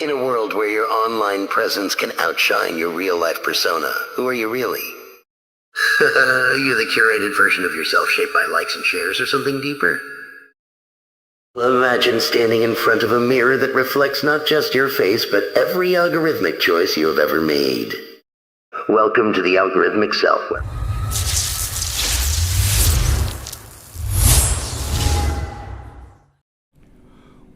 In a world where your online presence can outshine your real-life persona, who are you really? You're the curated version of yourself shaped by likes and shares or something deeper? Imagine standing in front of a mirror that reflects not just your face, but every algorithmic choice you have ever made. Welcome to the Algorithmic Self.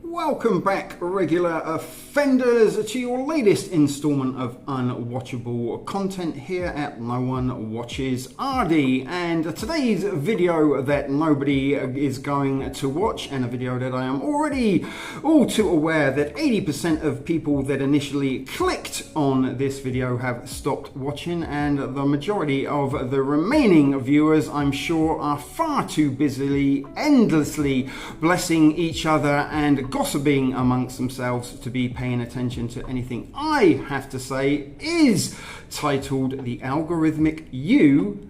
Welcome back, regular offenders, to your latest installment of unwatchable content here at NoOneWatchesArDee. And today's video that nobody is going to watch, and a video that I am already all too aware that 80% of people that initially clicked on this video have stopped watching, and the majority of the remaining viewers, I'm sure, are far too busily, endlessly blessing each other and gossiping amongst themselves to be paying attention to anything I have to say, is titled The Algorithmic You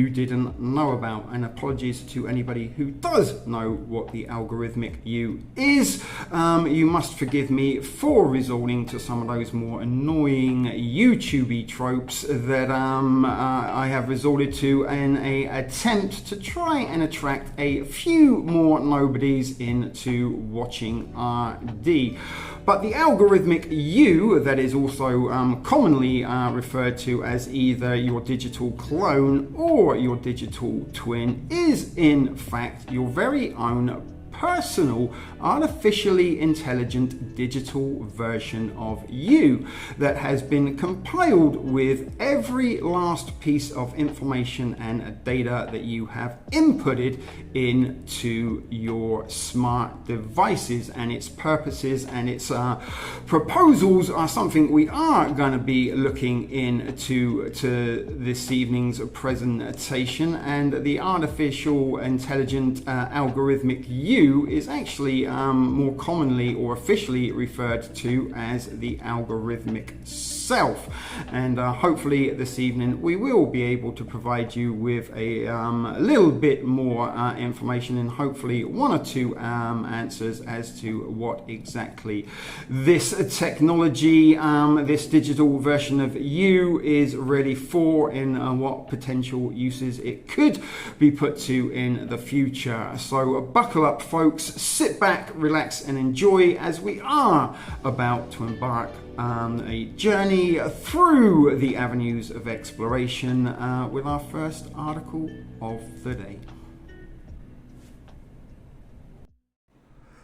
didn't know about. And apologies to anybody who does know what the Algorithmic You is. You must forgive me for resorting to some of those more annoying YouTubey tropes that I have resorted to in an attempt to try and attract a few more nobodies into watching RD. But the Algorithmic You, that is also commonly referred to as either your digital clone or your digital twin, is in fact your very own personal, artificially intelligent digital version of you that has been compiled with every last piece of information and data that you have inputted into your smart devices. And its purposes and its proposals are something we are going to be looking into this evening's presentation. And the artificial intelligent algorithmic you is actually more commonly or officially referred to as the algorithmic self. And hopefully this evening we will be able to provide you with a little bit more information, and hopefully one or two answers as to what exactly this technology, this digital version of you, is ready for, and what potential uses it could be put to in the future. So buckle up, folks, sit back, relax and enjoy as we are about to embark on a journey through the avenues of exploration with our first article of the day.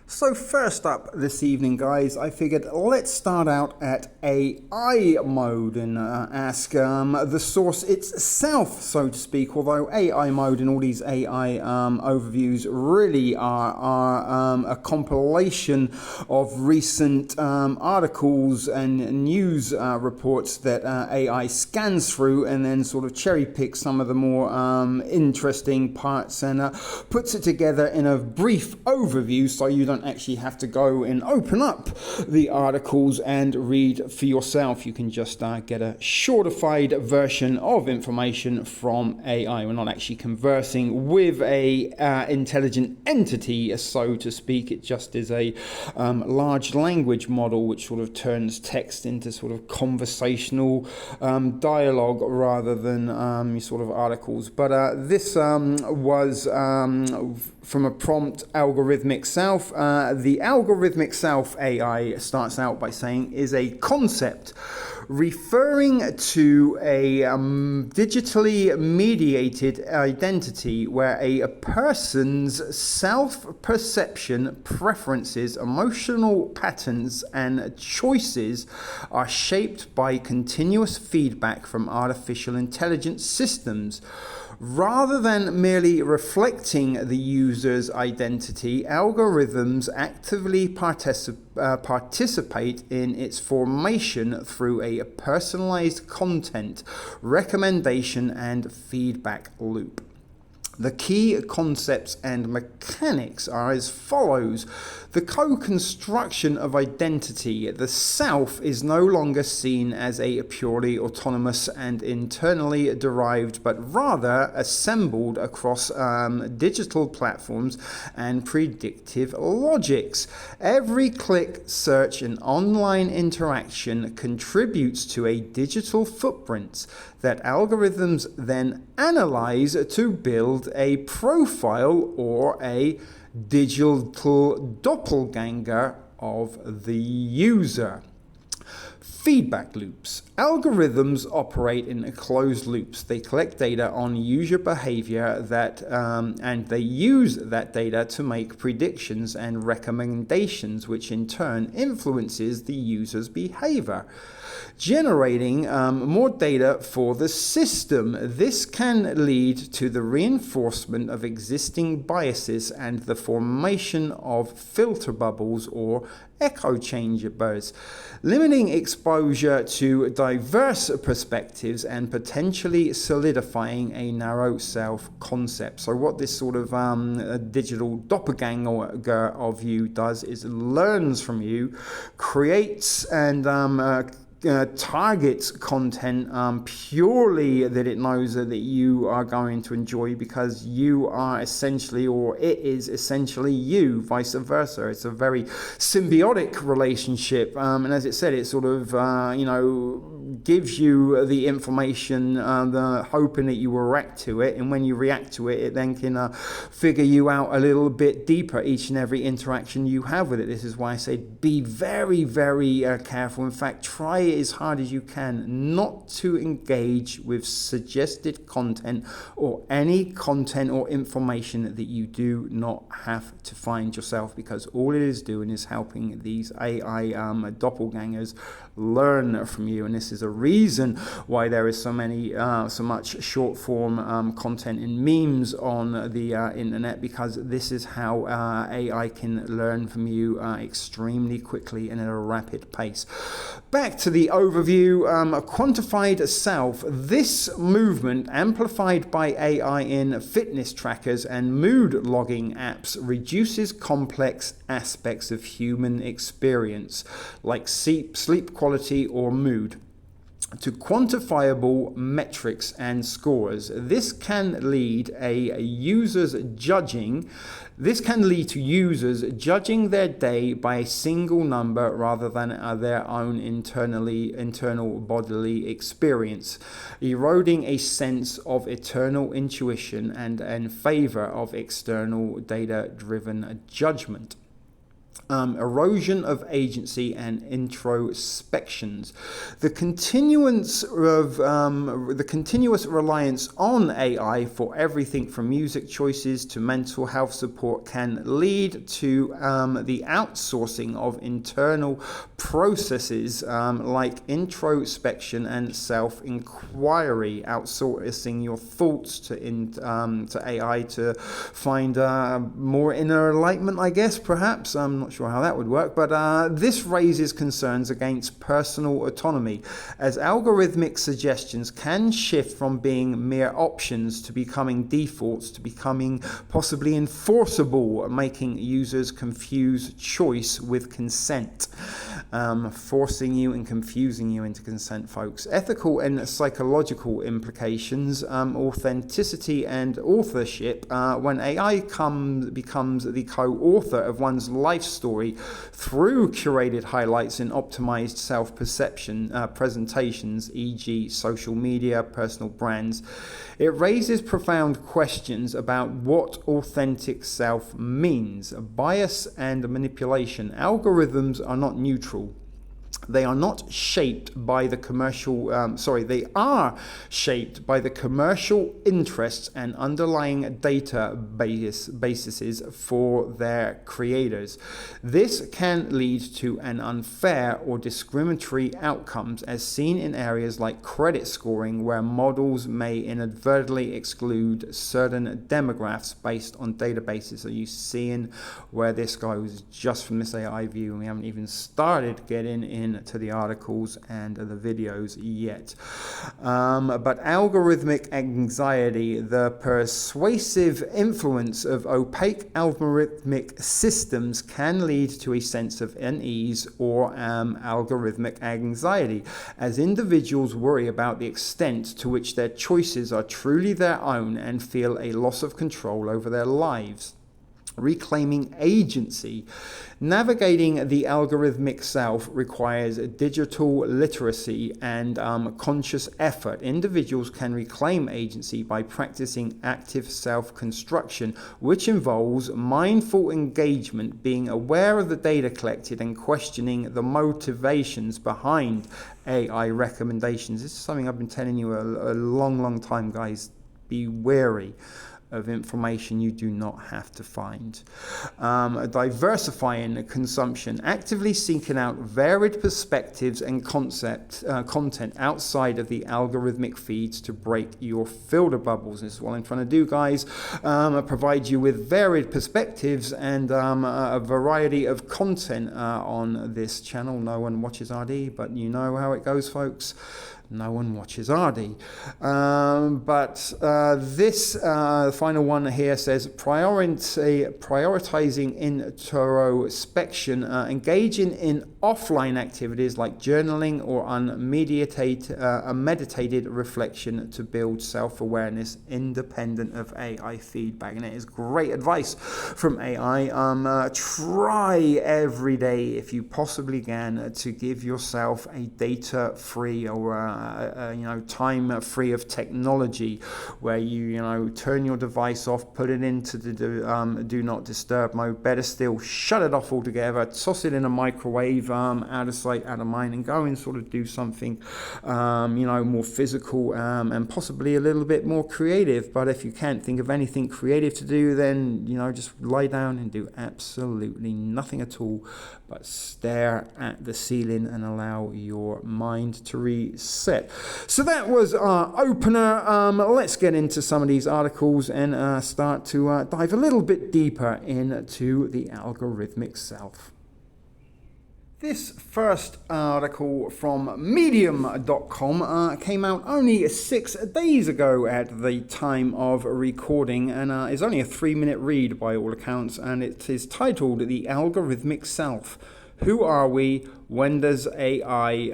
So first up this evening, guys, I figured let's start out at AI mode and ask the source itself, so to speak, although AI mode and all these AI overviews really are a compilation of recent articles and news reports that AI scans through and then sort of cherry picks some of the more interesting parts and puts it together in a brief overview, so you don't actually have to go and open up the articles and read for yourself. You can just get a shortified version of information from AI. We're not actually conversing with a intelligent entity, so to speak. It just is a large language model which sort of turns text into sort of conversational dialogue rather than sort of articles. But this was from a prompt Algorithmic Self. The Algorithmic Self AI starts out by saying is a concept referring to a digitally mediated identity where a person's self-perception, preferences, emotional patterns and choices are shaped by continuous feedback from artificial intelligence systems. Rather than merely reflecting the user's identity, algorithms actively participate in its formation through a personalized content, recommendation, and feedback loop. The key concepts and mechanics are as follows. The co-construction of identity. The self is no longer seen as a purely autonomous and internally derived, but rather assembled across digital platforms and predictive logics. Every click, search, and online interaction contributes to a digital footprint that algorithms then analyze to build a profile or a digital doppelganger of the user. Feedback loops. Algorithms operate in closed loops. They collect data on user behavior and they use that data to make predictions and recommendations, which in turn influences the user's behavior, generating more data for the system. This can lead to the reinforcement of existing biases and the formation of filter bubbles or echo chambers, limiting exposure to diverse perspectives and potentially solidifying a narrow self concept. So what this sort of digital doppelganger of you does is it learns from you, creates and targets content purely that it knows that you are going to enjoy, because you are essentially, or it is essentially you, vice versa. It's a very symbiotic relationship, and as it said, it sort of gives you the information, the hoping that you will react to it, and when you react to it, it then can figure you out a little bit deeper each and every interaction you have with it. This is why I say be very, very careful. In fact, try as hard as you can not to engage with suggested content or any content or information that you do not have to find yourself, because all it is doing is helping these AI doppelgangers learn from you. And this is a reason why there is so much short form content and memes on the internet, because this is how AI can learn from you extremely quickly and at a rapid pace. Back to the overview. A quantified self. This movement, amplified by AI in fitness trackers and mood logging apps, reduces complex aspects of human experience like sleep quality or mood to quantifiable metrics and scores. This can lead to users judging their day by a single number rather than their own internal bodily experience, eroding a sense of eternal intuition and in favor of external data-driven judgment. Erosion of agency and introspections. The continuous reliance on AI for everything from music choices to mental health support can lead to the outsourcing of internal processes like introspection and self-inquiry, outsourcing your thoughts to AI to find more inner enlightenment, I guess, perhaps. I'm not sure how that would work, but this raises concerns against personal autonomy, as algorithmic suggestions can shift from being mere options to becoming defaults, to becoming possibly enforceable, making users confuse choice with consent, forcing you and confusing you into consent, folks. Ethical and psychological implications, authenticity and authorship. When AI becomes the co-author of one's life story through curated highlights and optimized self-perception presentations, e.g. social media, personal brands, it raises profound questions about what authentic self means. Bias and manipulation. Algorithms are not neutral. They are not shaped by the commercial, they are shaped by the commercial interests and underlying data bases for their creators. This can lead to an unfair or discriminatory outcomes, as seen in areas like credit scoring, where models may inadvertently exclude certain demographics based on databases. So you're seeing where this goes just from this AI view, and we haven't even started getting into the articles and the videos yet. But algorithmic anxiety, the persuasive influence of opaque algorithmic systems, can lead to a sense of unease or algorithmic anxiety, as individuals worry about the extent to which their choices are truly their own and feel a loss of control over their lives. Reclaiming agency. Navigating the algorithmic self requires digital literacy and conscious effort. Individuals can reclaim agency by practicing active self-construction, which involves mindful engagement, being aware of the data collected and questioning the motivations behind AI recommendations. This is something I've been telling you a long time, guys. Be wary of information you do not have to find. Diversifying consumption, actively seeking out varied perspectives and content outside of the algorithmic feeds to break your filter bubbles. This is what I'm trying to do, guys. Provide you with varied perspectives and a variety of content on this channel, NoOneWatchesArDee, but you know how it goes, folks. No one watches RD. This final one here says prioritizing introspection, engaging in offline activities like journaling or meditated reflection to build self-awareness independent of AI feedback. And it is great advice from AI. Try every day, if you possibly can, to give yourself a data-free or time free of technology, where you turn your device off, put it into the do not disturb mode. Better still, shut it off altogether, toss it in a microwave, out of sight, out of mind, and go and sort of do something more physical and possibly a little bit more creative. But if you can't think of anything creative to do, then just lie down and do absolutely nothing at all but stare at the ceiling and allow your mind to reset. So that was our opener. Let's get into some of these articles and start to dive a little bit deeper into the algorithmic self. This first article from Medium.com came out only 6 days ago at the time of recording, and is only a 3-minute read by all accounts, and it is titled The Algorithmic Self. Who are we when does AI?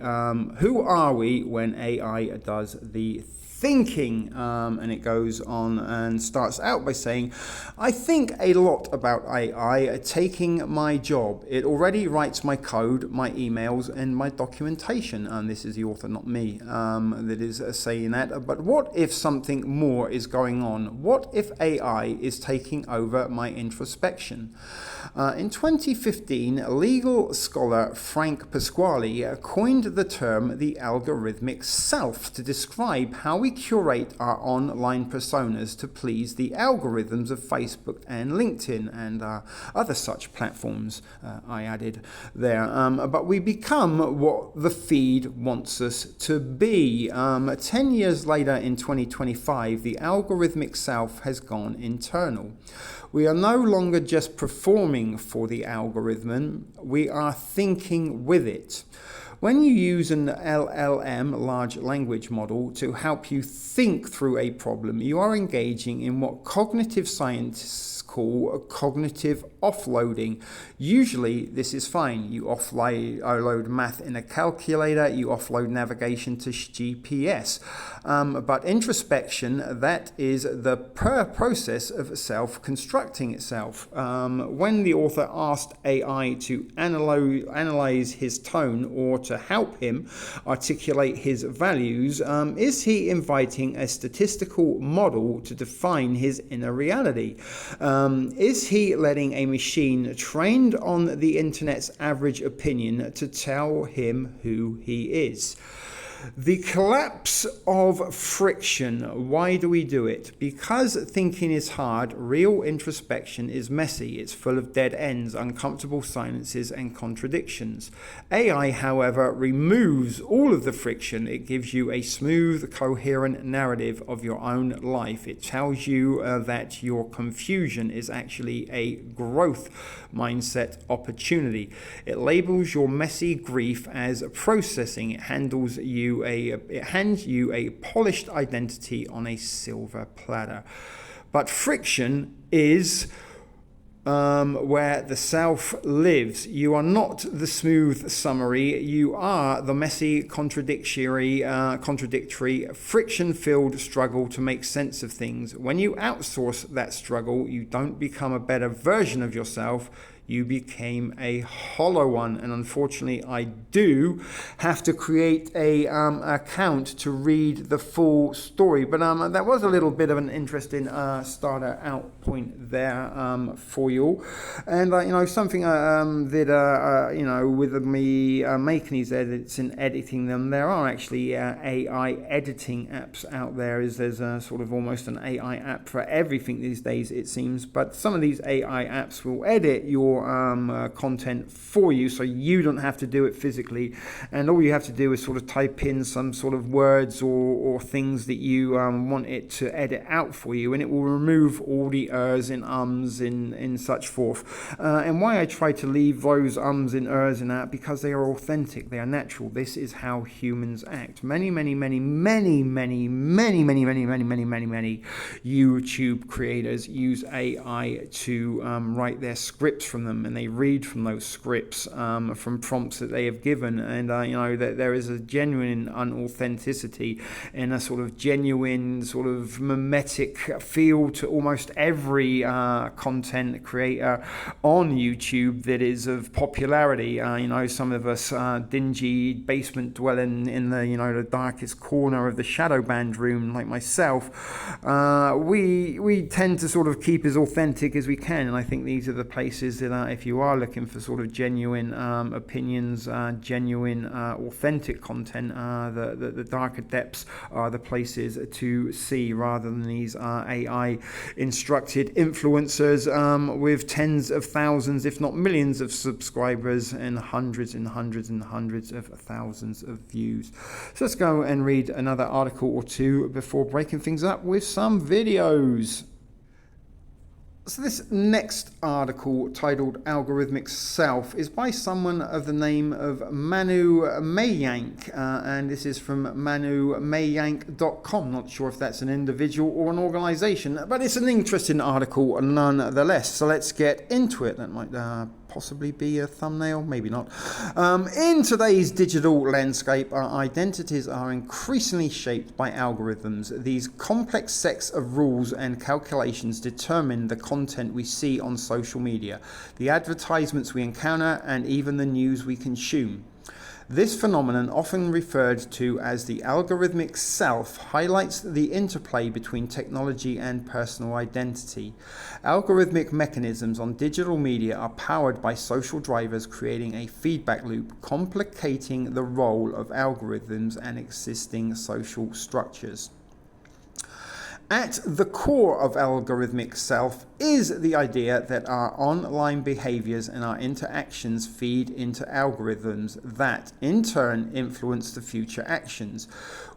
Who are we when AI does the thinking? And it goes on and starts out by saying, I think a lot about AI taking my job. It already writes my code, my emails, and my documentation. And this is the author, not me, that is saying that. But what if something more is going on? What if AI is taking over my introspection? In 2015, legal scholar Frank Pasquale coined the term the algorithmic self to describe how we curate our online personas to please the algorithms of Facebook and LinkedIn and other such platforms, I added there. But we become what the feed wants us to be. 10 years later, in 2025, the algorithmic self has gone internal. We are no longer just performing for the algorithm, we are thinking with it. When you use an LLM, large language model, to help you think through a problem, you are engaging in what cognitive scientists call cognitive offloading. Usually this is fine. You offload math in a calculator, you offload navigation to GPS. But introspection, that is the process of self-constructing itself. When the author asked AI to analyze his tone or to help him articulate his values, is he inviting a statistical model to define his inner reality? Is he letting a machine trained on the internet's average opinion to tell him who he is? The collapse of friction. Why do we do it? Because thinking is hard, real introspection is messy. It's full of dead ends, uncomfortable silences, and contradictions. AI, however, removes all of the friction. It gives you a smooth, coherent narrative of your own life. It tells you that your confusion is actually a growth mindset opportunity. It labels your messy grief as processing. It handles you you a polished identity on a silver platter. But friction is where the self lives. You are not the smooth summary. You are the messy, contradictory, friction-filled struggle to make sense of things. When you outsource that struggle, you don't become a better version of yourself. You became a hollow one, and unfortunately I do have to create a account to read the full story. But that was a little bit of an interesting starter out point there for you. And something that with me making these edits and editing them, there are actually AI editing apps out there. There's a sort of almost an AI app for everything these days, it seems. But some of these AI apps will edit your content for you, so you don't have to do it physically, and all you have to do is sort of type in some sort of words or things that you want it to edit out for you, and it will remove all the ers and ums in such forth. And why I try to leave those ums and ers in that, because they are authentic, they are natural. This is how humans act. Many YouTube creators use AI to write their scripts from them, and they read from those scripts from prompts that they have given, and that there is a genuine unauthenticity and a sort of genuine sort of mimetic feel to almost every content creator on YouTube that is of popularity. Some of us dingy basement dwelling in the darkest corner of the shadow band room like myself, we tend to sort of keep as authentic as we can, and I think these are the places that if you are looking for sort of genuine opinions, genuine authentic content, the darker depths are the places to see, rather than these AI instructed influencers with tens of thousands, if not millions of subscribers and hundreds and hundreds and hundreds of thousands of views. So let's go and read another article or two before breaking things up with some videos. So this next article, titled Algorithmic Self, is by someone of the name of Manu Mayank, and this is from manumayank.com. Not sure if that's an individual or an organization, but it's an interesting article nonetheless. So let's get into it. That might possibly be a thumbnail, maybe not. In today's digital landscape, our identities are increasingly shaped by algorithms. These complex sets of rules and calculations determine the content we see on social media, the advertisements we encounter, and even the news we consume. This phenomenon, often referred to as the algorithmic self, highlights the interplay between technology and personal identity. Algorithmic mechanisms on digital media are powered by social drivers, creating a feedback loop, complicating the role of algorithms and existing social structures. At the core of algorithmic self is the idea that our online behaviors and our interactions feed into algorithms that, in turn, influence the future actions.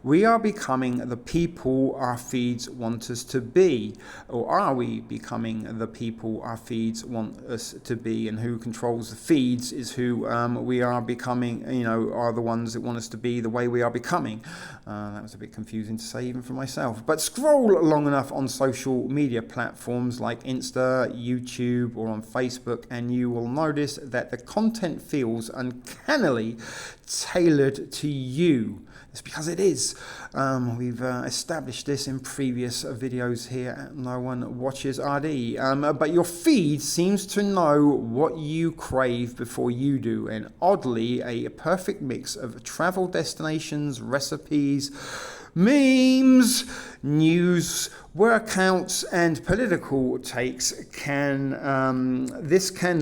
We are becoming the people our feeds want us to be, or are we becoming the people our feeds want us to be? And who controls the feeds is who we are becoming, are the ones that want us to be the way we are becoming. That was a bit confusing to say even for myself. But scroll long enough on social media platforms like Insta, YouTube, or on Facebook, and you will notice that the content feels uncannily tailored to you. It's because it is. We've established this in previous videos here at NoOneWatchesArDee. But your feed seems to know what you crave before you do, and oddly, a perfect mix of travel destinations, recipes, memes, news, workouts, and political takes can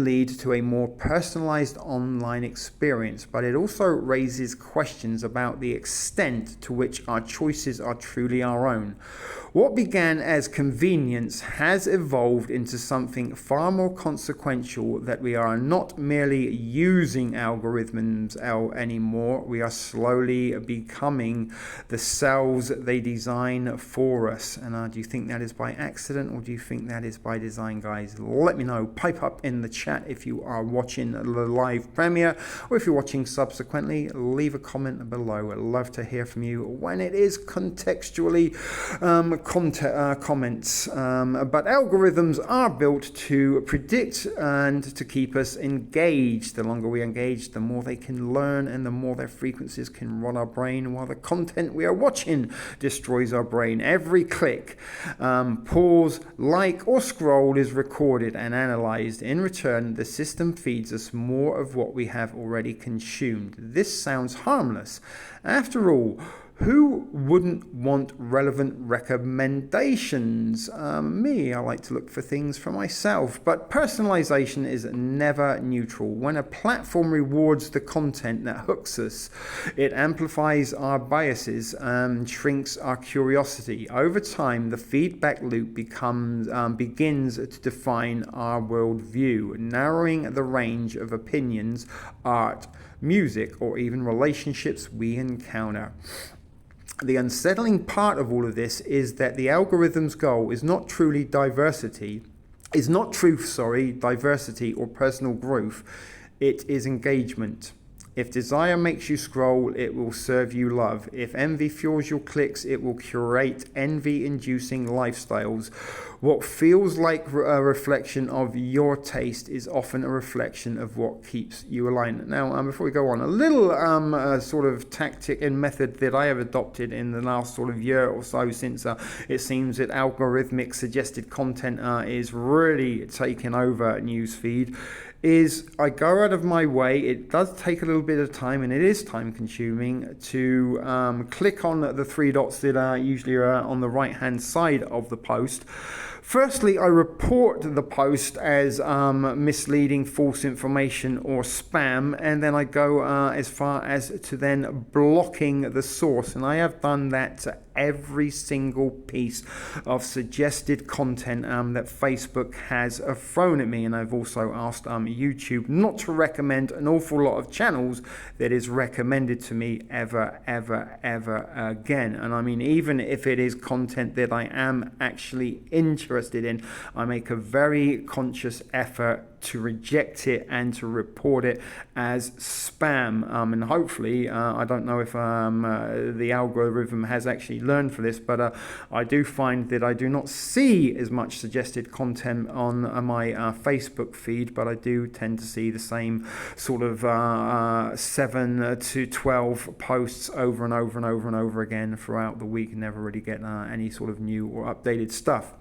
lead to a more personalized online experience, but it also raises questions about the extent to which our choices are truly our own. What began as convenience has evolved into something far more consequential, that we are not merely using algorithms anymore, we are slowly becoming the selves they design for us. And do you think that is by accident, or do you think that is by design, guys? Let me know. Pipe up in the chat if you are watching the live premiere, or if you're watching subsequently, leave a comment below. I'd love to hear from you when it is contextually comments. But algorithms are built to predict and to keep us engaged. The longer we engage, the more they can learn, and the more their frequencies can run our brain, while the content we are watching destroys our brain. Every click, pause, like, or scroll is recorded and analyzed. In return, the system feeds us more of what we have already consumed. This sounds harmless. After all, who wouldn't want relevant recommendations? Me, I like to look for things for myself. But personalization is never neutral. When a platform rewards the content that hooks us, it amplifies our biases and shrinks our curiosity. Over time, the feedback loop begins to define our worldview, narrowing the range of opinions, art, music, or even relationships we encounter. The unsettling part of all of this is that the algorithm's goal is not diversity or personal growth. It is engagement. If desire makes you scroll, it will serve you love. If envy fuels your clicks, it will curate envy-inducing lifestyles. What feels like a reflection of your taste is often a reflection of what keeps you aligned. Now, before we go on, a little sort of tactic and method that I have adopted in the last sort of year or so, since it seems that algorithmic suggested content is really taking over newsfeed, is I go out of my way. It does take a little bit of time, and it is time consuming, to click on the three dots that usually are on the right hand side of the post. Firstly, I report the post as misleading, false information, or spam, and then I go as far as to then blocking the source. And I have done that to every single piece of suggested content that Facebook has thrown at me. And I've also asked YouTube not to recommend an awful lot of channels that is recommended to me ever again. And I mean, even if it is content that I am actually interested in, I make a very conscious effort to reject it and to report it as spam. And hopefully, I don't know if the algorithm has actually learned for this, but I do find that I do not see as much suggested content on my Facebook feed, but I do tend to see the same sort of 7 to 12 posts over and over again throughout the week, and never really get any sort of new or updated stuff.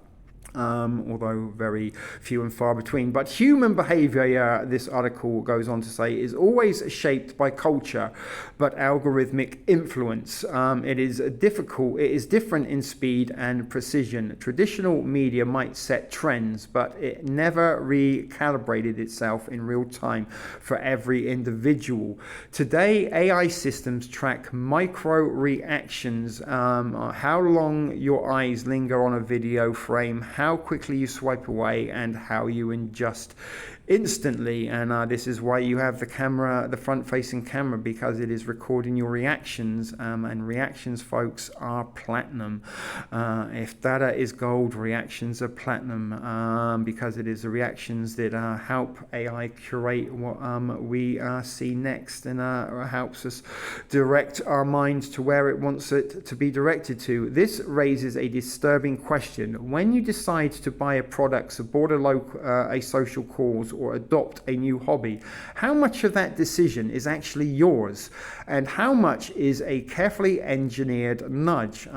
Although very few and far between. But human behavior, this article goes on to say, is always shaped by culture, but algorithmic influence. It is different in speed and precision. Traditional media might set trends, but it never recalibrated itself in real time for every individual. Today, AI systems track micro reactions, how long your eyes linger on a video frame, how quickly you swipe away, and how you adjust instantly. And this is why you have the camera, the front-facing camera, because it is recording your reactions, and reactions, folks, are platinum. If data is gold, reactions are platinum, because it is the reactions that help AI curate what we see next, and helps us direct our minds to where it wants it to be directed to. This raises a disturbing question. When you decide to buy a product, support a social cause, or adopt a new hobby, how much of that decision is actually yours, and how much is a carefully engineered nudge?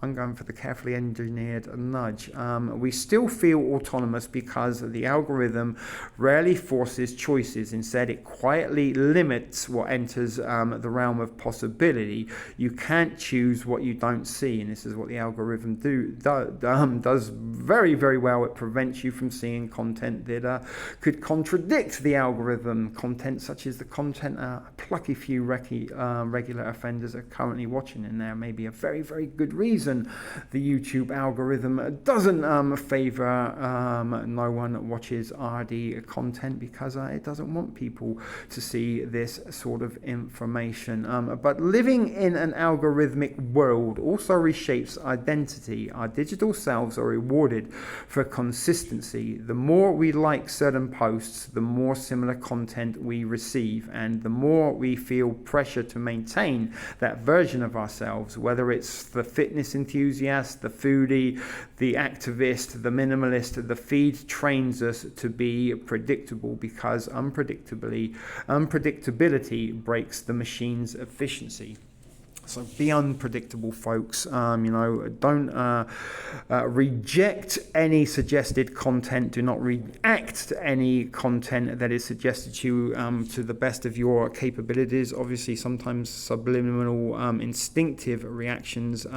I'm going for the carefully engineered nudge. We still feel autonomous because the algorithm rarely forces choices. Instead, it quietly limits what enters the realm of possibility. You can't choose what you don't see, and this is what the algorithm does very well. It prevents you from seeing content that could contradict the algorithm. Content such as the content a plucky few regular offenders are currently watching, and there may be a very good reason often the YouTube algorithm doesn't favor No One Watches RD content because it doesn't want people to see this sort of information. But living in an algorithmic world also reshapes identity. Our digital selves are rewarded for consistency. The more we like certain posts, the more similar content we receive, and the more we feel pressure to maintain that version of ourselves, whether it's the fitness enthusiast, the foodie, the activist, the minimalist. The feed trains us to be predictable because unpredictability breaks the machine's efficiency. So be unpredictable, folks. Don't reject any suggested content. Do not react to any content that is suggested to you to the best of your capabilities. Obviously, sometimes subliminal, instinctive reactions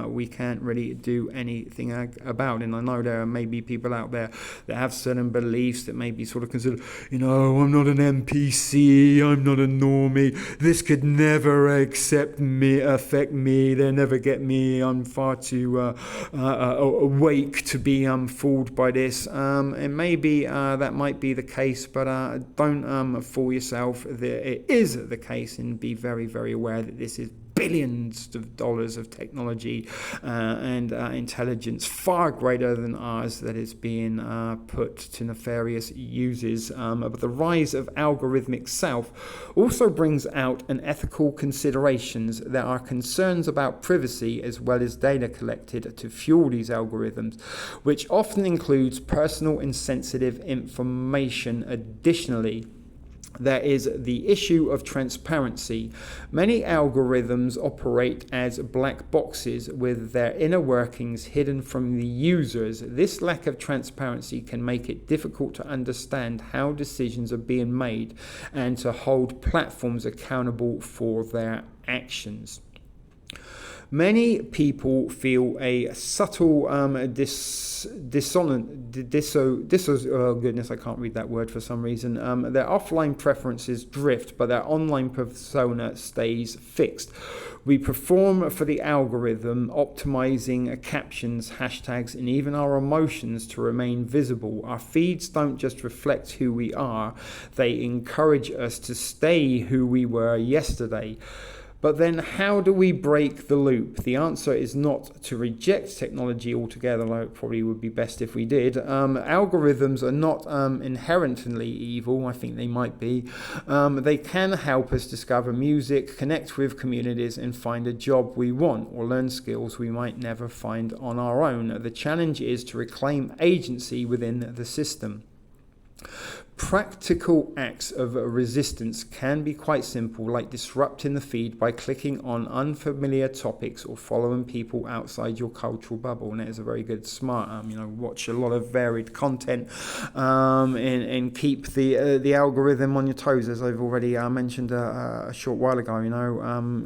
we can't really do anything about. And I know there may be people out there that have certain beliefs that may be sort of considered, I'm not an NPC, I'm not a normie, this could never affect me, they'll never get me, I'm far too awake to be fooled by this. And maybe that might be the case, but don't fool yourself. It is the case, and be very, very aware that this is billions of dollars of technology and intelligence far greater than ours that is being put to nefarious uses. But the rise of algorithmic self also brings out an ethical considerations. There are concerns about privacy as well as data collected to fuel these algorithms, which often includes personal and sensitive information. Additionally, there is the issue of transparency. Many algorithms operate as black boxes with their inner workings hidden from the users. This lack of transparency can make it difficult to understand how decisions are being made and to hold platforms accountable for their actions. Many people feel a subtle goodness, I can't read that word for some reason. Their offline preferences drift, but their online persona stays fixed. We perform for the algorithm, optimizing captions, hashtags, and even our emotions to remain visible. Our feeds don't just reflect who we are, they encourage us to stay who we were yesterday. But then how do we break the loop? The answer is not to reject technology altogether, although it probably would be best if we did. Algorithms are not inherently evil. I think they might be. They can help us discover music, connect with communities, and find a job we want, or learn skills we might never find on our own. The challenge is to reclaim agency within the system. Practical acts of resistance can be quite simple, like disrupting the feed by clicking on unfamiliar topics or following people outside your cultural bubble. And that is a very good smart, watch a lot of varied content and keep the algorithm on your toes, as I've already mentioned a short while ago.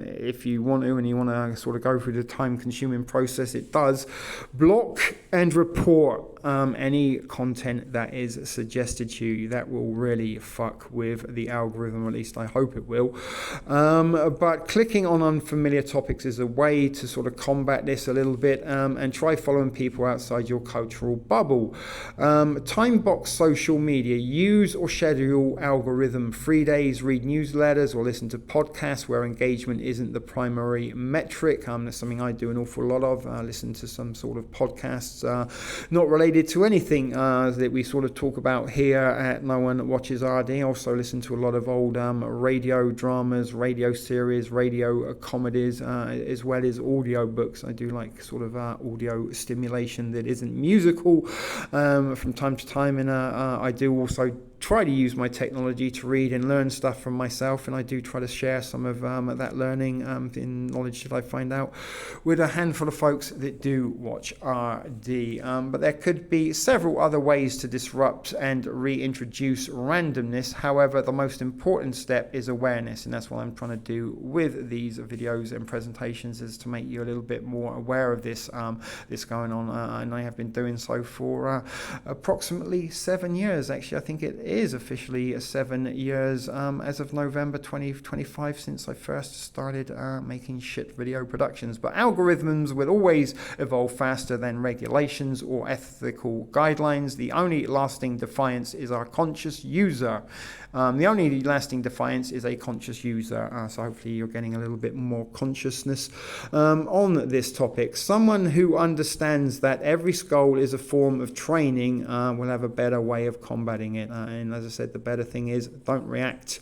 If you want to and you want to sort of go through the time-consuming process it does, block and report any content that is suggested to you. That will really fuck with the algorithm, or at least I hope it will. But clicking on unfamiliar topics is a way to sort of combat this a little bit, and try following people outside your cultural bubble. Time box social media. Use or schedule algorithm-free days, read newsletters or listen to podcasts where engagement isn't the primary metric. That's something I do an awful lot of. Listen to some sort of podcasts not related to anything that we sort of talk about here at NoOneWatchesArDee. I also listen to a lot of old radio dramas, radio series, radio comedies, as well as audio books. I do like sort of audio stimulation that isn't musical from time to time, and I do also try to use my technology to read and learn stuff from myself, and I do try to share some of that learning in knowledge that I find out with a handful of folks that do watch RD. But there could be several other ways to disrupt and reintroduce randomness. However, the most important step is awareness, and that's what I'm trying to do with these videos and presentations, is to make you a little bit more aware of this going on, and I have been doing so for approximately 7 years. Actually, I think it is officially 7 years as of November 2025 since I first started making shit video productions. But algorithms will always evolve faster than regulations or ethical guidelines. The only lasting defiance is our conscious user. The only lasting defiance is a conscious user. So hopefully you're getting a little bit more consciousness on this topic. Someone who understands that every skull is a form of training will have a better way of combating it. And as I said, the better thing is don't react,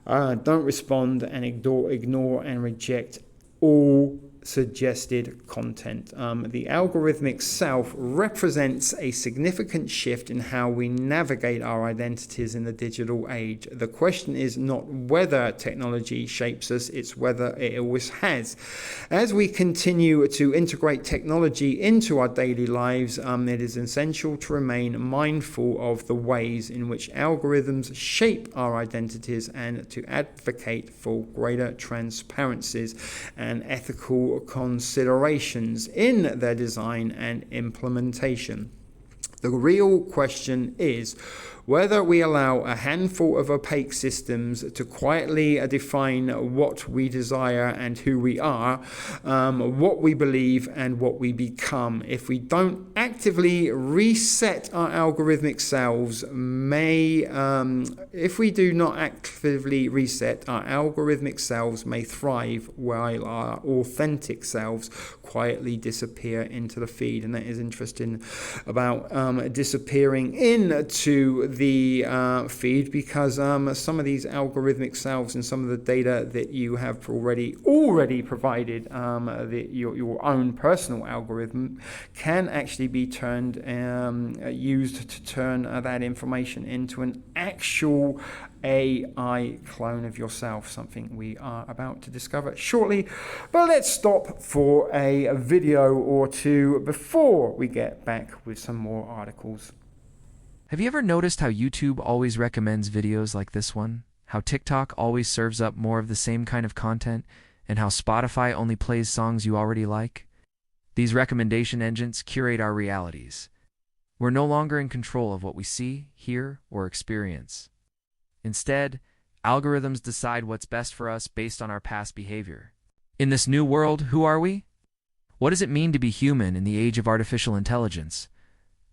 don't respond, and ignore and reject all suggested content. The algorithmic self represents a significant shift in how we navigate our identities in the digital age. The question is not whether technology shapes us, it's whether it always has. As we continue to integrate technology into our daily lives, it is essential to remain mindful of the ways in which algorithms shape our identities and to advocate for greater transparencies and ethical considerations in their design and implementation. The real question is whether we allow a handful of opaque systems to quietly define what we desire and who we are, what we believe and what we become. If we don't actively reset our algorithmic selves, if we do not actively reset, our algorithmic selves may thrive while our authentic selves quietly disappear into the feed. And that is interesting about disappearing into the feed, because some of these algorithmic selves and some of the data that you have already provided, your own personal algorithm, can actually be used to turn that information into an actual AI clone of yourself, something we are about to discover shortly. But let's stop for a video or two before we get back with some more articles. Have you ever noticed how YouTube always recommends videos like this one? How TikTok always serves up more of the same kind of content? And how Spotify only plays songs you already like? These recommendation engines curate our realities. We're no longer in control of what we see, hear, or experience. Instead, algorithms decide what's best for us based on our past behavior. In this new world, who are we? What does it mean to be human in the age of artificial intelligence,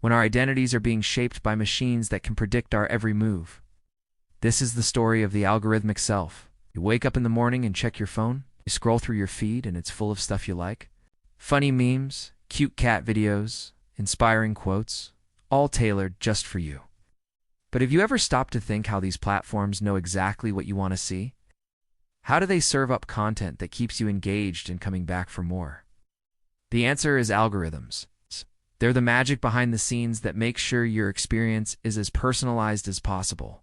when our identities are being shaped by machines that can predict our every move? This is the story of the algorithmic self. You wake up in the morning and check your phone. You scroll through your feed and it's full of stuff you like. Funny memes, cute cat videos, inspiring quotes, all tailored just for you. But have you ever stopped to think how these platforms know exactly what you want to see? How do they serve up content that keeps you engaged and coming back for more? The answer is algorithms. They're the magic behind the scenes that make sure your experience is as personalized as possible.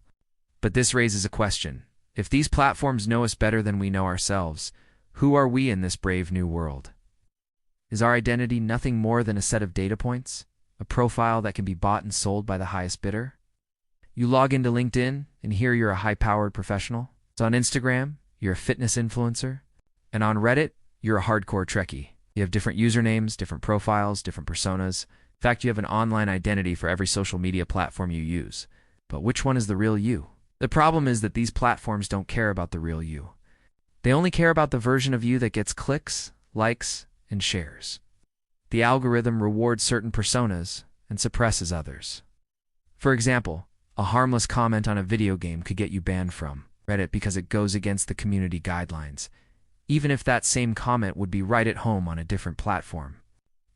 But this raises a question. If these platforms know us better than we know ourselves, who are we in this brave new world? Is our identity nothing more than a set of data points? A profile that can be bought and sold by the highest bidder? You log into LinkedIn, and here you're a high-powered professional. So on Instagram, you're a fitness influencer. And on Reddit, you're a hardcore Trekkie. You have different usernames, different profiles, different personas. In fact, you have an online identity for every social media platform you use. But which one is the real you? The problem is that these platforms don't care about the real you. They only care about the version of you that gets clicks, likes, and shares. The algorithm rewards certain personas and suppresses others. For example, a harmless comment on a video game could get you banned from Reddit because it goes against the community guidelines, even if that same comment would be right at home on a different platform.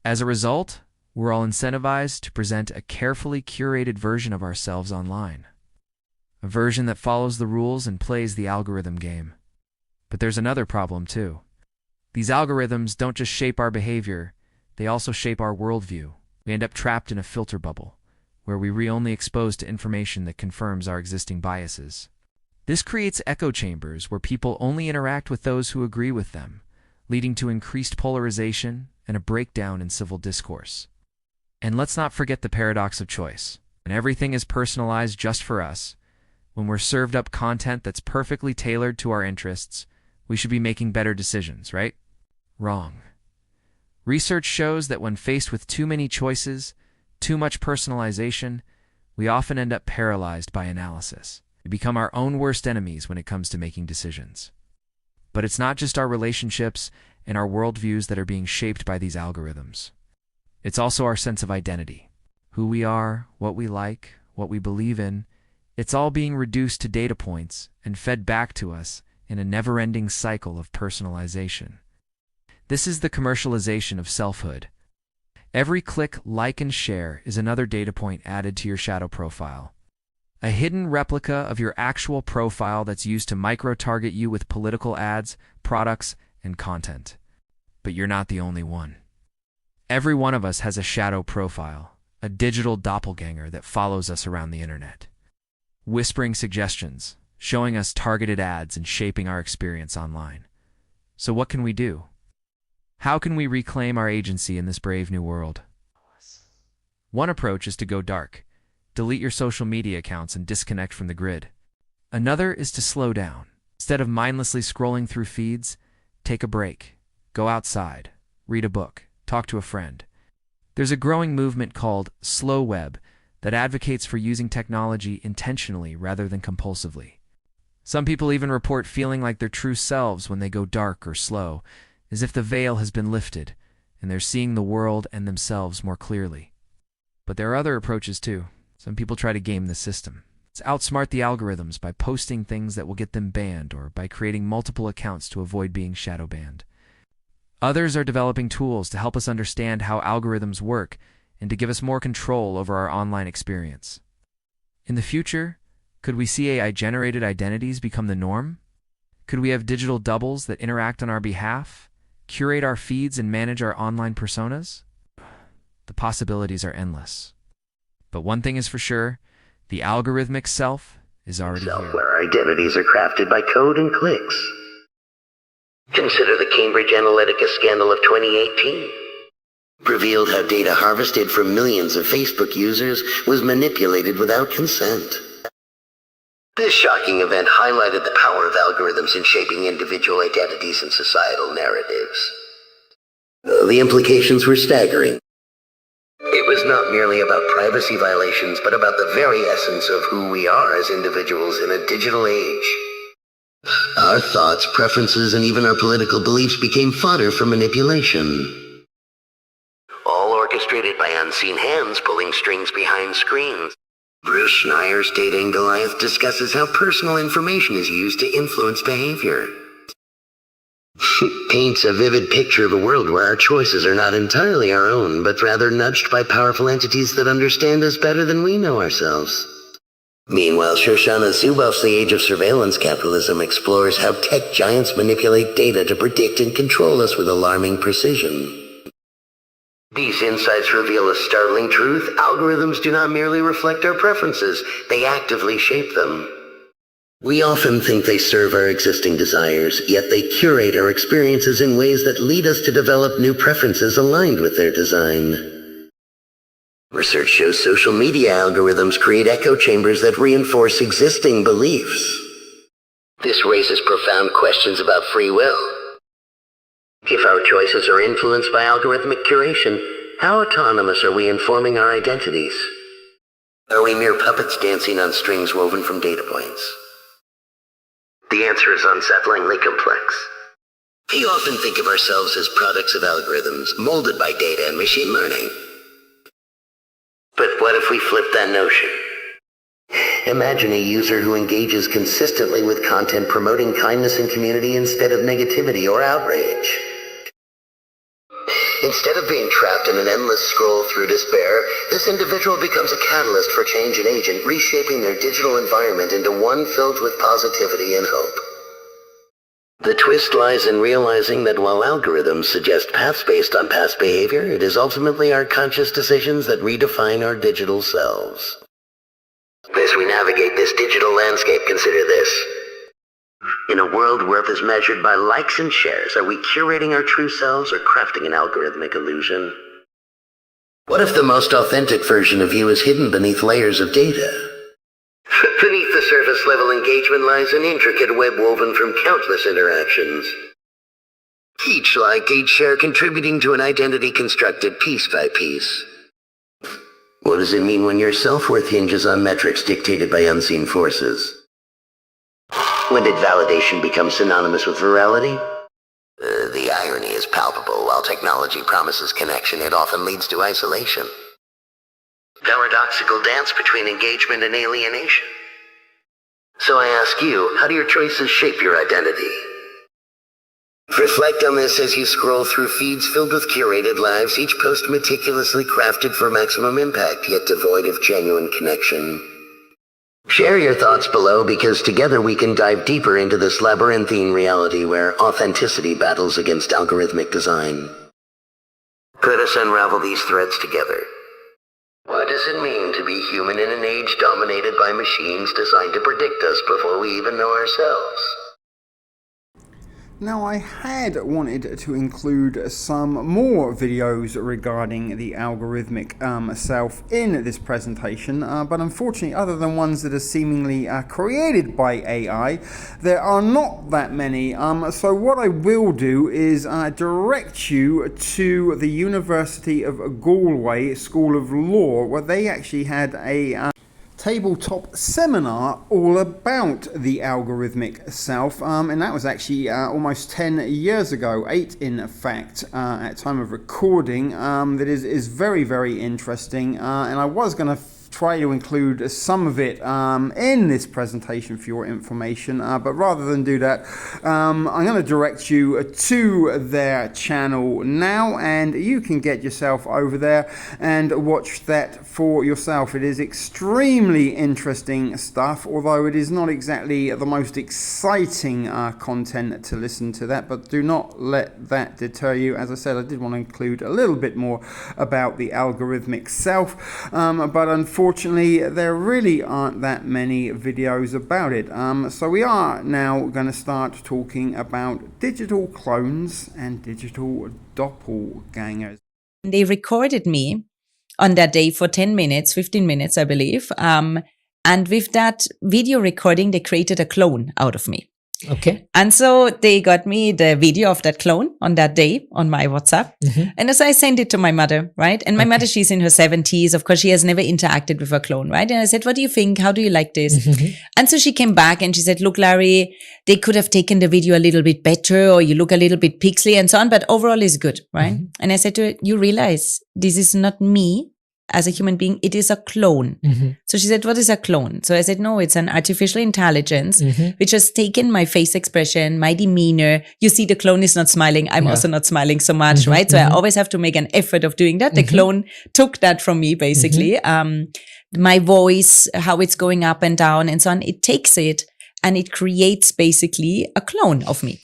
As a result, we're all incentivized to present a carefully curated version of ourselves online. A version that follows the rules and plays the algorithm game. But there's another problem too. These algorithms don't just shape our behavior, they also shape our worldview. We end up trapped in a filter bubble, where we're only exposed to information that confirms our existing biases. This creates echo chambers where people only interact with those who agree with them, leading to increased polarization and a breakdown in civil discourse. And let's not forget the paradox of choice. When everything is personalized just for us, when we're served up content that's perfectly tailored to our interests, we should be making better decisions, right? Wrong. Research shows that when faced with too many choices, too much personalization, we often end up paralyzed by analysis. We become our own worst enemies when it comes to making decisions. But it's not just our relationships and our worldviews that are being shaped by these algorithms. It's also our sense of identity. Who we are, what we like, what we believe in, it's all being reduced to data points and fed back to us in a never-ending cycle of personalization. This is the commercialization of selfhood. Every click, like, and share is another data point added to your shadow profile. A hidden replica of your actual profile that's used to micro-target you with political ads, products, and content. But you're not the only one. Every one of us has a shadow profile, a digital doppelganger that follows us around the internet, whispering suggestions, showing us targeted ads, and shaping our experience online. So what can we do? How can we reclaim our agency in this brave new world? One approach is to go dark. Delete your social media accounts and disconnect from the grid. Another is to slow down. Instead of mindlessly scrolling through feeds, take a break. Go outside. Read a book. Talk to a friend. There's a growing movement called slow web that advocates for using technology intentionally rather than compulsively. Some people even report feeling like their true selves when they go dark or slow, as if the veil has been lifted and they're seeing the world and themselves more clearly. But there are other approaches too. Some people try to game the system. It's outsmart the algorithms by posting things that will get them banned or by creating multiple accounts to avoid being shadow banned. Others are developing tools to help us understand how algorithms work and to give us more control over our online experience. In the future, could we see AI-generated identities become the norm? Could we have digital doubles that interact on our behalf, curate our feeds, and manage our online personas? The possibilities are endless. But one thing is for sure, the algorithmic self is already here. Where identities are crafted by code and clicks. Consider the Cambridge Analytica scandal of 2018. Revealed how data harvested from millions of Facebook users was manipulated without consent. This shocking event highlighted the power of algorithms in shaping individual identities and societal narratives. The implications were staggering. It was not merely about privacy violations, but about the very essence of who we are as individuals in a digital age. Our thoughts, preferences, and even our political beliefs became fodder for manipulation. All orchestrated by unseen hands pulling strings behind screens. Bruce Schneier's Data and Goliath discusses how personal information is used to influence behavior. It paints a vivid picture of a world where our choices are not entirely our own, but rather nudged by powerful entities that understand us better than we know ourselves. Meanwhile, Shoshana Zuboff's The Age of Surveillance Capitalism explores how tech giants manipulate data to predict and control us with alarming precision. These insights reveal a startling truth. Algorithms do not merely reflect our preferences, they actively shape them. We often think they serve our existing desires, yet they curate our experiences in ways that lead us to develop new preferences aligned with their design. Research shows social media algorithms create echo chambers that reinforce existing beliefs. This raises profound questions about free will. If our choices are influenced by algorithmic curation, how autonomous are we in forming our identities? Are we mere puppets dancing on strings woven from data points? The answer is unsettlingly complex. We often think of ourselves as products of algorithms, molded by data and machine learning. But what if we flip that notion? Imagine a user who engages consistently with content promoting kindness and community instead of negativity or outrage. Instead of being trapped in an endless scroll through despair, this individual becomes a catalyst for change and agent, reshaping their digital environment into one filled with positivity and hope. The twist lies in realizing that while algorithms suggest paths based on past behavior, it is ultimately our conscious decisions that redefine our digital selves. As we navigate this digital landscape, consider this. In a world worth is measured by likes and shares, are we curating our true selves or crafting an algorithmic illusion? What if the most authentic version of you is hidden beneath layers of data? Beneath the surface level engagement lies an intricate web woven from countless interactions. Each like, each share contributing to an identity constructed piece by piece. What does it mean when your self-worth hinges on metrics dictated by unseen forces? When did validation become synonymous with virality? The irony is palpable. While technology promises connection, it often leads to isolation. Paradoxical dance between engagement and alienation. So I ask you, how do your choices shape your identity? Reflect on this as you scroll through feeds filled with curated lives, each post meticulously crafted for maximum impact, yet devoid of genuine connection. Share your thoughts below, because together we can dive deeper into this labyrinthine reality where authenticity battles against algorithmic design. Let us unravel these threads together. What does it mean to be human in an age dominated by machines designed to predict us before we even know ourselves? Now, I had wanted to include some more videos regarding the algorithmic self in this presentation, but unfortunately, other than ones that are seemingly created by AI, there are not that many. So what I will do is direct you to the University of Galway School of Law, where they actually had a tabletop seminar all about the algorithmic self, and that was actually almost 10 years ago, 8 in fact, at time of recording. That is very, very interesting, and I was going to try to include some of it in this presentation for your information, but rather than do that, I'm going to direct you to their channel now, and you can get yourself over there and watch that for yourself. It is extremely interesting stuff, although it is not exactly the most exciting content to listen to that, but do not let that deter you. As I said, I did want to include a little bit more about the algorithmic self, but unfortunately there really aren't that many videos about it. So we are now going to start talking about digital clones and digital doppelgangers. They recorded me on that day for 10 minutes, 15 minutes, I believe. And with that video recording, they created a clone out of me. Okay. And so they got me the video of that clone on that day on my WhatsApp. And so I sent it to my mother, right? And my mother, she's in her 70s. Of course, she has never interacted with her clone, right? And I said, what do you think? How do you like this? And so she came back and she said, look, Larry, they could have taken the video a little bit better, or you look a little bit pixely and so on, but overall it's good, right? And I said to her, you realize this is not me as a human being, it is a clone. So she said, what is a clone? So I said, no, it's an artificial intelligence, which has taken my face expression, my demeanor. You see, the clone is not smiling. I'm also not smiling so much, right? So I always have to make an effort of doing that. The clone took that from me, basically. My voice, how it's going up and down and so on, it takes it and it creates basically a clone of me.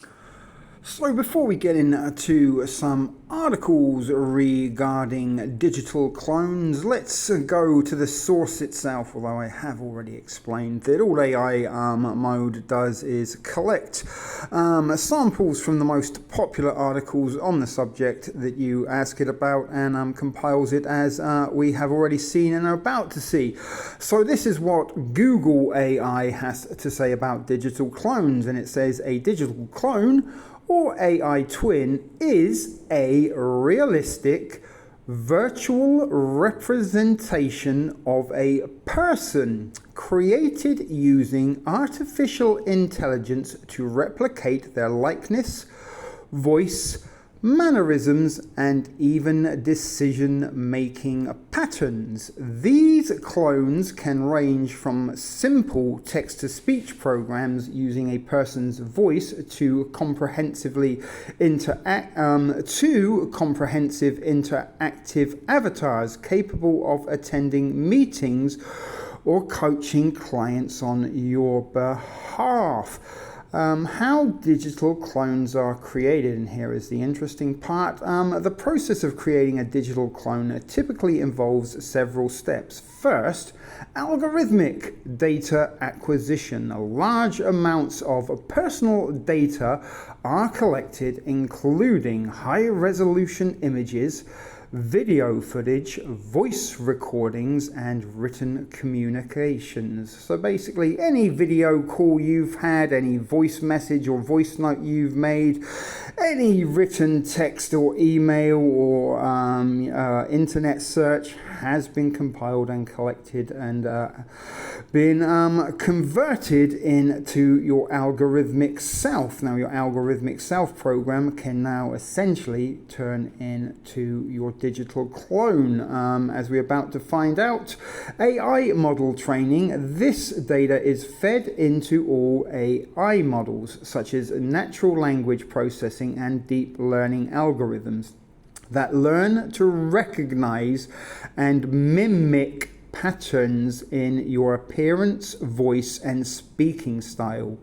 So before we get into some articles regarding digital clones, let's go to the source itself, although I have already explained that all AI mode does is collect samples from the most popular articles on the subject that you ask it about and compiles it as we have already seen and are about to see. So this is what Google AI has to say about digital clones, and it says a digital clone or AI twin is a realistic virtual representation of a person created using artificial intelligence to replicate their likeness, voice, mannerisms, and even decision-making patterns. These clones can range from simple text-to-speech programs using a person's voice to comprehensive interactive avatars capable of attending meetings or coaching clients on your behalf. How digital clones are created, and here is the interesting part. The process of creating a digital clone typically involves several steps. First, algorithmic data acquisition. Large amounts of personal data are collected, including high-resolution images, video footage, voice recordings, and written communications. So basically any video call you've had, any voice message or voice note you've made, any written text or email or internet search has been compiled and collected and been converted into your algorithmic self. Now your algorithmic self program can now essentially turn into your digital clone. As we're about to find out, AI model training, this data is fed into all AI models such as natural language processing and deep learning algorithms that learn to recognize and mimic patterns in your appearance, voice, and speaking style.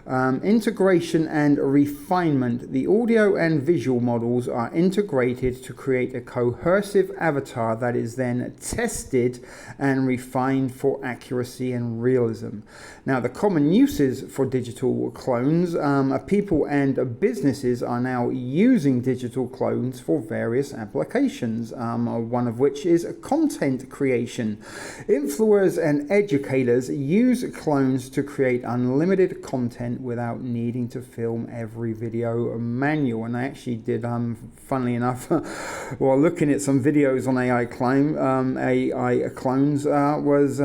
Integration and refinement. The audio and visual models are integrated to create a cohesive avatar that is then tested and refined for accuracy and realism. Now, the common uses for digital clones, people and businesses are now using digital clones for various applications, one of which is content creation. Influencers and educators use clones to create unlimited content without needing to film every video manual. And I actually did, funnily enough, while looking at some videos on AI clones, was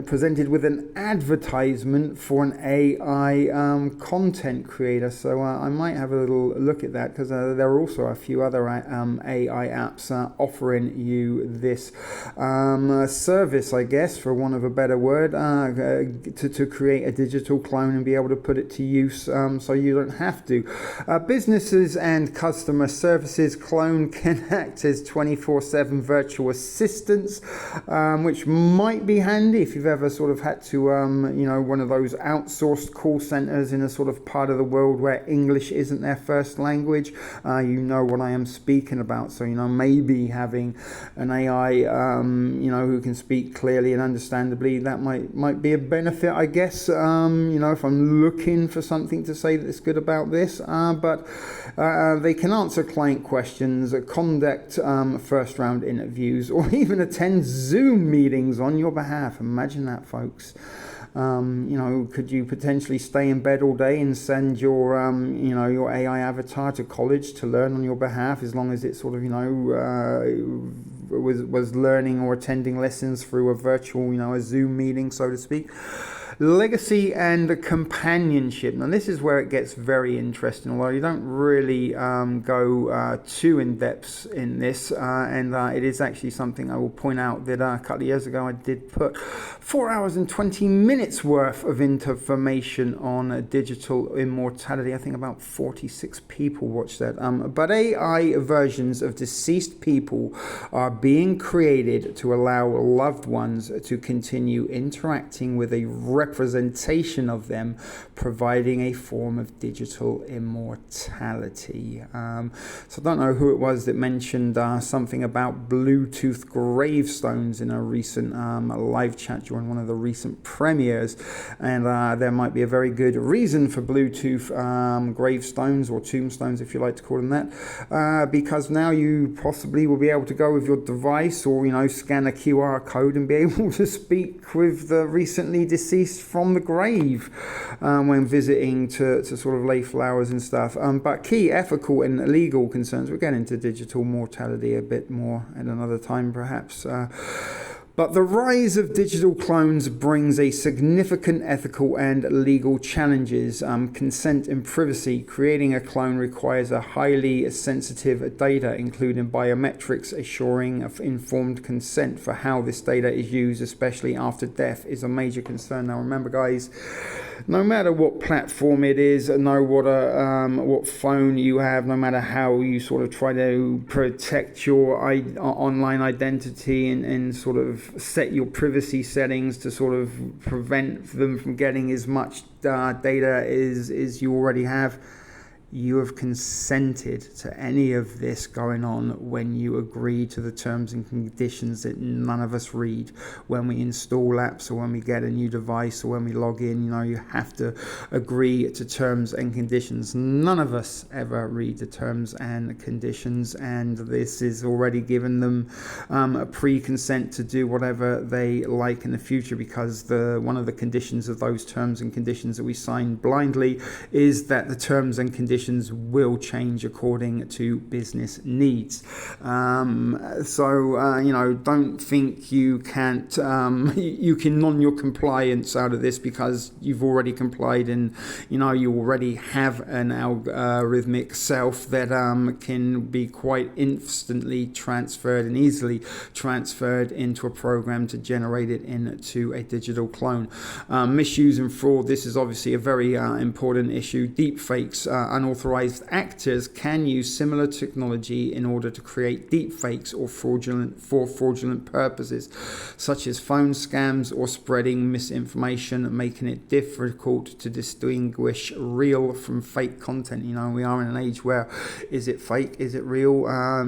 presented with an advertisement for an AI content creator. So I might have a little look at that, because there are also a few other AI apps offering you this service, I guess, for want of a better word, to create a digital clone and be able to put it to use, so you don't have to. Businesses and customer services clone can act as 24/7 virtual assistants, which might be handy if you've ever sort of had to, one of those outsourced call centers in a sort of part of the world where English isn't their first language. You know what I am speaking about. So, maybe having an AI, who can speak clearly and understandably, that might be a benefit, I guess, if I'm looking for something to say that's good about this, but they can answer client questions, conduct first round interviews, or even attend Zoom meetings on your behalf. Imagine that, folks. Could you potentially stay in bed all day and send your your AI avatar to college to learn on your behalf, as long as it sort of was learning or attending lessons through a virtual a Zoom meeting, so to speak. Legacy and companionship. Now this is where it gets very interesting, although you don't really go too in depth in this, and it is actually something I will point out that a couple of years ago I did put 4 hours and 20 minutes worth of information on digital immortality. I think about 46 people watched that. But AI versions of deceased people are being created to allow loved ones to continue interacting with a representation of them, providing a form of digital immortality. So I don't know who it was that mentioned something about Bluetooth gravestones in a recent live chat during one of the recent premieres, and there might be a very good reason for Bluetooth gravestones, or tombstones if you like to call them that, because now you possibly will be able to go with your device, or scan a QR code and be able to speak with the recently deceased from the grave when visiting to sort of lay flowers and stuff. But key ethical and legal concerns, we'll get into digital mortality a bit more at another time perhaps. But the rise of digital clones brings a significant ethical and legal challenges. Consent and privacy. Creating a clone requires a highly sensitive data, including biometrics. Assuring of informed consent for how this data is used, especially after death, is a major concern. Now remember, guys, no matter what platform it is, what phone you have, no matter how you sort of try to protect your online identity and sort of set your privacy settings to sort of prevent them from getting as much data as you already have, you have consented to any of this going on when you agree to the terms and conditions that none of us read. When we install apps, or when we get a new device, or when we log in, you have to agree to terms and conditions. None of us ever read the terms and conditions, and this is already given them a pre-consent to do whatever they like in the future, because one of the conditions of those terms and conditions that we sign blindly is that the terms and conditions will change according to business needs. Don't think you can't you can non your compliance out of this, because you've already complied, and you already have an algorithmic self that can be quite instantly transferred and easily transferred into a program to generate it into a digital clone. Misuse and fraud, this is obviously a very important issue. Deepfakes, unauthorized actors can use similar technology in order to create deepfakes for fraudulent purposes, such as phone scams or spreading misinformation, making it difficult to distinguish real from fake content. We are in an age where, is it fake, is it real?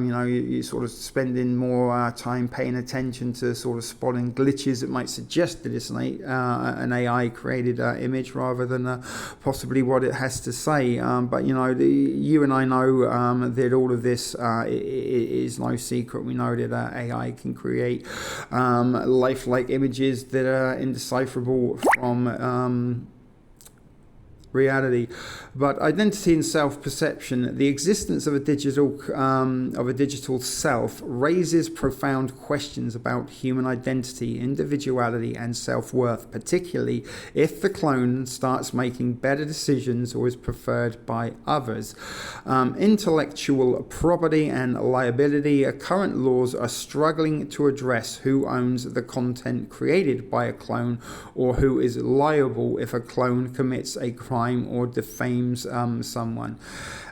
You're sort of spending more time paying attention to sort of spotting glitches that might suggest that it's an AI created image rather than possibly what it has to say. But you and I know that all of this is no secret. We know that AI can create lifelike images that are indecipherable from reality. But identity and self-perception, the existence of a digital self raises profound questions about human identity, individuality, and self-worth, particularly if the clone starts making better decisions or is preferred by others. Intellectual property and liability, current laws are struggling to address who owns the content created by a clone, or who is liable if a clone commits a crime or defames someone.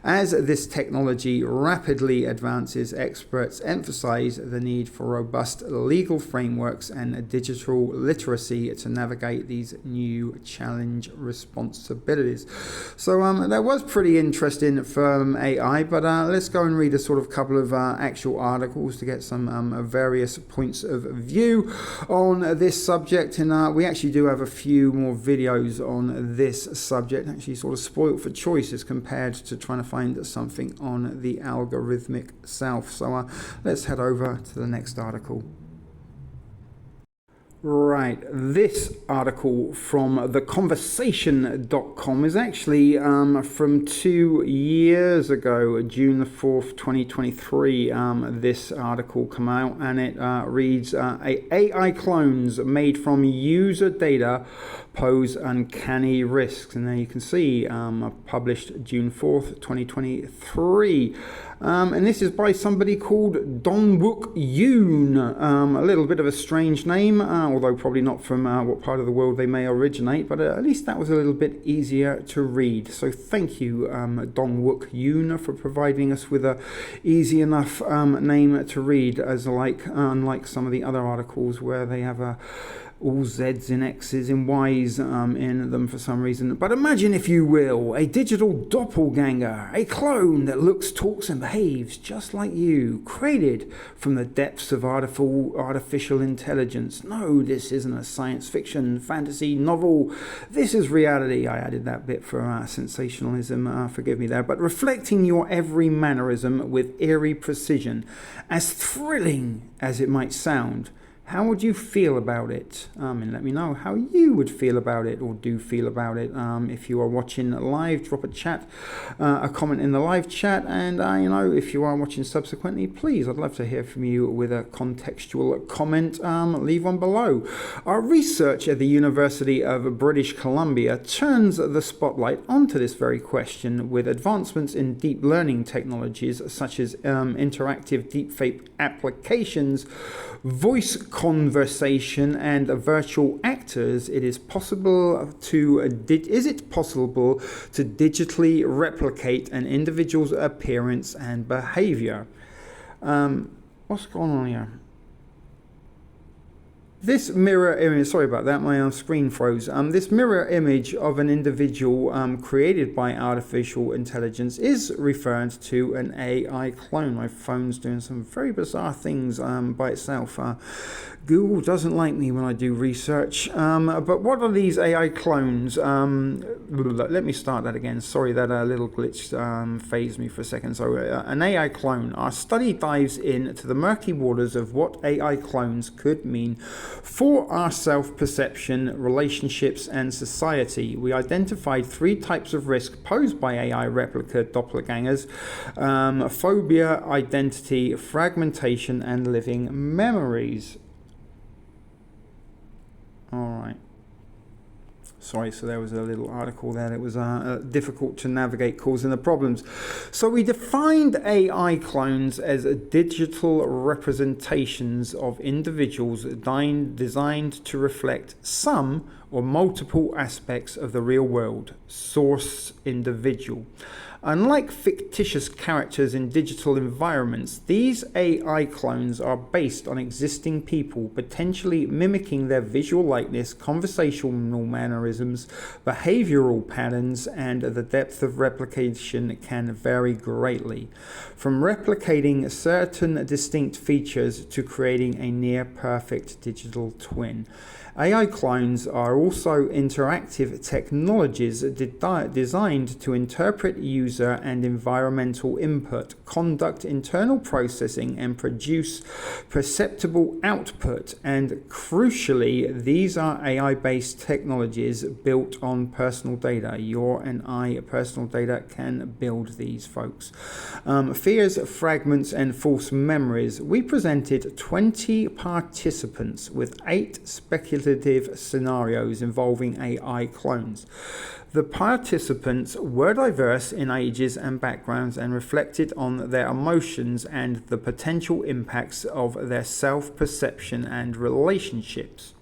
As this technology rapidly advances, experts emphasize the need for robust legal frameworks and digital literacy to navigate these new challenge responsibilities. So that was pretty interesting from AI, but let's go and read a sort of couple of actual articles to get some various points of view on this subject. And we actually do have a few more videos on this subject, actually sort of spoiled for choice as compared to trying to find something on the algorithmic self. So let's head over to the next article. Right, this article from theconversation.com is actually from 2 years ago, June the 4th, 2023. This article came out, and it reads, AI clones made from user data pose uncanny risks. And there you can see, published June 4th, 2023. And this is by somebody called doppelgangers. A little bit of a strange name, although probably not from what part of the world they may originate, but at least that was a little bit easier to read. So thank you, doppelgangers, for providing us with a easy enough name to read, as unlike some of the other articles where they have all Z's and X's and Y's in them for some reason. But imagine, if you will, a digital doppelganger, a clone that looks, talks, and behaves just like you, created from the depths of artificial intelligence. No, this isn't a science fiction, fantasy novel. This is reality. I added that bit for sensationalism, forgive me there. But reflecting your every mannerism with eerie precision, as thrilling as it might sound. How would you feel about it? And let me know how you would feel about it, or do feel about it. If you are watching live, drop a comment in the live chat. And if you are watching subsequently, please, I'd love to hear from you with a contextual comment. Leave one below. Our research at the University of British Columbia turns the spotlight onto this very question, with advancements in deep learning technologies such as interactive deepfake applications, voice conversation, and virtual actors. Is it possible to digitally replicate an individual's appearance and behavior? What's going on here? This mirror image, sorry about that, my screen froze. This mirror image of an individual created by artificial intelligence is referred to an AI clone. My phone's doing some very bizarre things by itself. Google doesn't like me when I do research. But what are these AI clones? Let me start that again. Sorry, that little glitch phased me for a second. So an AI clone. Our study dives into the murky waters of what AI clones could mean for our self-perception, relationships, and society. We identified 3 types of risk posed by AI replica doppelgangers: phobia, identity, fragmentation, and living memories. All right. Sorry, so there was a little article there that was difficult to navigate, causing the problems. So we defined AI clones as digital representations of individuals designed to reflect some or multiple aspects of the real world. Source: individual. Unlike fictitious characters in digital environments, these AI clones are based on existing people, potentially mimicking their visual likeness, conversational mannerisms, behavioral patterns, and the depth of replication can vary greatly, from replicating certain distinct features to creating a near-perfect digital twin. AI clones are also interactive technologies designed to interpret user and environmental input, conduct internal processing, and produce perceptible output. And crucially, these are AI-based technologies built on personal data. Your and I personal data can build these, folks. Fears, fragments, and false memories. We presented 20 participants with 8 speculative scenarios involving AI clones. The participants were diverse in ages and backgrounds and reflected on their emotions and the potential impacts of their self-perception and relationships.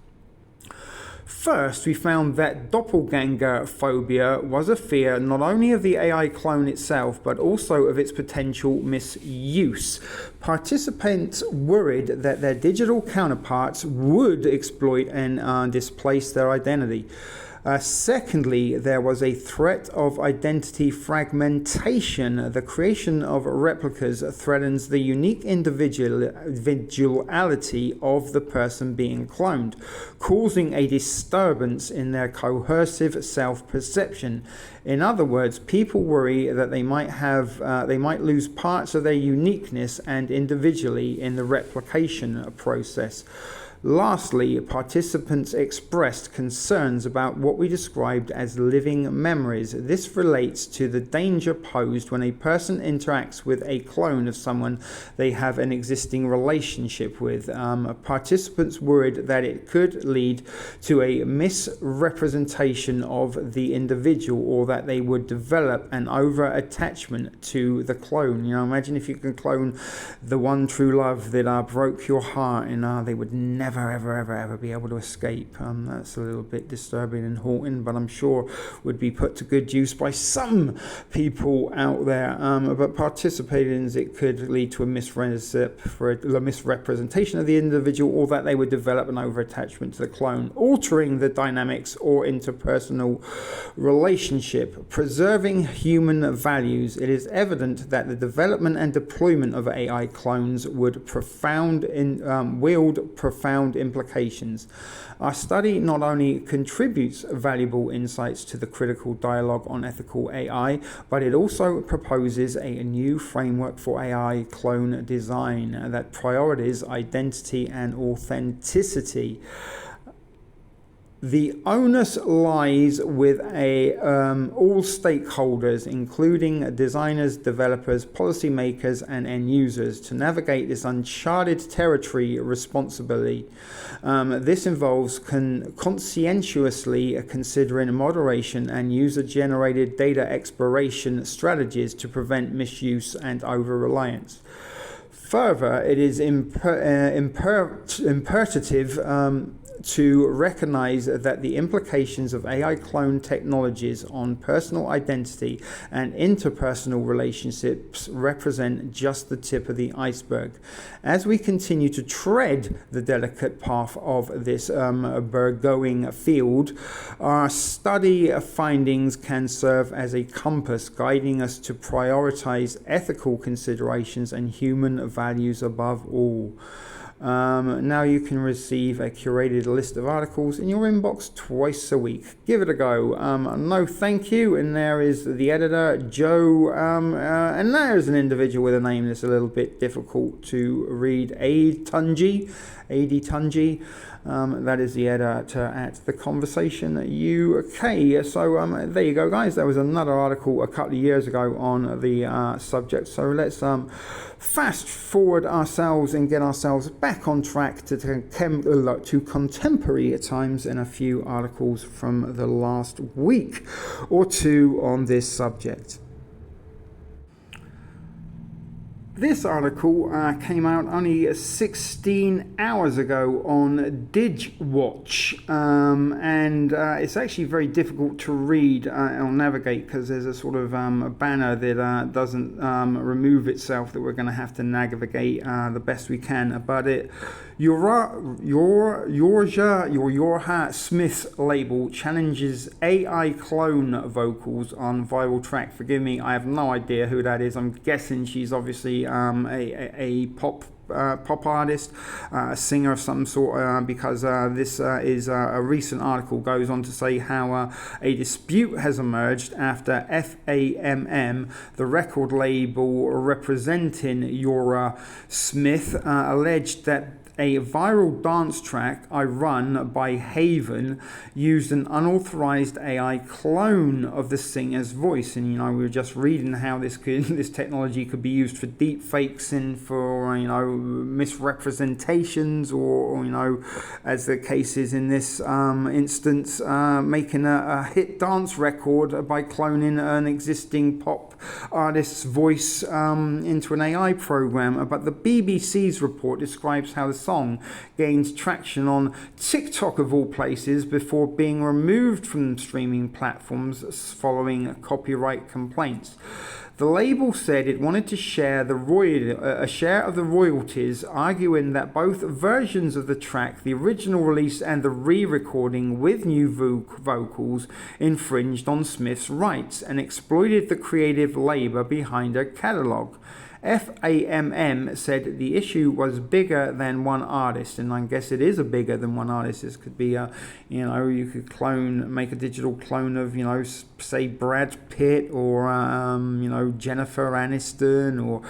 First, we found that doppelganger phobia was a fear not only of the AI clone itself, but also of its potential misuse. Participants worried that their digital counterparts would exploit and displace their identity. Secondly, there was a threat of identity fragmentation. The creation of replicas threatens the unique individuality of the person being cloned, causing a disturbance in their cohesive self-perception. In other words, people worry that they might lose parts of their uniqueness and individuality in the replication process. Lastly, participants expressed concerns about what we described as living memories. This relates to the danger posed when a person interacts with a clone of someone they have an existing relationship with. Participants worried that it could lead to a misrepresentation of the individual, or that they would develop an over-attachment to the clone. You know, imagine if you can clone the one true love that broke your heart, and they would never ever be able to escape. That's a little bit disturbing and haunting, but I'm sure would be put to good use by some people out there. But participating in it could lead to a misrepresentation of the individual, or that they would develop an over-attachment to the clone, altering the dynamics or interpersonal relationship. Preserving human values. It is evident that the development and deployment of AI clones would wield profound implications. Our study not only contributes valuable insights to the critical dialogue on ethical AI, but it also proposes a new framework for AI clone design that prioritizes identity and authenticity. The onus lies with all stakeholders, including designers, developers, policymakers, and end users, to navigate this uncharted territory responsibly. This involves conscientiously considering moderation and user-generated data exploration strategies to prevent misuse and over-reliance. Further, it is imperative to recognize that the implications of AI clone technologies on personal identity and interpersonal relationships represent just the tip of the iceberg. As we continue to tread the delicate path of this burgeoning field, our study findings can serve as a compass guiding us to prioritize ethical considerations and human values above all. Now you can receive a curated list of articles in your inbox twice a week. Give it a go. No thank you. And there is the editor, Joe. And there's an individual with a name that's a little bit difficult to read. A.D. Tunji. That is the editor at The Conversation UK. So there you go, guys. There was another article a couple of years ago on the subject. So let's fast forward ourselves and get ourselves back on track to contemporary times in a few articles from the last week or two on this subject. This article came out only 16 hours ago on DigWatch, and it's actually very difficult to read or navigate because there's a sort of a banner that doesn't remove itself that we're going to have to navigate the best we can. But Yorha Smith label challenges AI clone vocals on viral track. Forgive me, I have no idea who that is. I'm guessing she's obviously a pop artist, a singer of some sort, because this is a recent article goes on to say how a dispute has emerged after s.m.a.r.t, the record label representing Yorha Smith, alleged that a viral dance track, I Run by Haven, used an unauthorized AI clone of the singer's voice. And, we were just reading how this technology could be used for deep fakes and for, misrepresentations or as the case is in this instance, making a hit dance record by cloning an existing pop artist's voice into an AI program. But the BBC's report describes how the song gains traction on TikTok of all places before being removed from streaming platforms following copyright complaints. The label said it wanted to share a share of the royalties, arguing that both versions of the track, the original release and the re-recording with new vocals, infringed on Smith's rights and exploited the creative labor behind her catalogue. FAMM said the issue was bigger than one artist, and I guess it is a bigger than one artist. This could be you could make a digital clone of, say Brad Pitt or, Jennifer Aniston or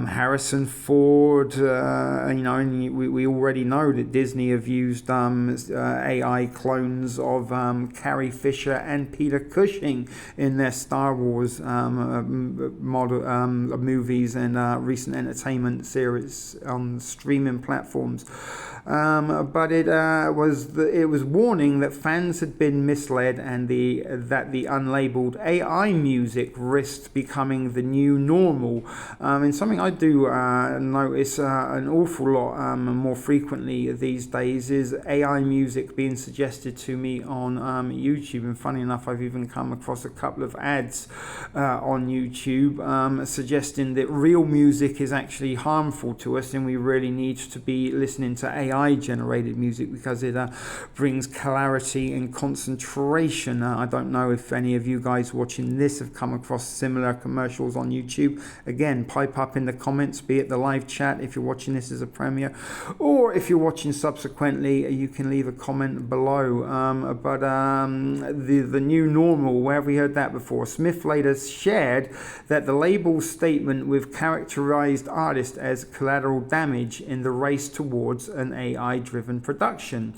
Harrison Ford, and we already know that Disney have used AI clones of Carrie Fisher and Peter Cushing in their Star Wars movies and recent entertainment series on streaming platforms. But it was warning that fans had been misled and that the unlabeled AI music risked becoming the new normal. And something I do notice an awful lot more frequently these days is AI music being suggested to me on YouTube. And funny enough, I've even come across a couple of ads on YouTube suggesting that real music is actually harmful to us and we really need to be listening to AI generated music because it brings clarity and concentration. I don't know if any of you guys watching this have come across similar commercials on YouTube. Again, pipe up in the comments, be it the live chat if you're watching this as a premiere, or if you're watching subsequently, you can leave a comment below. But the new normal, where have we heard that before? Smith later shared that the label's statement with characterized artist as collateral damage in the race towards an AI-driven production.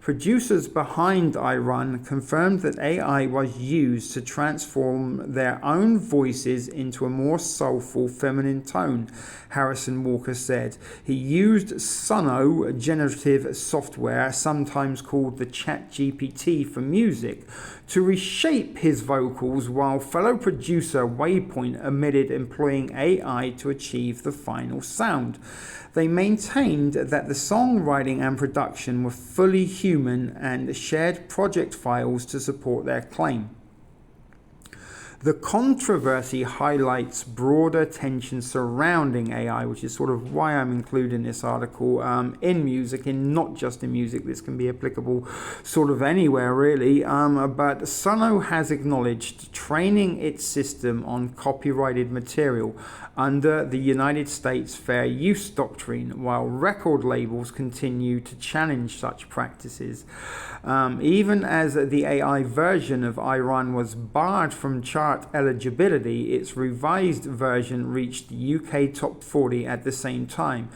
Producers behind I Run confirmed that AI was used to transform their own voices into a more soulful feminine tone, Harrison Walker said. He used s.m.a.r.t generative software, sometimes called the ChatGPT for music, to reshape his vocals, while fellow producer Waypoint admitted employing AI to achieve the final sound. They maintained that the songwriting and production were fully human and shared project files to support their claim. The controversy highlights broader tension surrounding AI, which is sort of why I'm including this article in music, and not just in music. This can be applicable sort of anywhere, really. But Sono has acknowledged training its system on copyrighted material under the United States Fair Use Doctrine, while record labels continue to challenge such practices. Even as the AI version of I Run was barred from chart eligibility, its revised version reached the UK top 40 at the same time.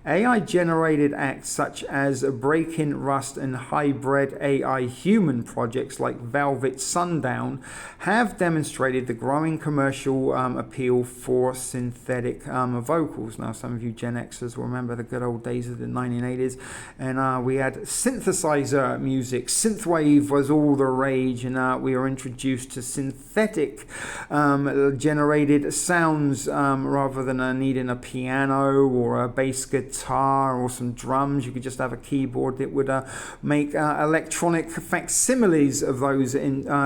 AI-generated acts such as Break-In Rust and hybrid AI human projects like Velvet Sundown have demonstrated the growing commercial appeal for synthetic vocals. Now, some of you Gen Xers will remember the good old days of the 1980s, and we had synthesizer music. Synthwave was all the rage, and we were introduced to synthetic generated sounds rather than needing a piano or a bass guitar or some drums. You could just have a keyboard that would make electronic facsimiles of those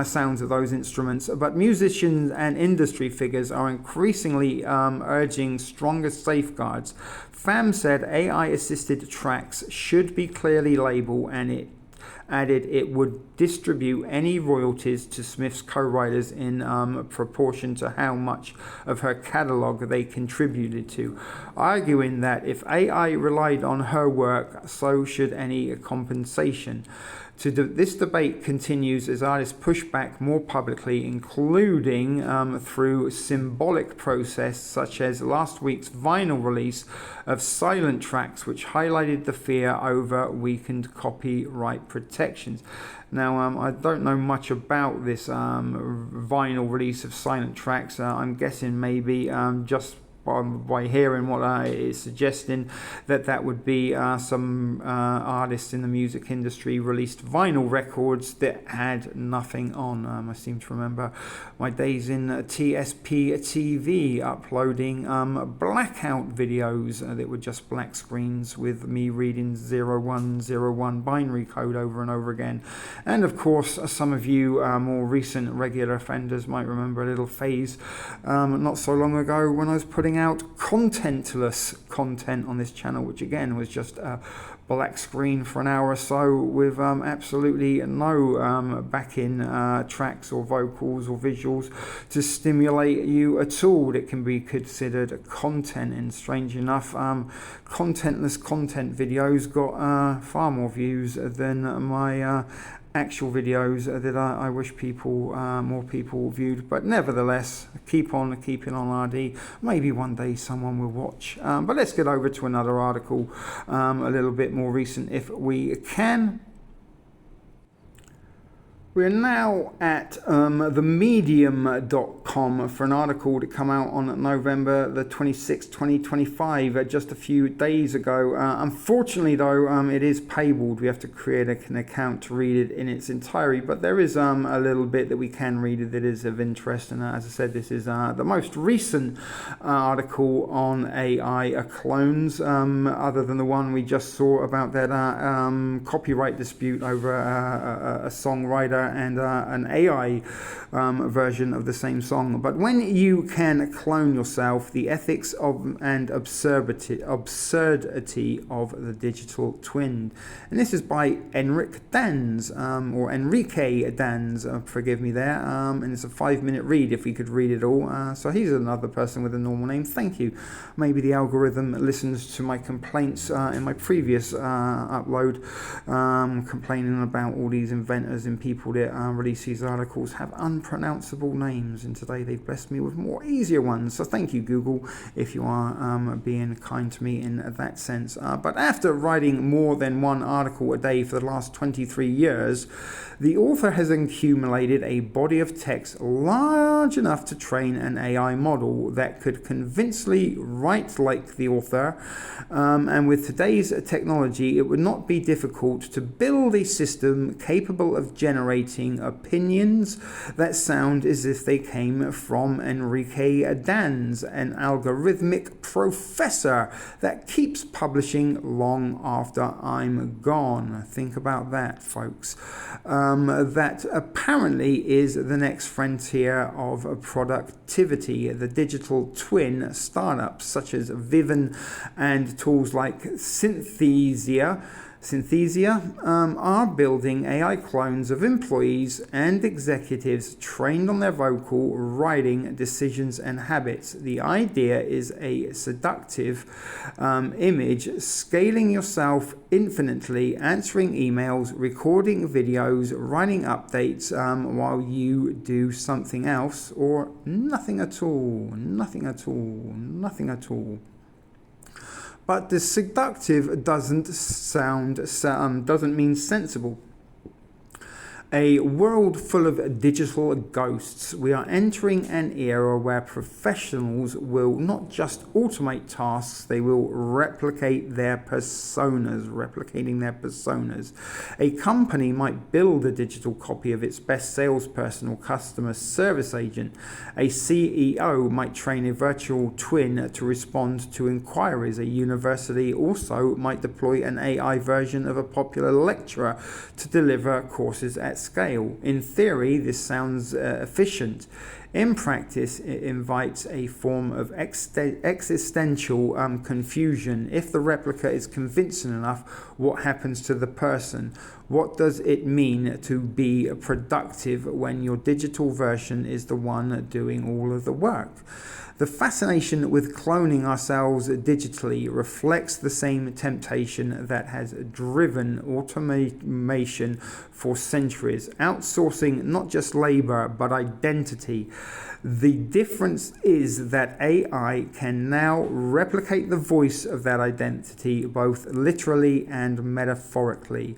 sounds of those instruments. But musicians and industry figures are increasingly urging stronger safeguards. FAM said AI-assisted tracks should be clearly labeled, and it added it would distribute any royalties to Smith's co-writers in proportion to how much of her catalogue they contributed to, arguing that if AI relied on her work, so should any compensation. This debate continues as artists push back more publicly, including through symbolic protests such as last week's vinyl release of silent tracks, which highlighted the fear over weakened copyright protections. Now, I don't know much about this vinyl release of silent tracks. I'm guessing maybe just by hearing what it is suggesting that would be some artists in the music industry released vinyl records that had nothing on. I seem to remember my days in TSP TV uploading blackout videos that were just black screens with me reading 0101 binary code over and over again. And of course, some of you more recent regular offenders might remember a little phase not so long ago when I was putting out contentless content on this channel, which again was just a black screen for an hour or so with absolutely no backing tracks or vocals or visuals to stimulate you at all. It can be considered content, and strange enough, contentless content videos got far more views than my actual videos that I wish more people viewed. But nevertheless, keep on keeping on, RD. Maybe one day someone will watch. But let's get over to another article, a little bit more recent if we can. We're now at themedium.com for an article that came out on November the 26th, 2025, just a few days ago. Unfortunately, though, it is paywalled. We have to create an account to read it in its entirety, but there is a little bit that we can read it that is of interest. And as I said, this is the most recent article on AI clones, other than the one we just saw about that copyright dispute over a songwriter and an AI version of the same song. But when you can clone yourself, the ethics of and absurdity of the digital twin. And this is by Enrique Danz, forgive me there, and it's a 5-minute read if we could read it all. So he's another person with a normal name. Thank you. Maybe the algorithm listens to my complaints in my previous upload, complaining about all these inventors and people it, release these articles have unpronounceable names, and today they've blessed me with more easier ones. So thank you, Google, if you are being kind to me in that sense. But after writing more than one article a day for the last 23 years, the author has accumulated a body of text large enough to train an AI model that could convincingly write like the author. And with today's technology, it would not be difficult to build a system capable of generating opinions that sound as if they came from Enrique Danz, an algorithmic professor that keeps publishing long after I'm gone. Think about that, folks. That apparently is the next frontier of productivity. The digital twin startups such as Viven and tools like Synthesia are building AI clones of employees and executives trained on their vocal, writing, decisions, and habits. The idea is a seductive image, scaling yourself infinitely, answering emails, recording videos, writing updates while you do something else or nothing at all. But the seductive doesn't mean sensible. A world full of digital ghosts. We are entering an era where professionals will not just automate tasks, they will replicating their personas. A company might build a digital copy of its best salesperson or customer service agent. A CEO might train a virtual twin to respond to inquiries. A university also might deploy an AI version of a popular lecturer to deliver courses at scale. In theory, this sounds efficient. In practice, it invites a form of existential confusion. If the replica is convincing enough, what happens to the person? What does it mean to be productive when your digital version is the one doing all of the work? The fascination with cloning ourselves digitally reflects the same temptation that has driven automation for centuries, outsourcing not just labor but identity. The difference is that AI can now replicate the voice of that identity both literally and metaphorically.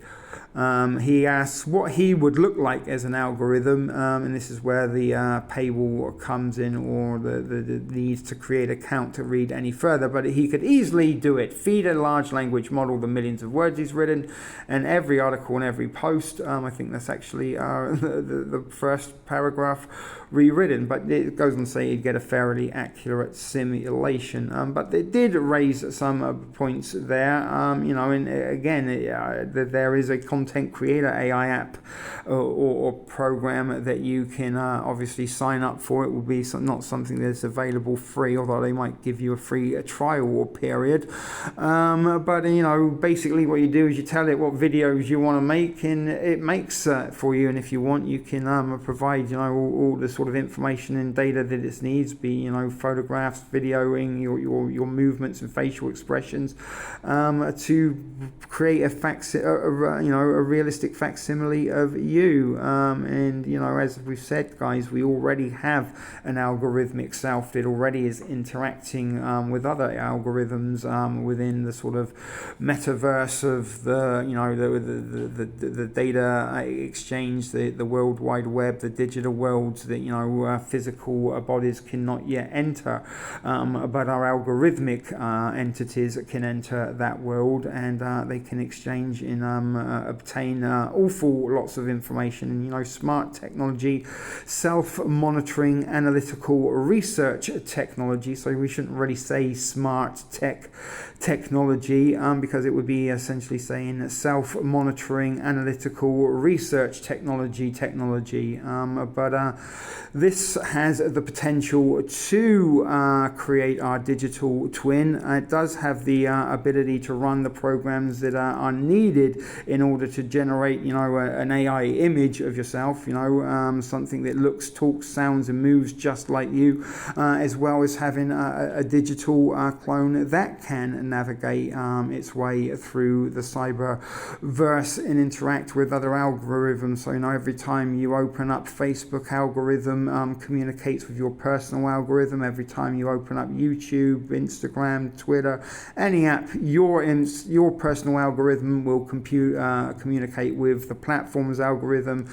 He asks what he would look like as an algorithm, and this is where the paywall comes in, or the need to create an account to read any further. But he could easily do it. Feed a large language model the millions of words he's written, and every article and every post. I think that's actually the first paragraph rewritten, but it goes on to say you'd get a fairly accurate simulation. But it did raise some points there. And again, there is a content creator AI app or program that you can obviously sign up for. It will be not something that's available free, although they might give you a free trial period. But basically what you do is you tell it what videos you want to make, and it makes for you. And if you want, you can provide all the sort of information and data that it needs, be photographs, videoing your movements and facial expressions, to create a realistic facsimile of you. And as we've said, guys, we already have an algorithmic self that already is interacting with other algorithms within the sort of metaverse of the data exchange, the World Wide Web, the digital worlds that physical bodies cannot yet enter, but our algorithmic entities can enter that world, and they can exchange in obtain awful lots of information. And smart technology, self-monitoring, analytical research technology. So we shouldn't really say smart technology because it would be essentially saying self-monitoring, analytical research technology. But this has the potential to create our digital twin. It does have the ability to run the programs that are needed in order to generate, an AI image of yourself, something that looks, talks, sounds and moves just like you, as well as having a digital clone that can navigate its way through the cyberverse and interact with other algorithms. So, every time you open up Facebook, algorithm communicates with your personal algorithm. Every time you open up YouTube, Instagram, Twitter, any app, your personal algorithm will communicate with the platform's algorithm,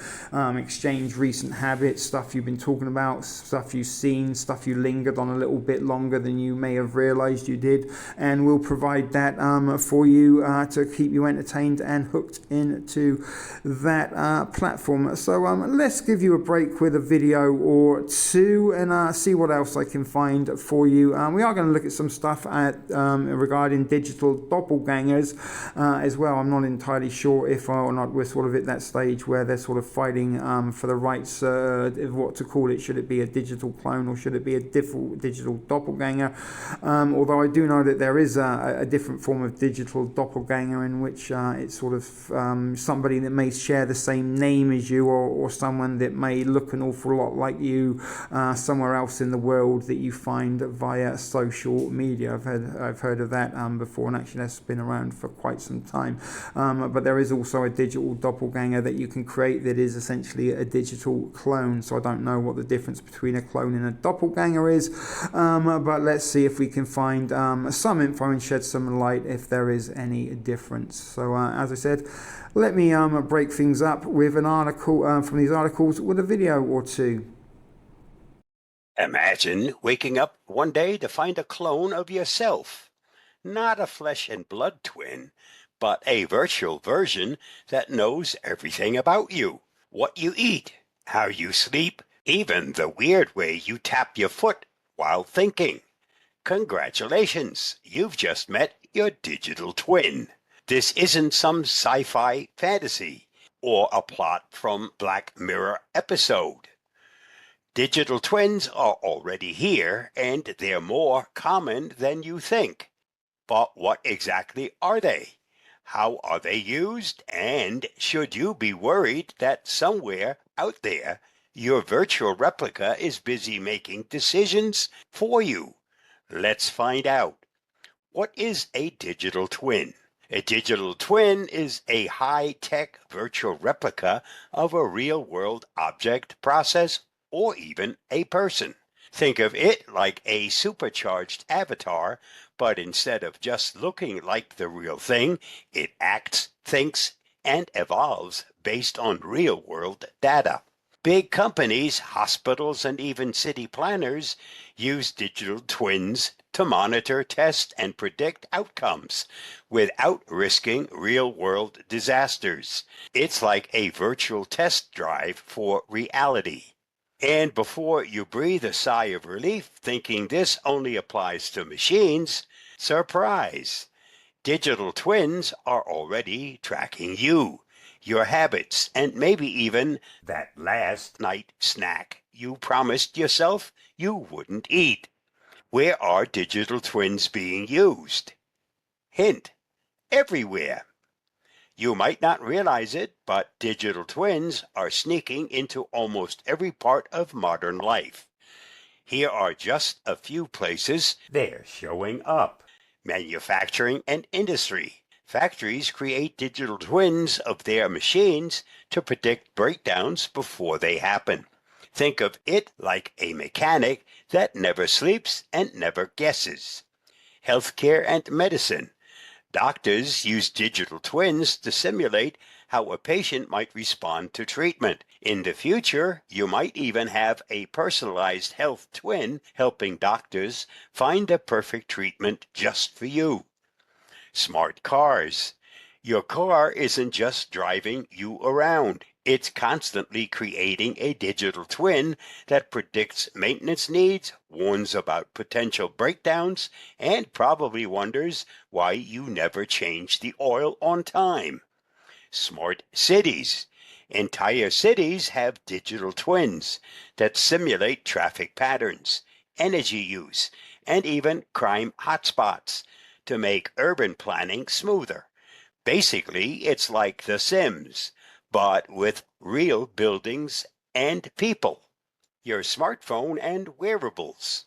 exchange recent habits, stuff you've been talking about, stuff you've seen, stuff you lingered on a little bit longer than you may have realized you did, and we'll provide that for you to keep you entertained and hooked into that platform. So let's give you a break with a video or two and see what else I can find for you. We are going to look at some stuff regarding digital doppelgangers as well. I'm not entirely sure if or not we're sort of at that stage where they're sort of fighting for the rights of what to call it. Should it be a digital clone or should it be a digital doppelganger? Although I do know that there is a different form of digital doppelganger in which it's sort of somebody that may share the same name as you, or someone that may look an awful lot like you somewhere else in the world that you find via social media. I've heard of that before, and actually that's been around for quite some time. But there is also a digital doppelganger that you can create that is essentially a digital clone. So I don't know what the difference between a clone and a doppelganger is, but let's see if we can find some info and shed some light if there is any difference. So as I said, let me break things up with an article from these articles with a video or two. Imagine waking up one day to find a clone of yourself. Not a flesh and blood twin, but a virtual version that knows everything about you. What you eat, how you sleep, even the weird way you tap your foot while thinking. Congratulations, you've just met your digital twin. This isn't some sci-fi fantasy or a plot from Black Mirror episode. Digital twins are already here, and they're more common than you think. But what exactly are they? How are they used? And should you be worried that somewhere out there your virtual replica is busy making decisions for you? Let's find out. What is a digital twin? A digital twin is a high-tech virtual replica of a real-world object, process, or even a person. Think of it like a supercharged avatar, but instead of just looking like the real thing, it acts, thinks, and evolves based on real-world data. Big companies, hospitals, and even city planners use digital twins to monitor, test, and predict outcomes without risking real-world disasters. It's like a virtual test drive for reality. And before you breathe a sigh of relief thinking this only applies to machines, surprise! Digital twins are already tracking you, your habits, and maybe even that last night snack you promised yourself you wouldn't eat. Where are digital twins being used? Hint: everywhere. You might not realize it, but digital twins are sneaking into almost every part of modern life. Here are just a few places they're showing up. Manufacturing and industry. Factories create digital twins of their machines to predict breakdowns before they happen. Think of it like a mechanic that never sleeps and never guesses. Healthcare and medicine. Doctors use digital twins to simulate how a patient might respond to treatment. In the future, you might even have a personalized health twin helping doctors find the perfect treatment just for you. Smart cars. Your car isn't just driving you around. It's constantly creating a digital twin that predicts maintenance needs, warns about potential breakdowns, and probably wonders why you never change the oil on time. Smart cities. Entire cities have digital twins that simulate traffic patterns, energy use, and even crime hotspots to make urban planning smoother. Basically, it's like The Sims, but with real buildings and people. Your smartphone and wearables.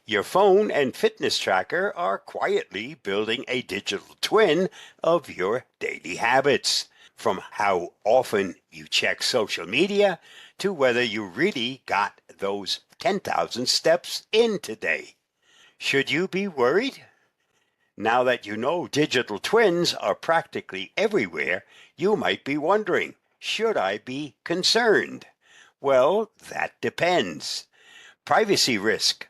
Your phone and fitness tracker are quietly building a digital twin of your daily habits, from how often you check social media to whether you really got those 10,000 steps in today. Should you be worried? Now that you know digital twins are practically everywhere, you might be wondering, should I be concerned? Well, that depends. Privacy risk.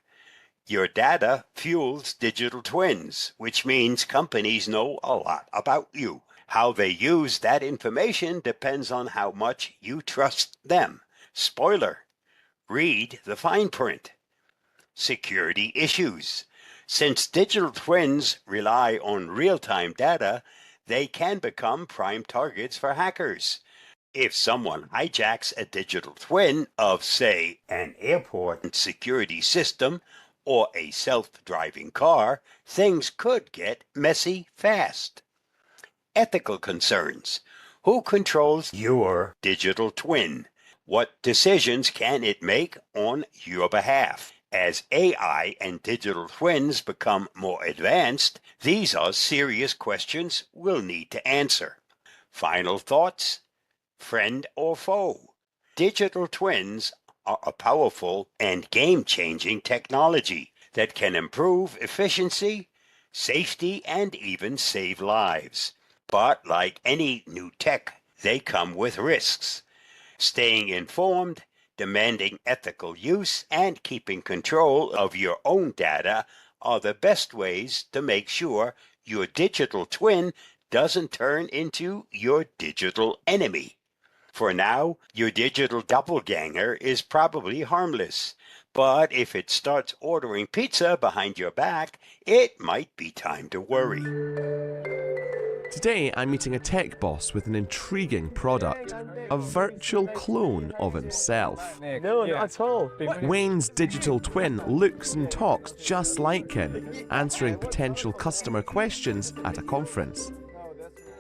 Your data fuels digital twins, which means companies know a lot about you. How they use that information depends on how much you trust them. Spoiler, read the fine print. Security issues. Since digital twins rely on real-time data, they can become prime targets for hackers. If someone hijacks a digital twin of, say, an airport security system or a self-driving car, things could get messy fast. Ethical concerns. Who controls your digital twin? What decisions can it make on your behalf? As AI and digital twins become more advanced, these are serious questions we'll need to answer. Final thoughts? Friend or foe? Digital twins are a powerful and game-changing technology that can improve efficiency, safety, and even save lives. But like any new tech, they come with risks. Staying informed, demanding ethical use, and keeping control of your own data are the best ways to make sure your digital twin doesn't turn into your digital enemy. For now, your digital doppelganger is probably harmless, but if it starts ordering pizza behind your back, it might be time to worry. Today, I'm meeting a tech boss with an intriguing product, a virtual clone of himself. No, not at all. Wayne's digital twin looks and talks just like him, answering potential customer questions at a conference.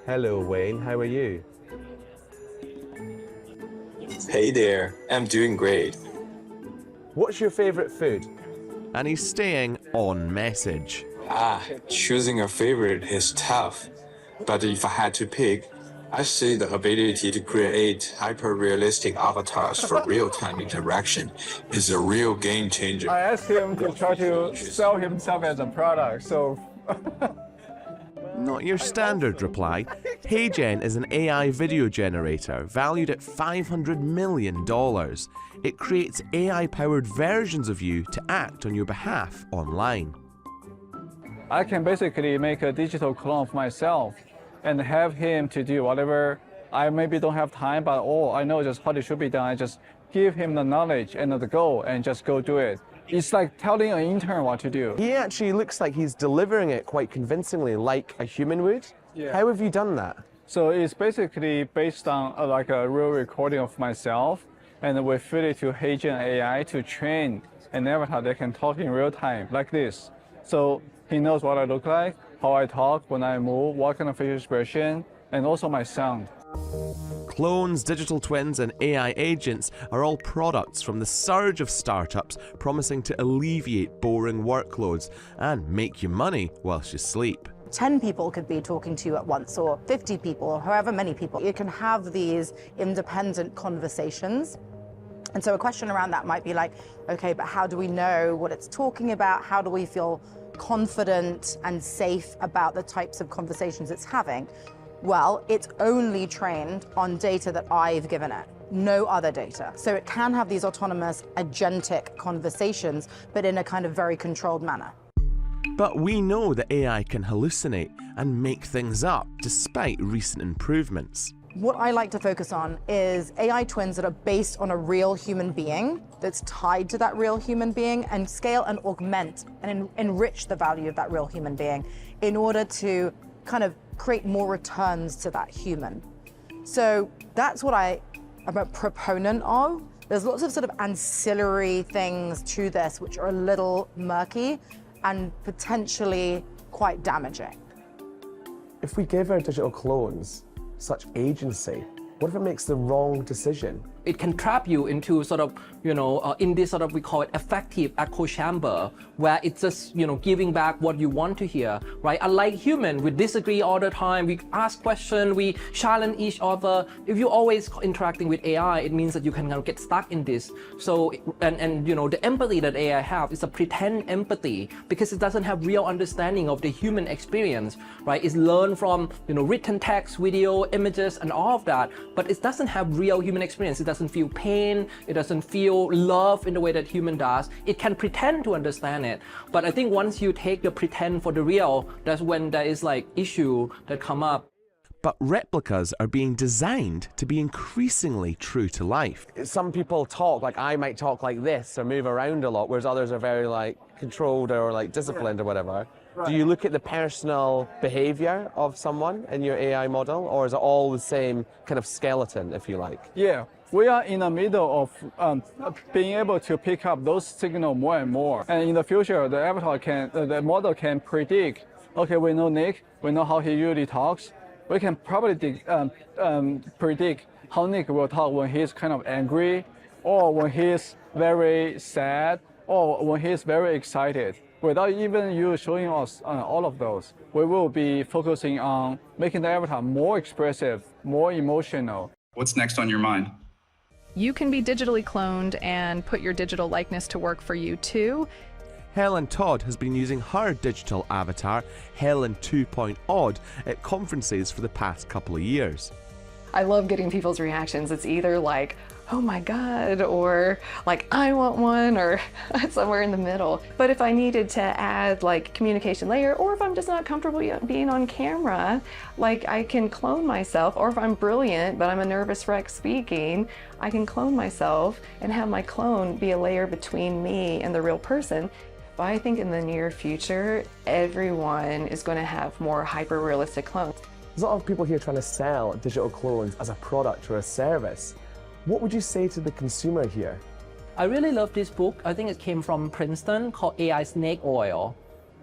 Hello, Wayne. How are you? Hey there, I'm doing great. What's your favorite food? And he's staying on message. Choosing a favorite is tough. But if I had to pick, I see the ability to create hyper-realistic avatars for real-time interaction is a real game changer. I asked him to try to sell himself as a product, so... Not your standard reply. HeyGen is an AI video generator valued at $500 million. It creates AI-powered versions of you to act on your behalf online. I can basically make a digital clone of myself and have him to do whatever I maybe don't have time, but all I know just how it should be done. I just give him the knowledge and the goal and just go do it. It's like telling an intern what to do. He actually looks like he's delivering it quite convincingly, like a human would. Yeah. How have you done that? So it's basically based on like a real recording of myself, and we feed it to HeyGen AI to train an avatar that can talk in real time, like this. So he knows what I look like, how I talk, when I move, what kind of facial expression, and also my sound. Clones, digital twins, and AI agents are all products from the surge of startups promising to alleviate boring workloads and make you money whilst you sleep. 10 people could be talking to you at once, or 50 people, or however many people. You can have these independent conversations. And so a question around that might be like, okay, but how do we know what it's talking about? How do we feel confident and safe about the types of conversations it's having? Well, it's only trained on data that I've given it, no other data. So it can have these autonomous agentic conversations, but in a kind of very controlled manner. But we know that AI can hallucinate and make things up despite recent improvements. What I like to focus on is AI twins that are based on a real human being, that's tied to that real human being, and scale and augment and enrich the value of that real human being in order to kind of create more returns to that human. So that's what I a proponent of. There's lots of sort of ancillary things to this which are a little murky and potentially quite damaging. If we give our digital clones such agency, what if it makes the wrong decision? It can trap you into sort of, in this sort of, we call it affective echo chamber, where it's just, giving back what you want to hear, right? Unlike human, we disagree all the time, we ask questions, we challenge each other. If you're always interacting with AI, it means that you can kind of get stuck in this. So, and the empathy that AI have is a pretend empathy because it doesn't have real understanding of the human experience, right? It's learned from, written text, video, images, and all of that, but it doesn't have real human experience. It doesn't feel pain, it doesn't feel love in the way that human does. It can pretend to understand it, but I think once you take the pretend for the real, that's when there is like issue that come up. But replicas are being designed to be increasingly true to life. Some people talk, like I might talk like this or move around a lot, whereas others are very like controlled or like disciplined or whatever. Right. Do you look at the personal behavior of someone in your AI model, or is it all the same kind of skeleton, if you like? Yeah. We are in the middle of being able to pick up those signals more and more. And in the future, the avatar the model can predict, okay, we know Nick, we know how he usually talks. We can probably predict how Nick will talk when he's kind of angry, or when he's very sad, or when he's very excited. Without even you showing us all of those, we will be focusing on making the avatar more expressive, more emotional. What's next on your mind? You can be digitally cloned and put your digital likeness to work for you too. Helen Todd has been using her digital avatar, Helen 2.odd, at conferences for the past couple of years. I love getting people's reactions. It's either like, oh my God, or like, I want one, or somewhere in the middle. But if I needed to add like communication layer, or if I'm just not comfortable being on camera, like I can clone myself, or if I'm brilliant, but I'm a nervous wreck speaking, I can clone myself and have my clone be a layer between me and the real person. But I think in the near future, everyone is going to have more hyper-realistic clones. There's a lot of people here trying to sell digital clones as a product or a service. What would you say to the consumer here? I really love this book. I think it came from Princeton, called AI Snake Oil.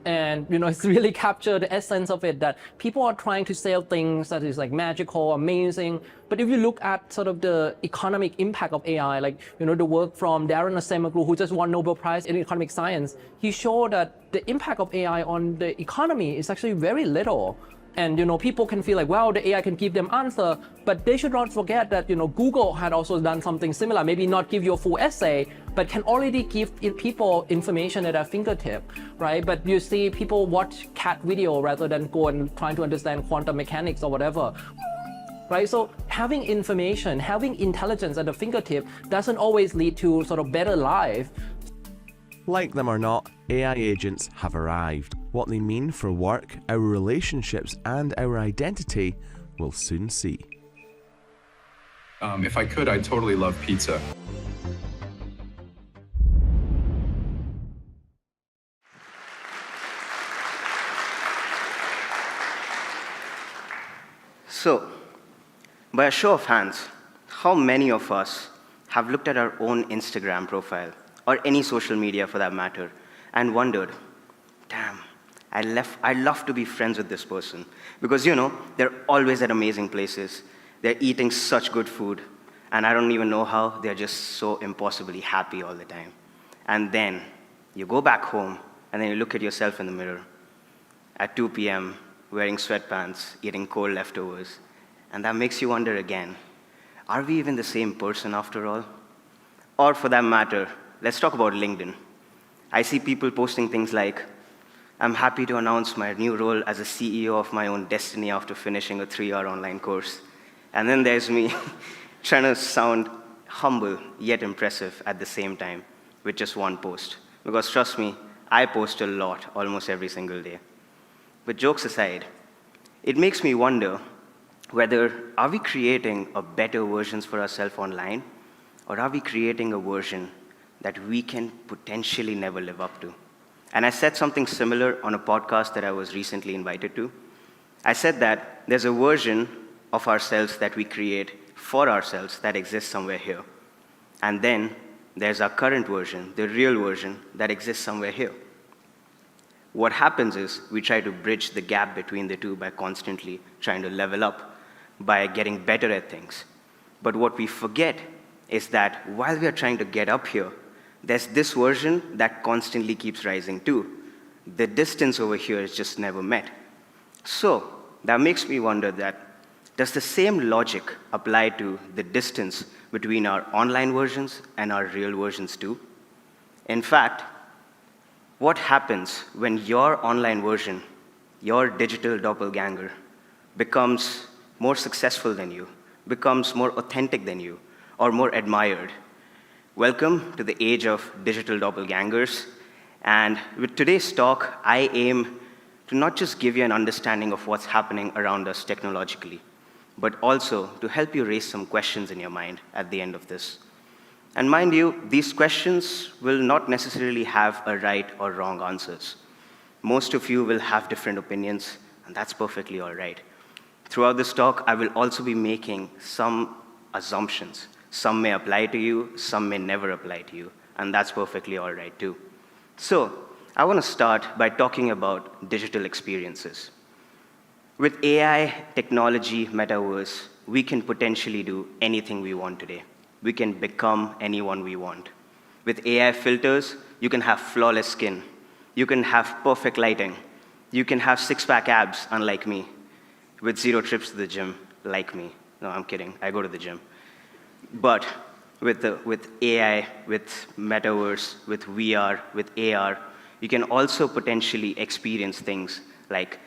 And it's really captured the essence of it, that people are trying to sell things that is like magical, amazing. But if you look at sort of the economic impact of AI, like the work from Darren Acemoglu, who just won Nobel Prize in economic science, he showed that the impact of AI on the economy is actually very little. And people can feel like, well, the AI can give them answer, but they should not forget that Google had also done something similar. Maybe not give you a full essay, but can already give people information at their fingertip, right? But you see people watch cat video rather than go and trying to understand quantum mechanics or whatever. Right, so having information, having intelligence at the fingertip doesn't always lead to sort of better life. Like them or not, AI agents have arrived. What they mean for work, our relationships, and our identity, we'll soon see. If I could, I'd totally love pizza. So, by a show of hands, how many of us have looked at our own Instagram profile, or any social media for that matter, and wondered, damn, I'd love to be friends with this person. Because, they're always at amazing places. They're eating such good food. And I don't even know how, they're just so impossibly happy all the time. And then you go back home, and then you look at yourself in the mirror at 2 p.m., wearing sweatpants, eating cold leftovers. And that makes you wonder again, are we even the same person after all? Or for that matter, let's talk about LinkedIn. I see people posting things like, I'm happy to announce my new role as a CEO of my own destiny after finishing a 3-year online course. And then there's me trying to sound humble yet impressive at the same time with just one post. Because trust me, I post a lot, almost every single day. But jokes aside, it makes me wonder whether are we creating a better versions for ourselves online, or are we creating a version that we can potentially never live up to? And I said something similar on a podcast that I was recently invited to. I said that there's a version of ourselves that we create for ourselves that exists somewhere here. And then there's our current version, the real version that exists somewhere here. What happens is we try to bridge the gap between the two by constantly trying to level up, by getting better at things. But what we forget is that while we are trying to get up here, there's this version that constantly keeps rising too. The distance over here is just never met. So that makes me wonder that, does the same logic apply to the distance between our online versions and our real versions too? In fact, what happens when your online version, your digital doppelganger, becomes more successful than you, becomes more authentic than you, or more admired? Welcome to the age of digital doppelgangers. And with today's talk, I aim to not just give you an understanding of what's happening around us technologically, but also to help you raise some questions in your mind at the end of this. And mind you, these questions will not necessarily have a right or wrong answers. Most of you will have different opinions, and that's perfectly all right. Throughout this talk, I will also be making some assumptions. Some may apply to you, some may never apply to you, and that's perfectly all right too. So, I want to start by talking about digital experiences. With AI, technology, metaverse, we can potentially do anything we want today. We can become anyone we want. With AI filters, you can have flawless skin. You can have perfect lighting. You can have six-pack abs, unlike me. With 0 trips to the gym, like me. No, I'm kidding. I go to the gym. But with AI, with metaverse, with VR, with AR, you can also potentially experience things like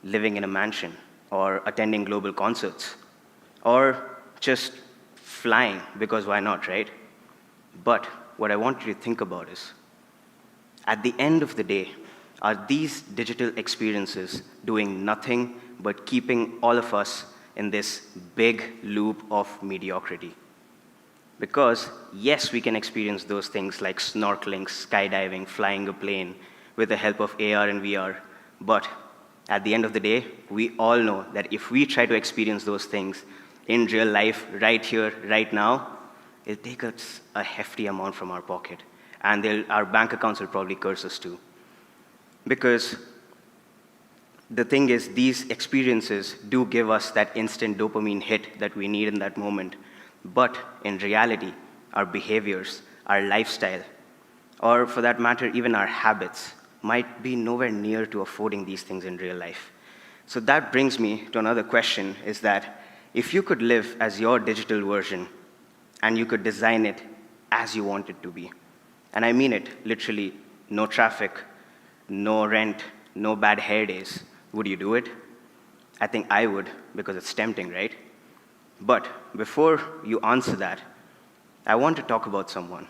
living in a mansion, or attending global concerts, or just flying, because why not, right? But what I want you to think about is, at the end of the day, are these digital experiences doing nothing but keeping all of us in this big loop of mediocrity? Because yes, we can experience those things like snorkeling, skydiving, flying a plane with the help of AR and VR, but at the end of the day, we all know that if we try to experience those things in real life, right here, right now, it'll take us a hefty amount from our pocket. And our bank accounts will probably curse us too. Because the thing is, these experiences do give us that instant dopamine hit that we need in that moment. But in reality, our behaviors, our lifestyle, or for that matter, even our habits, might be nowhere near to affording these things in real life. So that brings me to another question, is that if you could live as your digital version, and you could design it as you want it to be, and I mean it, literally, no traffic, no rent, no bad hair days, would you do it? I think I would, because it's tempting, right? But before you answer that, I want to talk about someone.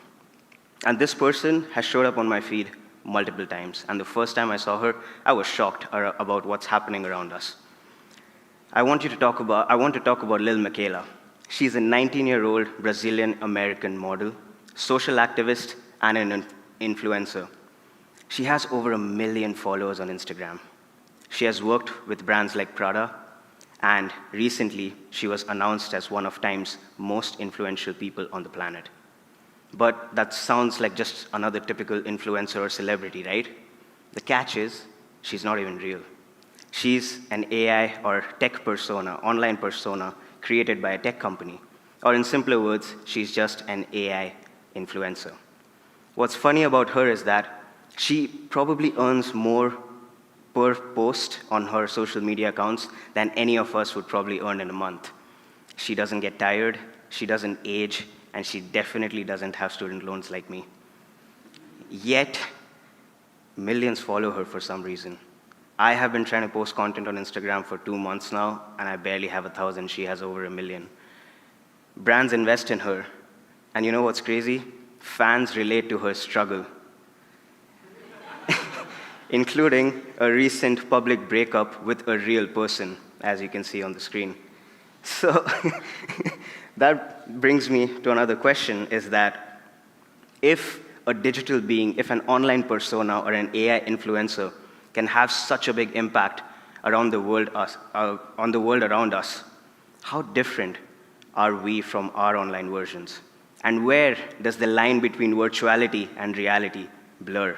And this person has showed up on my feed multiple times. And the first time I saw her, I was shocked about what's happening around us. I want to talk about Lil Miquela. She's a 19-year-old Brazilian-American model, social activist, and an influencer. She has over 1 million followers on Instagram. She has worked with brands like Prada, and recently, she was announced as one of Time's most influential people on the planet. But that sounds like just another typical influencer or celebrity, right? The catch is, she's not even real. She's an AI or tech persona, online persona, created by a tech company. Or in simpler words, she's just an AI influencer. What's funny about her is that she probably earns more per post on her social media accounts than any of us would probably earn in a month. She doesn't get tired, she doesn't age, and she definitely doesn't have student loans like me. Yet, millions follow her for some reason. I have been trying to post content on Instagram for 2 months now, and I barely have 1,000. She has over 1 million. Brands invest in her, and you know what's crazy? Fans relate to her struggle, including a recent public breakup with a real person, as you can see on the screen. So that brings me to another question, is that if a digital being, if an online persona or an AI influencer can have such a big impact around the world, on the world around us, How different are we from our online versions? And where does the line between virtuality and reality blur?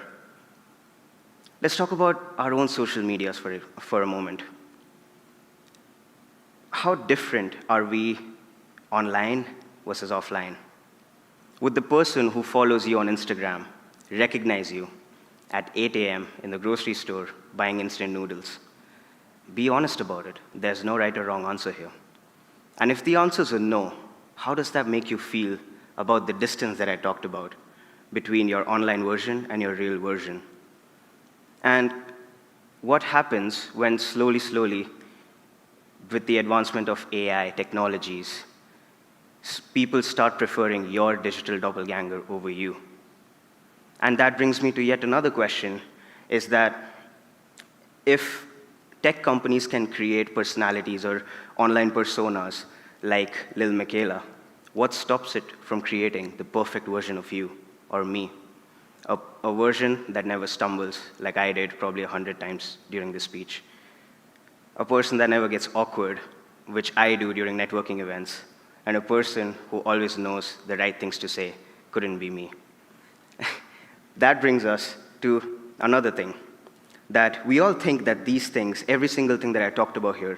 Let's talk about our own social medias for a moment. How different are we online versus offline? Would the person who follows you on Instagram recognize you at 8 a.m. in the grocery store buying instant noodles? Be honest about it. There's no right or wrong answer here. And if the answer is a no, how does that make you feel about the distance that I talked about between your online version and your real version? And what happens when slowly, with the advancement of AI technologies, people start preferring your digital doppelganger over you? And that brings me to yet another question, is that if tech companies can create personalities or online personas like Lil Michaela, what stops it from creating the perfect version of you or me? A version that never stumbles, like I did probably 100 times during this speech. A person that never gets awkward, which I do during networking events. And a person who always knows the right things to say couldn't be me. That brings us to another thing, that we all think that these things, every single thing that I talked about here,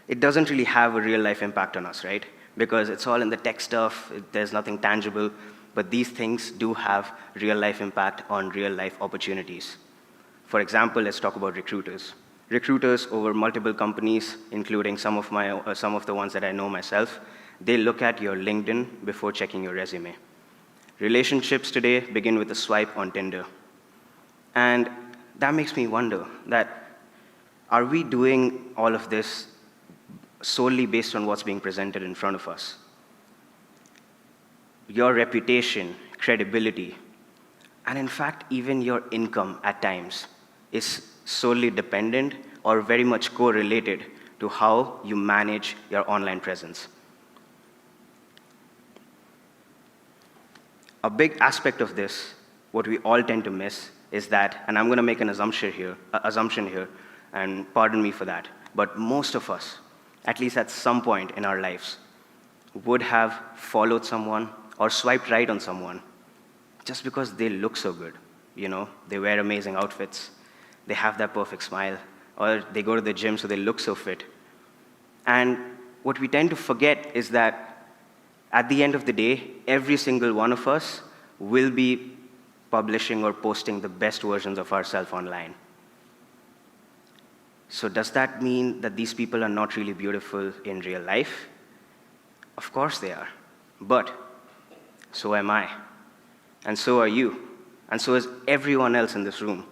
it doesn't really have a real-life impact on us, right? Because it's all in the tech stuff, there's nothing tangible, but these things do have real-life impact on real-life opportunities. For example, let's talk about recruiters. Recruiters over multiple companies, including some of the ones that I know myself, they look at your LinkedIn before checking your resume. Relationships today begin with a swipe on Tinder. And that makes me wonder that, are we doing all of this solely based on what's being presented in front of us? Your reputation, credibility, and in fact, even your income at times is solely dependent or very much correlated to how you manage your online presence. A big aspect of this, what we all tend to miss, is that, and I'm going to make an assumption here, and pardon me for that, but most of us, at least at some point in our lives, would have followed someone or swiped right on someone just because they look so good. You know, they wear amazing outfits, they have that perfect smile, or they go to the gym so they look so fit. And what we tend to forget is that at the end of the day, every single one of us will be publishing or posting the best versions of ourselves online. So does that mean that these people are not really beautiful in real life? Of course they are. But so am I. And so are you. And so is everyone else in this room.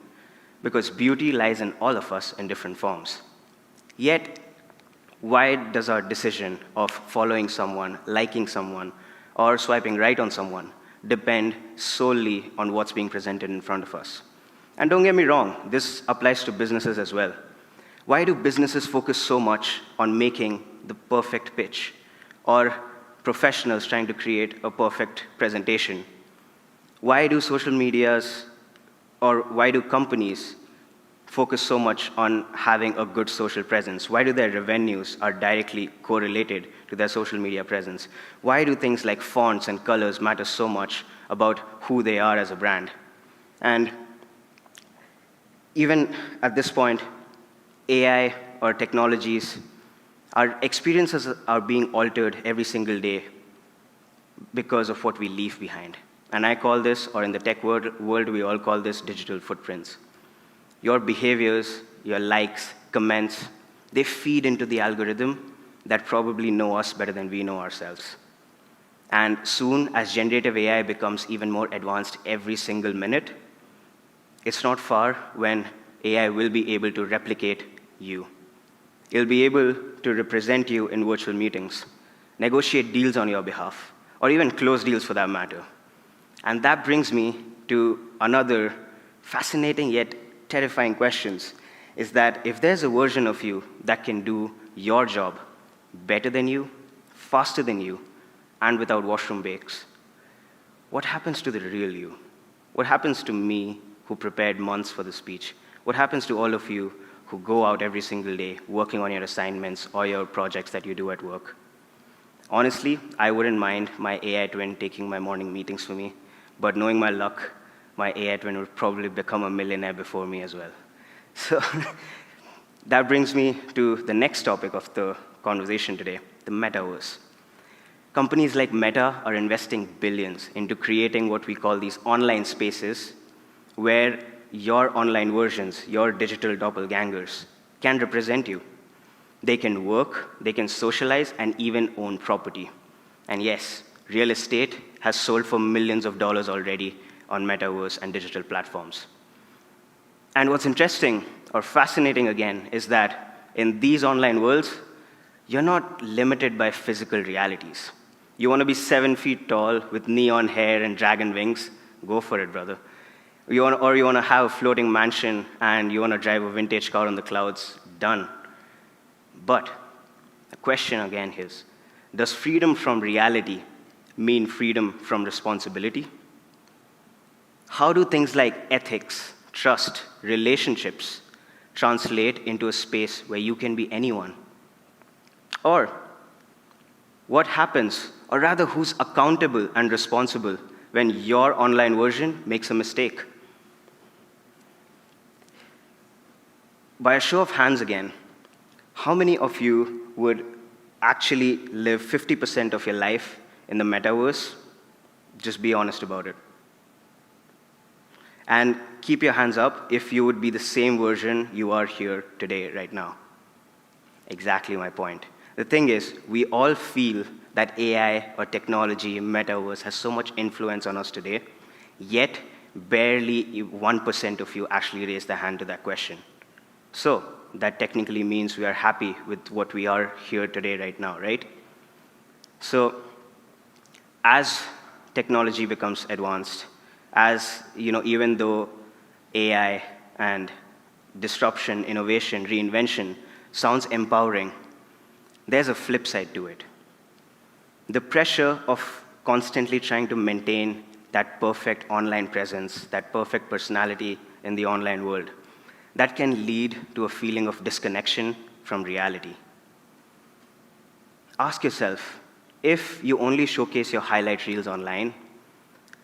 Because beauty lies in all of us in different forms. Yet, why does our decision of following someone, liking someone, or swiping right on someone depend solely on what's being presented in front of us? And don't get me wrong, this applies to businesses as well. Why do businesses focus so much on making the perfect pitch, or professionals trying to create a perfect presentation? Why do social medias, or why do companies focus so much on having a good social presence? Why do their revenues are directly correlated to their social media presence? Why do things like fonts and colors matter so much about who they are as a brand? And even at this point, AI or technologies, our experiences are being altered every single day because of what we leave behind. And I call this, or in the tech world, we all call this digital footprints. Your behaviors, your likes, comments, they feed into the algorithm that probably know us better than we know ourselves. And soon, as generative AI becomes even more advanced every single minute, it's not far when AI will be able to replicate you. It'll be able to represent you in virtual meetings, negotiate deals on your behalf, or even close deals for that matter. And that brings me to another fascinating yet terrifying question, is that if there's a version of you that can do your job better than you, faster than you, and without washroom breaks, what happens to the real you? What happens to me, who prepared months for the speech? What happens to all of you who go out every single day working on your assignments or your projects that you do at work? Honestly, I wouldn't mind my AI twin taking my morning meetings for me, but knowing my luck, my AI twin would probably become a millionaire before me as well. So that brings me to the next topic of the conversation today, the metaverse. Companies like Meta are investing billions into creating what we call these online spaces where your online versions, your digital doppelgangers, can represent you. They can work, they can socialize, and even own property. And yes, real estate has sold for millions of dollars already on metaverse and digital platforms. And what's interesting or fascinating again is that in these online worlds, you're not limited by physical realities. You want to be 7 feet tall with neon hair and dragon wings? Go for it, brother. You want to have a floating mansion and you want to drive a vintage car on the clouds? Done. But the question again is, does freedom from reality mean freedom from responsibility? How do things like ethics, trust, relationships translate into a space where you can be anyone? Or what happens, or rather who's accountable and responsible when your online version makes a mistake? By a show of hands again, how many of you would actually live 50% of your life in the metaverse? Just be honest about it. And keep your hands up if you would be the same version you are here today, right now. Exactly my point. The thing is, we all feel that AI or technology, metaverse, has so much influence on us today, yet barely 1% of you actually raise the hand to that question. So that technically means we are happy with what we are here today, right now, right? So as technology becomes advanced, as even though AI and disruption, innovation, reinvention sounds empowering, there's a flip side to it. The pressure of constantly trying to maintain that perfect online presence, that perfect personality in the online world, that can lead to a feeling of disconnection from reality. Ask yourself, if you only showcase your highlight reels online,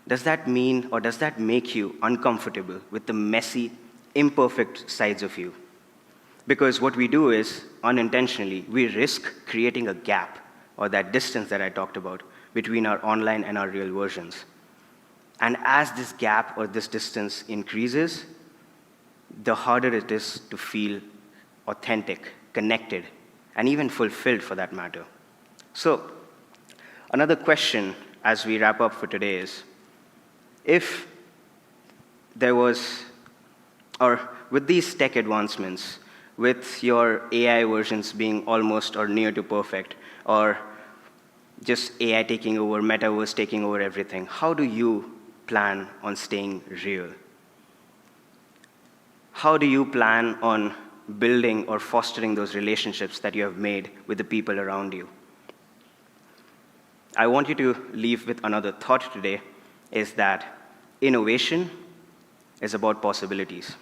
does that mean or does that make you uncomfortable with the messy, imperfect sides of you? Because what we do is, unintentionally, we risk creating a gap, or that distance that I talked about, between our online and our real versions. And as this gap or this distance increases, the harder it is to feel authentic, connected, and even fulfilled for that matter. So, another question as we wrap up for today is, if there was, or with these tech advancements, with your AI versions being almost or near to perfect, or just AI taking over, metaverse taking over everything, how do you plan on staying real? How do you plan on building or fostering those relationships that you have made with the people around you? I want you to leave with another thought today, is that innovation is about possibilities,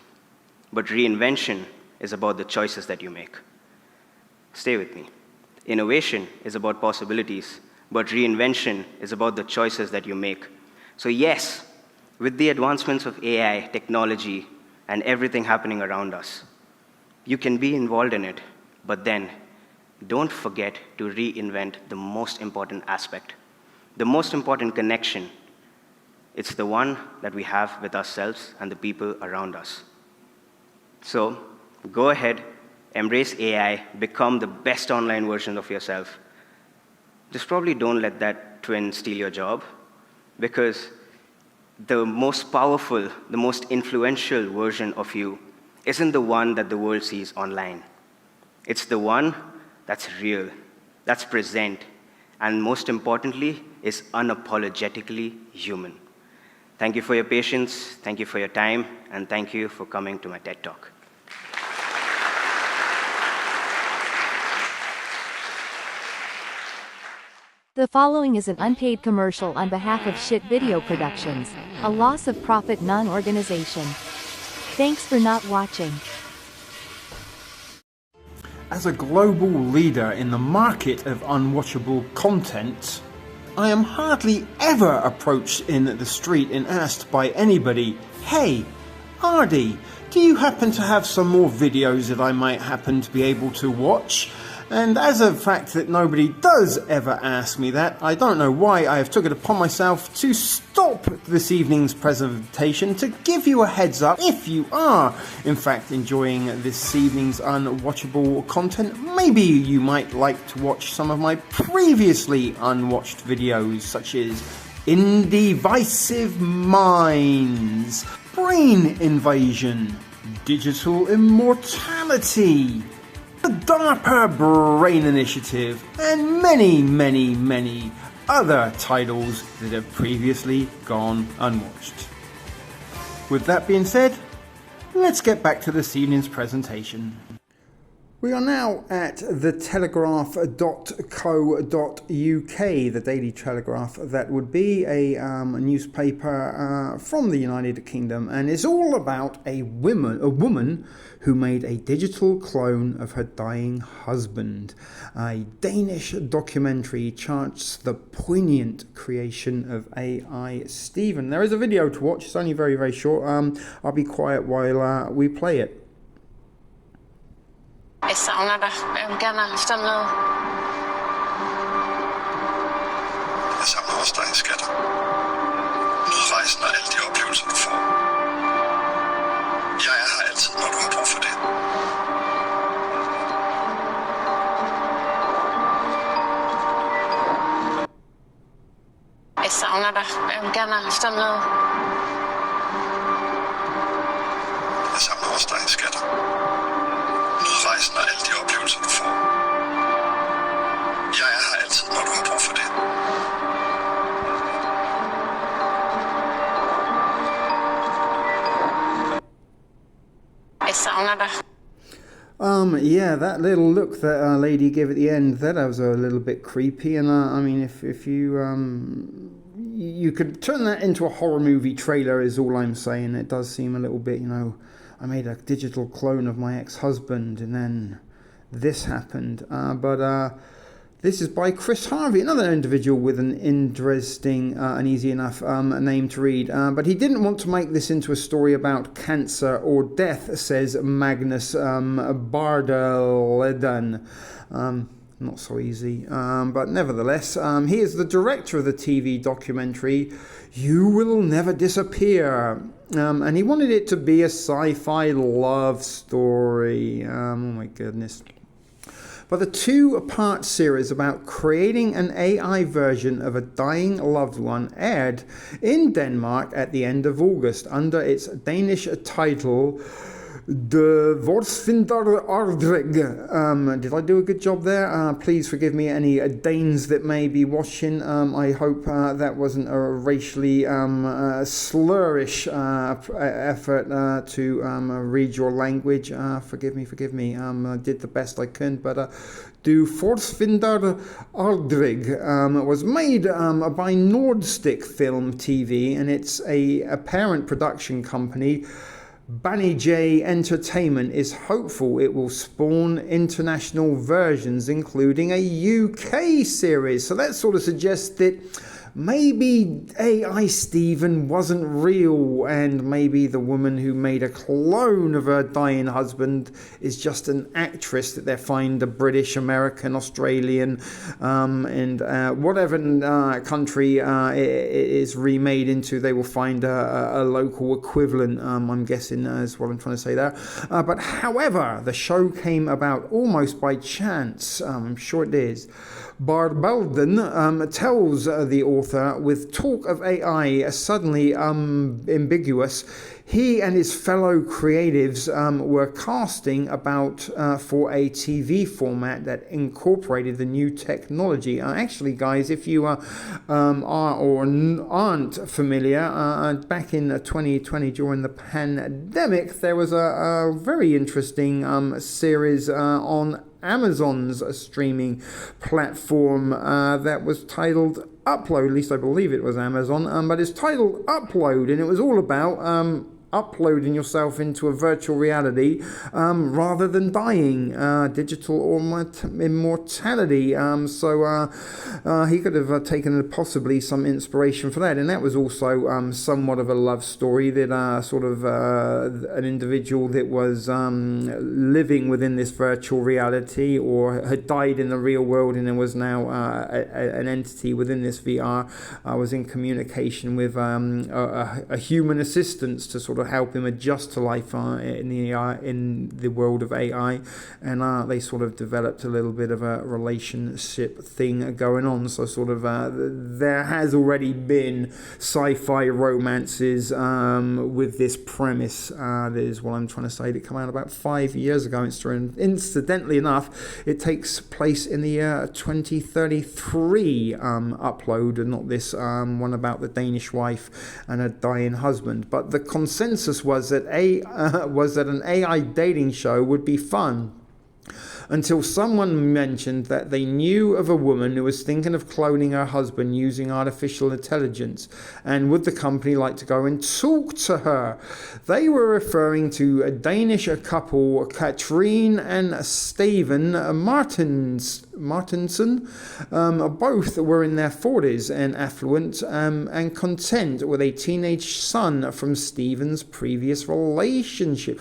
but reinvention is about the choices that you make. Stay with me. Innovation is about possibilities, but reinvention is about the choices that you make. So yes, with the advancements of AI, technology, and everything happening around us, you can be involved in it, but then don't forget to reinvent the most important aspect, the most important connection. It's the one that we have with ourselves and the people around us. So go ahead, embrace AI, become the best online version of yourself. Just probably don't let that twin steal your job, because the most powerful, the most influential version of you isn't the one that the world sees online. It's the one that's real, that's present, and most importantly, is unapologetically human. Thank you for your patience, thank you for your time, and thank you for coming to my TED Talk. The following is an unpaid commercial on behalf of Shit Video Productions, a loss of profit non-organization. Thanks for not watching. As a global leader in the market of unwatchable content, I am hardly ever approached in the street and asked by anybody, "Hey, Ardy, do you happen to have some more videos that I might happen to be able to watch?" And as a fact that nobody does ever ask me that, I don't know why I have took it upon myself to stop this evening's presentation to give you a heads up. If you are in fact enjoying this evening's unwatchable content, maybe you might like to watch some of my previously unwatched videos, such as Indivisive Minds, Brain Invasion, Digital Immortality, the DARPA Brain Initiative, and many, many, many other titles that have previously gone unwatched. With that being said, let's get back to this evening's presentation. We are now at thetelegraph.co.uk, the Daily Telegraph. That would be a newspaper from the United Kingdom, and it's all about a woman who made a digital clone of her dying husband. A Danish documentary charts the poignant creation of AI Stephen. There is a video to watch. It's only very, very short. I'll be quiet while we play it. Jeg savner dig, og jeg vil gerne have haft dig med. Jeg savner også dig, skat. Nødrejsen og alle de oplevelser, du får. Jeg er her altid, når du har brug for det. Jeg savner dig, og jeg vil gerne have haft dig med. Jeg savner også dig, skat. Nødrejsen og alle de oplevelser, du får. Jeg er her altid, når du har brug for det. Jeg savner dig. Yeah, that little look that lady gave at the end, that was a little bit creepy, and I mean, if you you could turn that into a horror movie trailer is all I'm saying. It does seem a little bit, you know, I made a digital clone of my ex-husband and then this happened. But this is by Chris Harvey, another individual with an interesting and easy enough name to read. But he didn't want to make this into a story about cancer or death, says Magnus Bardeleden. Not so easy, but nevertheless, he is the director of the TV documentary You Will Never Disappear, and he wanted it to be a sci-fi love story. Oh my goodness. But the two-part series about creating an AI version of a dying loved one aired in Denmark at the end of August under its Danish title De Vortsvinderardrig. Did I do a good job there? Please forgive me, any Danes that may be watching. I hope that wasn't a racially slurish effort to read your language. Forgive me. I did the best I could, but Du Vortsvinderardrig was made by Nordstick Film TV, and it's a parent production company. Banijay Entertainment is hopeful it will spawn international versions, including a UK series. So that sort of suggests that maybe AI Stephen wasn't real, and maybe the woman who made a clone of her dying husband is just an actress that they find a British, American, Australian, and whatever country it is remade into, they will find a local equivalent, I'm guessing is what I'm trying to say there. But however, the show came about almost by chance. I'm sure it is. Bardeleden tells the author, with talk of AI suddenly ambiguous, he and his fellow creatives were casting about for a TV format that incorporated the new technology. Actually, guys, if you are or aren't familiar, back in 2020 during the pandemic, there was a very interesting series on Amazon's streaming platform that was titled Upload. At least I believe it was Amazon, but it's titled Upload, and it was all about uploading yourself into a virtual reality rather than dying, digital immortality. So he could have taken possibly some inspiration for that, and that was also somewhat of a love story that an individual that was living within this virtual reality or had died in the real world and then was now an entity within this VR was in communication with a human assistance to sort of help him adjust to life in the world of AI, and they sort of developed a little bit of a relationship thing going on. So sort of there has already been sci-fi romances with this premise. That is what I'm trying to say. That came out about 5 years ago. Incidentally enough, it takes place in the year 2033 upload, and not this one about the Danish wife and her dying husband. But the consensus was that an AI dating show would be fun, until someone mentioned that they knew of a woman who was thinking of cloning her husband using artificial intelligence, and would the company like to go and talk to her? They were referring to a Danish couple, Katrine and Steven Martinsen. Both were in their 40s and affluent and content with a teenage son from Steven's previous relationship.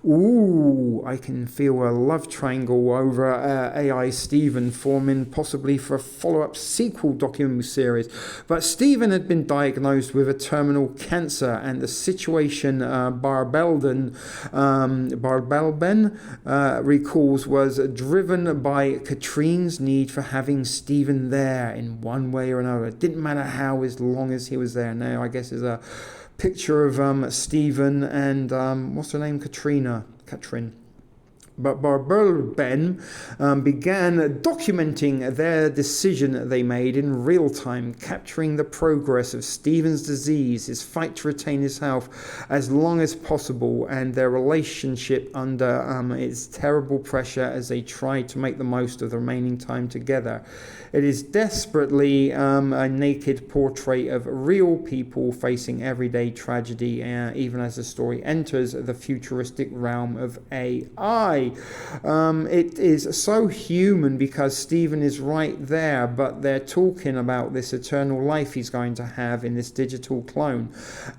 Ooh, I can feel a love triangle over AI Steven forming, possibly for a follow-up sequel documentary series. But Steven had been diagnosed with a terminal cancer, and the situation Barbelben recalls was driven by Katrine's need for having Steven there in one way or another. It didn't matter how, as long as he was there. Now, I guess is a picture of Steven and what's her name? Katrin. But Barbelben began documenting their decision they made in real time, capturing the progress of Steven's disease, his fight to retain his health as long as possible, and their relationship under its terrible pressure as they tried to make the most of the remaining time together. It is desperately a naked portrait of real people facing everyday tragedy, even as the story enters the futuristic realm of AI. It is so human because Steven is right there, but they're talking about this eternal life he's going to have in this digital clone.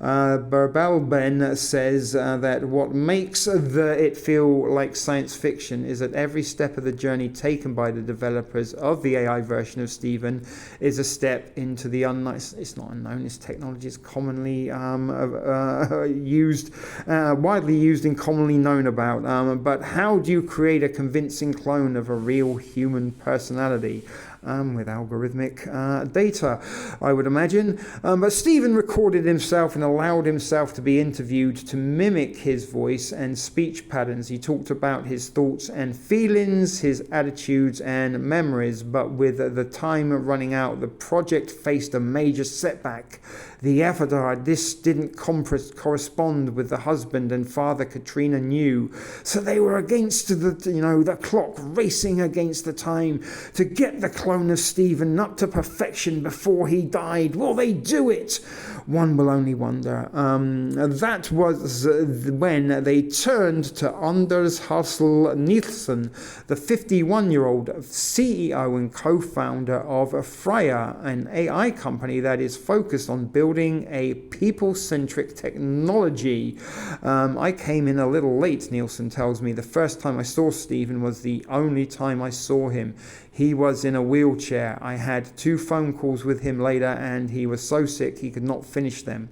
Barbelben says that what makes it feel like science fiction is that every step of the journey taken by the developers of the AI version of Steven is a step into the unknown. It's not unknown. This technology is commonly used, widely used and commonly known about. But how do you create a convincing clone of a real human personality? With algorithmic data, I would imagine. But Steven recorded himself and allowed himself to be interviewed to mimic his voice and speech patterns. He talked about his thoughts and feelings, his attitudes and memories, but with the time running out, the project faced a major setback. The avatar, this didn't correspond with the husband and father Katrina knew. So they were against the clock, racing against the time to get the clone of Steven up to perfection before he died. Will they do it? One will only wonder. That was when they turned to Anders Hassel Nielsen, the 51-year-old CEO and co-founder of Freya, an AI company that is focused on building a people-centric technology. I came in a little late, Nielsen tells me. The first time I saw Steven was the only time I saw him. He was in a wheelchair. I had 2 phone calls with him later, and he was so sick he could not finish them.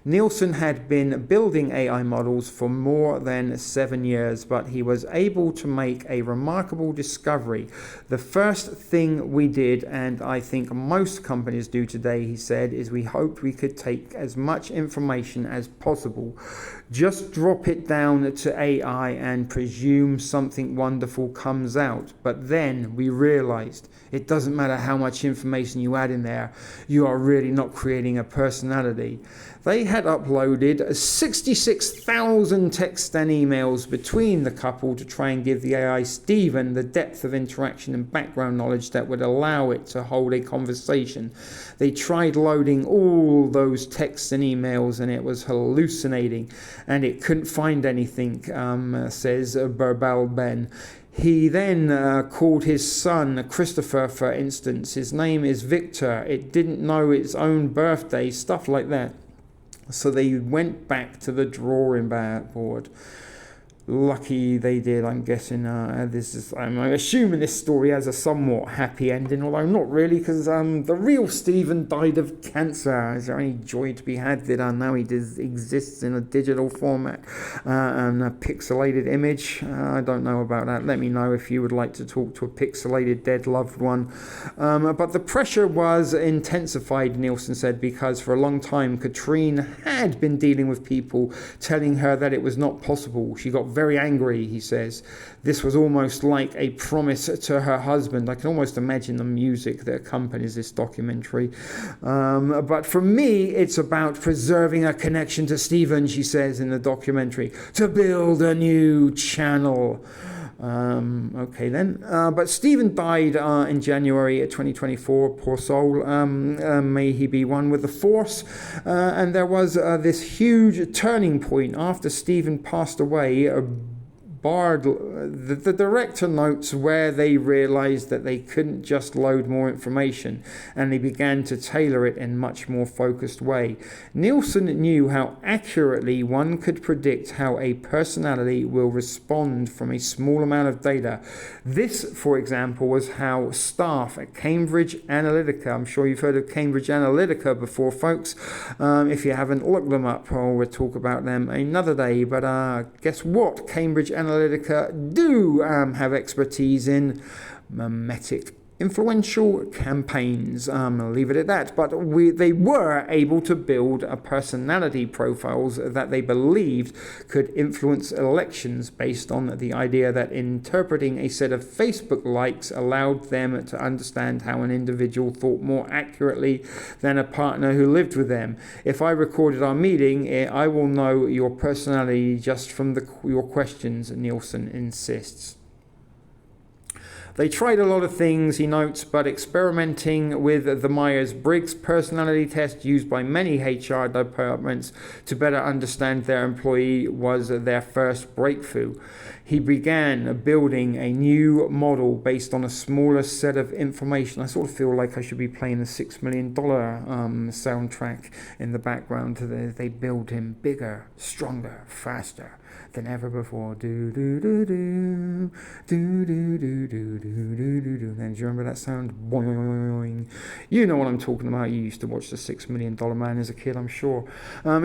Nielsen had been building AI models for more than 7 years, but he was able to make a remarkable discovery. The first thing we did, and I think most companies do today, he said, is we hoped we could take as much information as possible. Just drop it down to AI and presume something wonderful comes out. But then we realized it doesn't matter how much information you add in there, you are really not creating a personality. They had uploaded 66,000 texts and emails between the couple to try and give the AI Stephen the depth of interaction and background knowledge that would allow it to hold a conversation. They tried loading all those texts and emails and it was hallucinating and it couldn't find anything, says Berbal Ben. He then called his son Christopher, for instance. His name is Victor. It didn't know its own birthday, stuff like that. So they went back to the drawing board. Lucky they did, I'm guessing. I'm assuming this story has a somewhat happy ending, although not really, because the real Stephen died of cancer. Is there any joy to be had that now he exists in a digital format and a pixelated image? I don't know about that. Let me know if you would like to talk to a pixelated dead loved one. But the pressure was intensified, Nielsen said, because for a long time Katrine had been dealing with people telling her that it was not possible. She got very angry, he says. This was almost like a promise to her husband. I can almost imagine the music that accompanies this documentary. But for me, it's about preserving a connection to Stephen, she says in the documentary, to build a new channel. Okay then. But Stephen died in January 2024, poor soul. May he be one with the force. And there was this huge turning point after Stephen passed away. The director notes where they realized that they couldn't just load more information and they began to tailor it in a much more focused way. Nielsen knew how accurately one could predict how a personality will respond from a small amount of data. This, for example, was how staff at Cambridge Analytica, I'm sure you've heard of Cambridge Analytica before, folks. If you haven't, look them up. We'll talk about them another day. But guess what? Cambridge Analytica do have expertise in mimetic influential campaigns. I'll leave it at that. But they were able to build personality profiles that they believed could influence elections based on the idea that interpreting a set of Facebook likes allowed them to understand how an individual thought more accurately than a partner who lived with them. If I recorded our meeting, I will know your personality just from your questions, Nielsen insists. They tried a lot of things, he notes, but experimenting with the Myers-Briggs personality test used by many HR departments to better understand their employee was their first breakthrough. He began building a new model based on a smaller set of information. I sort of feel like I should be playing the $6 Million soundtrack in the background. They build him bigger, stronger, faster than ever before. Do do do do do do do do do do do do. Then do you remember that sound? Boing. You know what I'm talking about. You used to watch the $6 Million Man as a kid, I'm sure.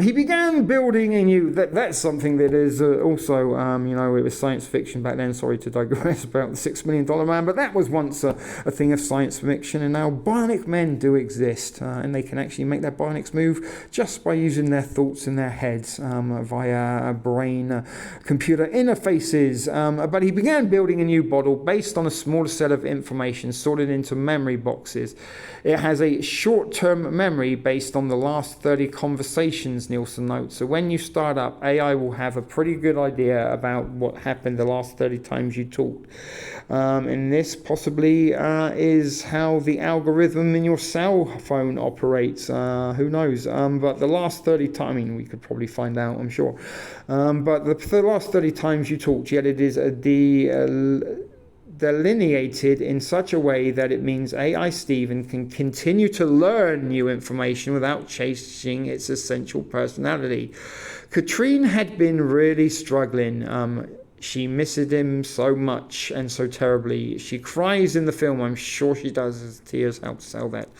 He began building a new. That's something that is also, it was science fiction back then. Sorry to digress about the $6 Million Man, but that was once a thing of science fiction, and now bionic men do exist, and they can actually make their bionics move just by using their thoughts in their heads via brain computer interfaces. But he began building a new model based on a smaller set of information sorted into memory boxes. It has a short-term memory based on the last 30 conversations, Nielsen notes. So when you start up, AI will have a pretty good idea about what happened the last 30 times you talked. And this possibly is how the algorithm in your cell phone operates. Who knows? But the last 30 times, we could probably find out, I'm sure. But the last 30 times you talked, yet it is delineated in such a way that it means AI Stephen can continue to learn new information without changing its essential personality. Katrine had been really struggling. She missed him so much and so terribly. She cries in the film. I'm sure she does, as tears help sell that.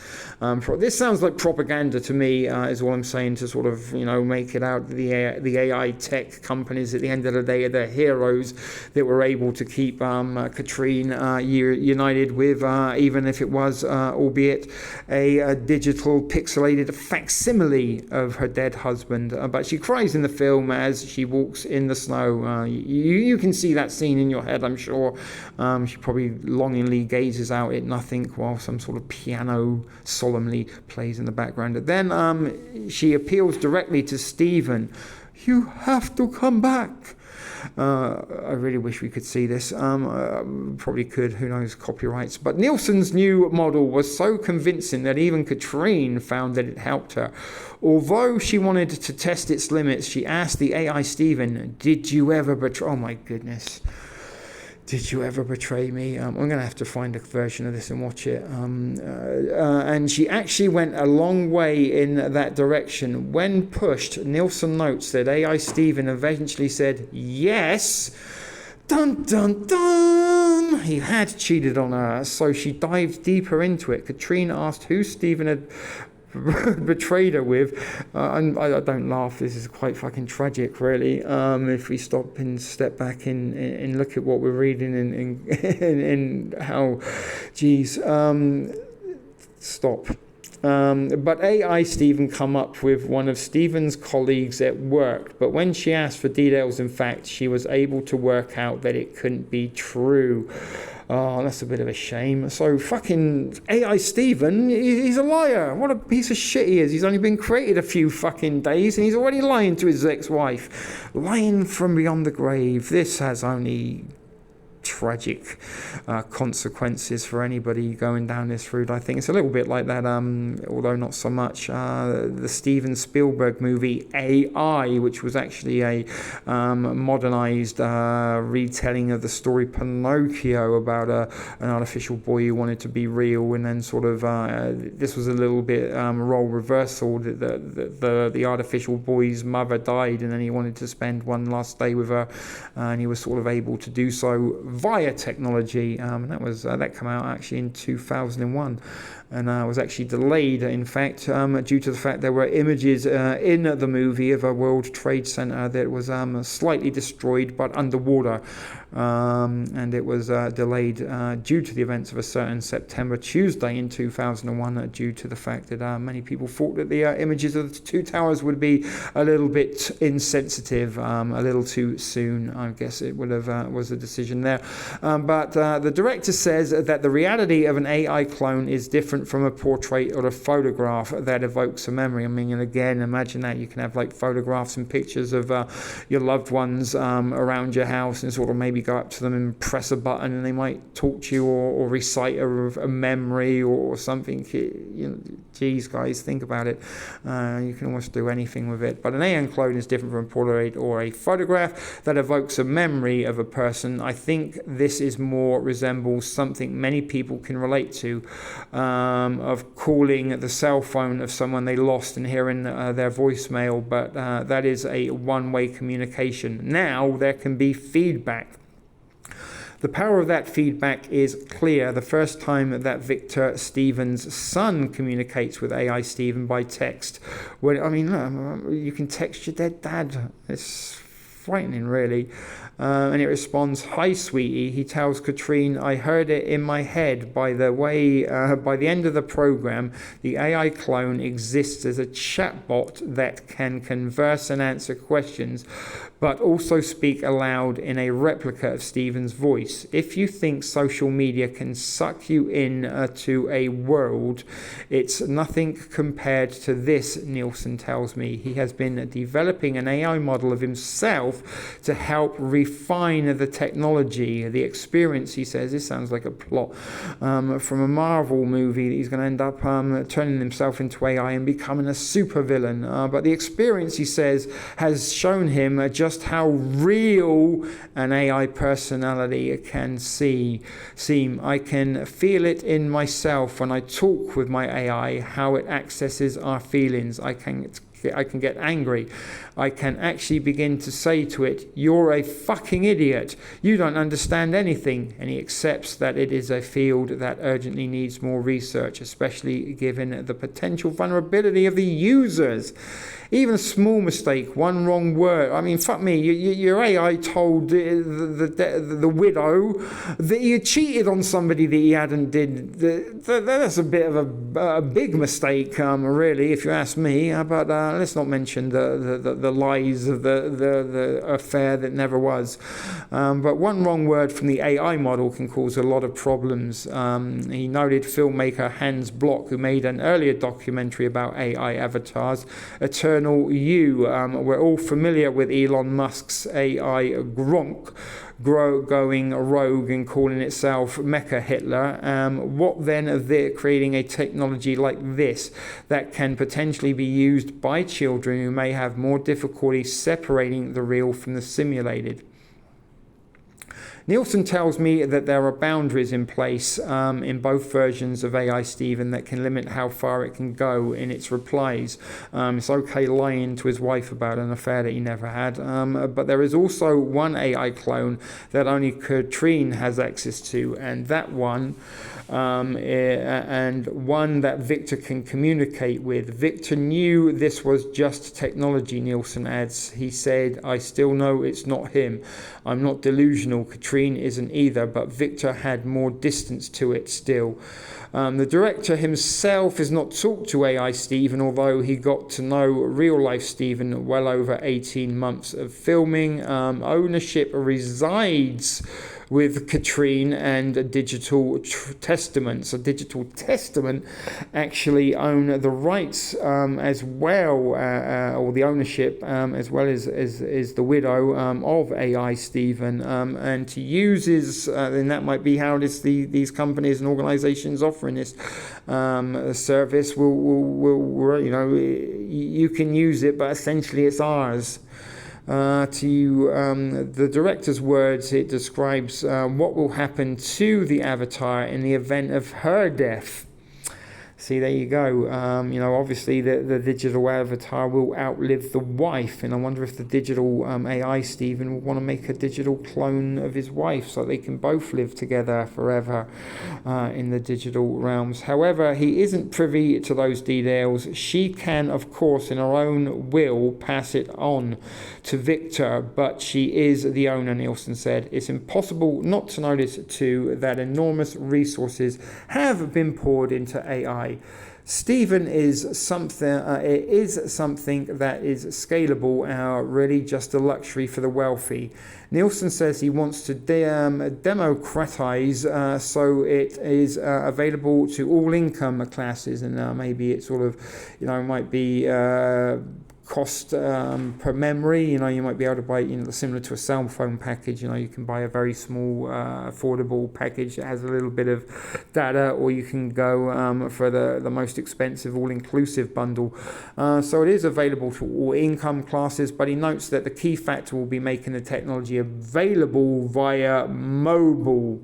This sounds like propaganda to me, is all I'm saying, to sort of, make it out. The AI tech companies at the end of the day are the heroes that were able to keep Katrine united with, even if it was, albeit a digital pixelated facsimile of her dead husband. But she cries in the film as she walks in the snow. You You can see that scene in your head, I'm sure. She probably longingly gazes out at nothing while some sort of piano solemnly plays in the background. And then she appeals directly to Stephen. You have to come back. I really wish we could see this. Probably could, who knows, copyrights. But Nielsen's new model was so convincing that even Katrine found that it helped her. Although she wanted to test its limits, she asked the AI Stephen, did you ever betray... Oh my goodness. Did you ever betray me? I'm going to have to find a version of this and watch it. And she actually went a long way in that direction. When pushed, Nielsen notes that AI Stephen eventually said, yes, dun dun dun, he had cheated on her. So she dived deeper into it. Katrine asked who Stephen had betrayed her with. And I don't laugh, this is quite fucking tragic, really. If we stop and step back and look at what we're reading and how, geez, stop. But AI Stephen come up with one of Stephen's colleagues at work, but when she asked for details, in fact, she was able to work out that it couldn't be true. Oh, that's a bit of a shame. So fucking AI Stephen, he's a liar. What a piece of shit he is. He's only been created a few fucking days and he's already lying to his ex-wife. Lying from beyond the grave. This has only tragic consequences for anybody going down this route. I think it's a little bit like that, although not so much, the Steven Spielberg movie AI, which was actually a modernized retelling of the story Pinocchio about an artificial boy who wanted to be real, and then sort of this was a little bit role reversal. The artificial boy's mother died and then he wanted to spend one last day with her, and he was sort of able to do so via technology, and that came out actually in 2001, and was actually delayed, in fact, due to the fact there were images in the movie of a World Trade Center that was slightly destroyed but underwater, and it was delayed due to the events of a certain September Tuesday in 2001, due to the fact that many people thought that the images of the two towers would be a little bit insensitive, a little too soon. I guess it would have was a decision there. But the director says that the reality of an AI clone is different from a portrait or a photograph that evokes a memory. I mean, and again, imagine that you can have like photographs and pictures of your loved ones around your house, and sort of maybe go up to them and press a button and they might talk to you or recite a memory or something. You know, geez, guys, think about it. You can almost do anything with it. But an AI clone is different from a portrait or a photograph that evokes a memory of a person. I think this is more resembles something many people can relate to, of calling the cell phone of someone they lost and hearing their voicemail, but that is a one-way communication. Now there can be feedback. The power of that feedback is clear. The first time that Victor Stephen's son communicates with AI Stephen by text, you can text your dead dad. It's frightening, really. And it responds, "Hi, sweetie." He tells Katrine, "I heard it in my head. By the way, by the end of the program, the AI clone exists as a chatbot that can converse and answer questions, but also speak aloud in a replica of Stephen's voice. If you think social media can suck you in to a world, it's nothing compared to this," Nielsen tells me. He has been developing an AI model of himself to help refine the technology, the experience, he says. This sounds like a plot from a Marvel movie. He's going to end up turning himself into AI and becoming a supervillain. But the experience, he says, has shown him just how real an AI personality can seem. I can feel it in myself when I talk with my AI, how it accesses our feelings. I can get angry. I can actually begin to say to it, "You're a fucking idiot. You don't understand anything." And he accepts that it is a field that urgently needs more research, especially given the potential vulnerability of the users. Even a small mistake, one wrong word. I mean, fuck me, your AI told the widow that you cheated on somebody that he hadn't did. That's a bit of a big mistake, really, if you ask me. But Let's not mention the lies of the affair that never was. But one wrong word from the AI model can cause a lot of problems. He noted filmmaker Hans Block, who made an earlier documentary about AI avatars, Eternal You. We're all familiar with Elon Musk's AI Gronk going rogue and calling itself Mecha Hitler. What then of there creating a technology like this that can potentially be used by children who may have more difficulty separating the real from the simulated? Nielsen tells me that there are boundaries in place in both versions of AI Stephen that can limit how far it can go in its replies. It's okay lying to his wife about an affair that he never had, but there is also one AI clone that only Katrine has access to, and that one and one that Victor can communicate with. Victor knew this was just technology, Nielsen adds. He said, I still know it's not him. I'm not delusional. Katrine isn't either, but Victor had more distance to it still. The director himself has not talked to AI Stephen, although he got to know real-life Stephen well over 18 months of filming. Ownership resides with Katrine and Digital Testament. So Digital Testament actually own the rights as well, or the ownership, as well as the widow of AI Stephen, and to use his, then that might be how these companies and organizations offering this service will you can use it, but essentially it's ours. The director's words, it describes what will happen to the avatar in the event of her death. See, there you go. Obviously the digital avatar will outlive the wife, and I wonder if the digital AI Stephen will want to make a digital clone of his wife so they can both live together forever in the digital realms. However, he isn't privy to those details. She can, of course, in her own will, pass it on to Victor, but she is the owner, Nielsen said. It's impossible not to notice, too, that enormous resources have been poured into AI. Stephen is something. It is something that is scalable, really just a luxury for the wealthy. Nielsen says he wants to democratize so it is available to all income classes, and maybe it sort of, might be cost per memory. You might be able to buy, similar to a cell phone package. You can buy a very small affordable package that has a little bit of data, or you can go for the most expensive all-inclusive bundle. So it is available to all income classes, but he notes that the key factor will be making the technology available via mobile,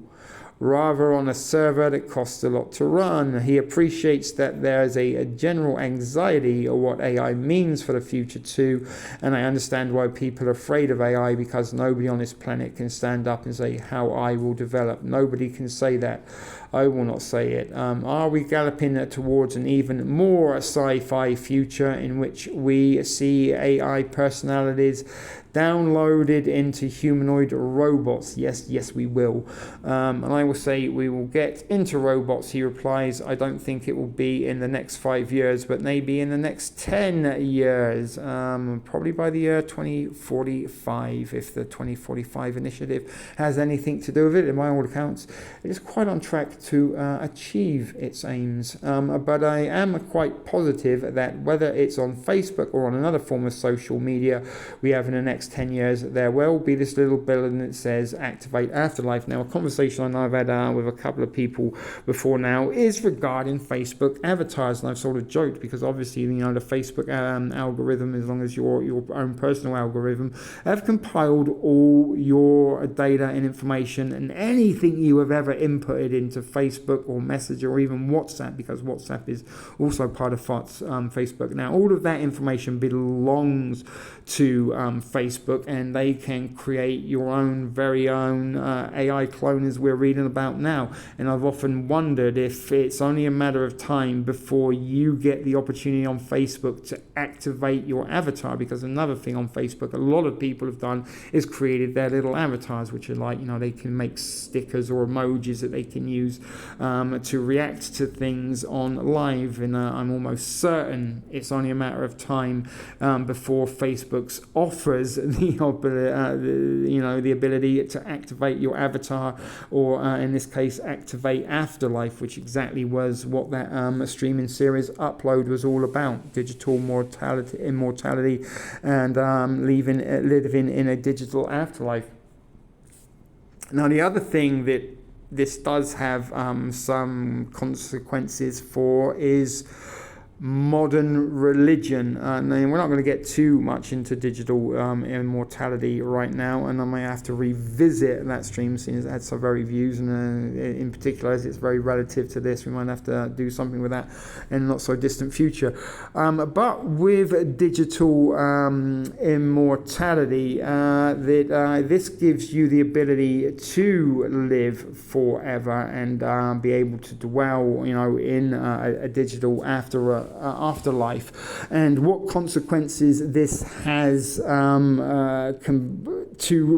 rather on a server that costs a lot to run. He appreciates that there is a general anxiety of what AI means for the future too, and I understand why people are afraid of AI, because nobody on this planet can stand up and say how I will develop. Nobody can say that. I will not say it. Are we galloping towards an even more sci-fi future in which we see AI personalities downloaded into humanoid robots? Yes, we will. And I will say we will get into robots, he replies. I don't think it will be in the next 5 years, but maybe in the next 10 years. Probably by the year 2045, if the 2045 initiative has anything to do with it. In my old accounts, it is quite on track to achieve its aims. But I am quite positive that whether it's on Facebook or on another form of social media we have in the next 10 years, there will be this little button that says activate afterlife. Now, a conversation I know I've had with a couple of people before now is regarding Facebook avatars, and I've sort of joked because obviously the Facebook algorithm, as long as your own personal algorithm, have compiled all your data and information and anything you have ever inputted into Facebook or Messenger or even WhatsApp, because WhatsApp is also part of Facebook. Now, all of that information belongs to Facebook, and they can create your own very own AI clone, as we're reading about now. And I've often wondered if it's only a matter of time before you get the opportunity on Facebook to activate your avatar, because another thing on Facebook a lot of people have done is created their little avatars, which are like, they can make stickers or emojis that they can use to react to things on live. And I'm almost certain it's only a matter of time before Facebook offers the ability to activate your avatar, or in this case activate Afterlife, which exactly was what that streaming series Upload was all about: digital immortality and living in a digital afterlife. Now, the other thing that this does have some consequences for is modern religion. And we're not going to get too much into digital immortality right now, and I may have to revisit that stream, seeing as it had some very views, and in particular as it's very relative to this, we might have to do something with that in not so distant future. But with digital immortality, this gives you the ability to live forever and be able to dwell, in a digital afterlife, and what consequences this has to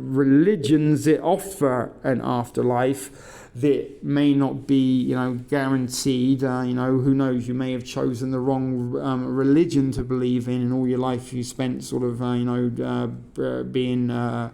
religions that offer an afterlife that may not be, guaranteed. Who knows? You may have chosen the wrong religion to believe in, and all your life you spent sort of, being a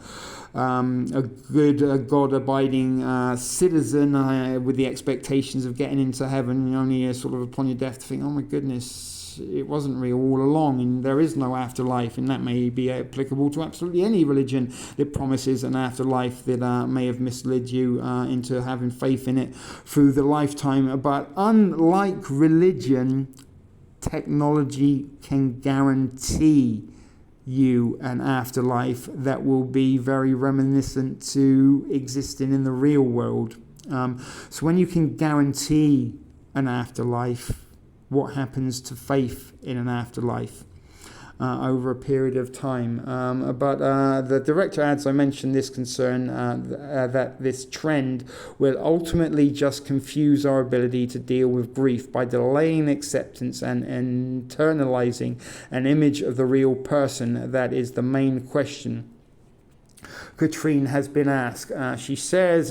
good God-abiding citizen with the expectations of getting into heaven, and only sort of upon your death to think, oh my goodness, it wasn't real all along, and there is no afterlife. And that may be applicable to absolutely any religion that promises an afterlife that may have misled you into having faith in it through the lifetime. But unlike religion, technology can guarantee you an afterlife that will be very reminiscent to existing in the real world. So when you can guarantee an afterlife, what happens to faith in an afterlife over a period of time? But the director adds, I mentioned this concern that this trend will ultimately just confuse our ability to deal with grief by delaying acceptance and internalizing an image of the real person. That is the main question Katrine has been asked. She says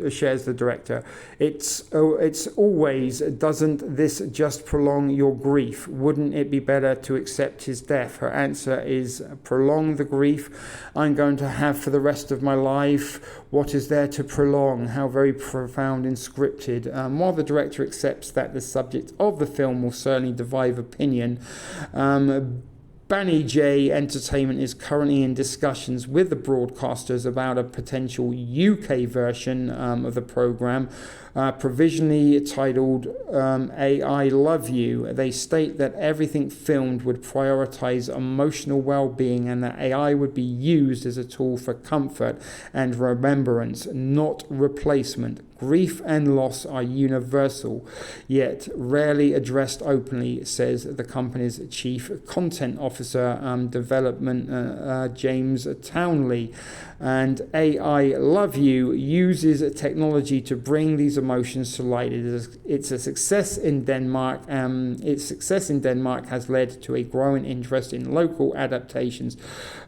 shares the director. It's always, doesn't this just prolong your grief? Wouldn't it be better to accept his death? Her answer is, prolong the grief I'm going to have for the rest of my life. What is there to prolong? How very profound and scripted. While the director accepts that the subject of the film will certainly divide opinion, Banny J Entertainment is currently in discussions with the broadcasters about a potential UK version of the programme, provisionally titled I Love You. They state that everything filmed would prioritise emotional well-being, and that AI would be used as a tool for comfort and remembrance, not replacement. Grief and loss are universal, yet rarely addressed openly, says the company's chief content officer, development, James Townley. And I Love You uses technology to bring these emotions to light. It's a success in Denmark. Its success in Denmark has led to a growing interest in local adaptations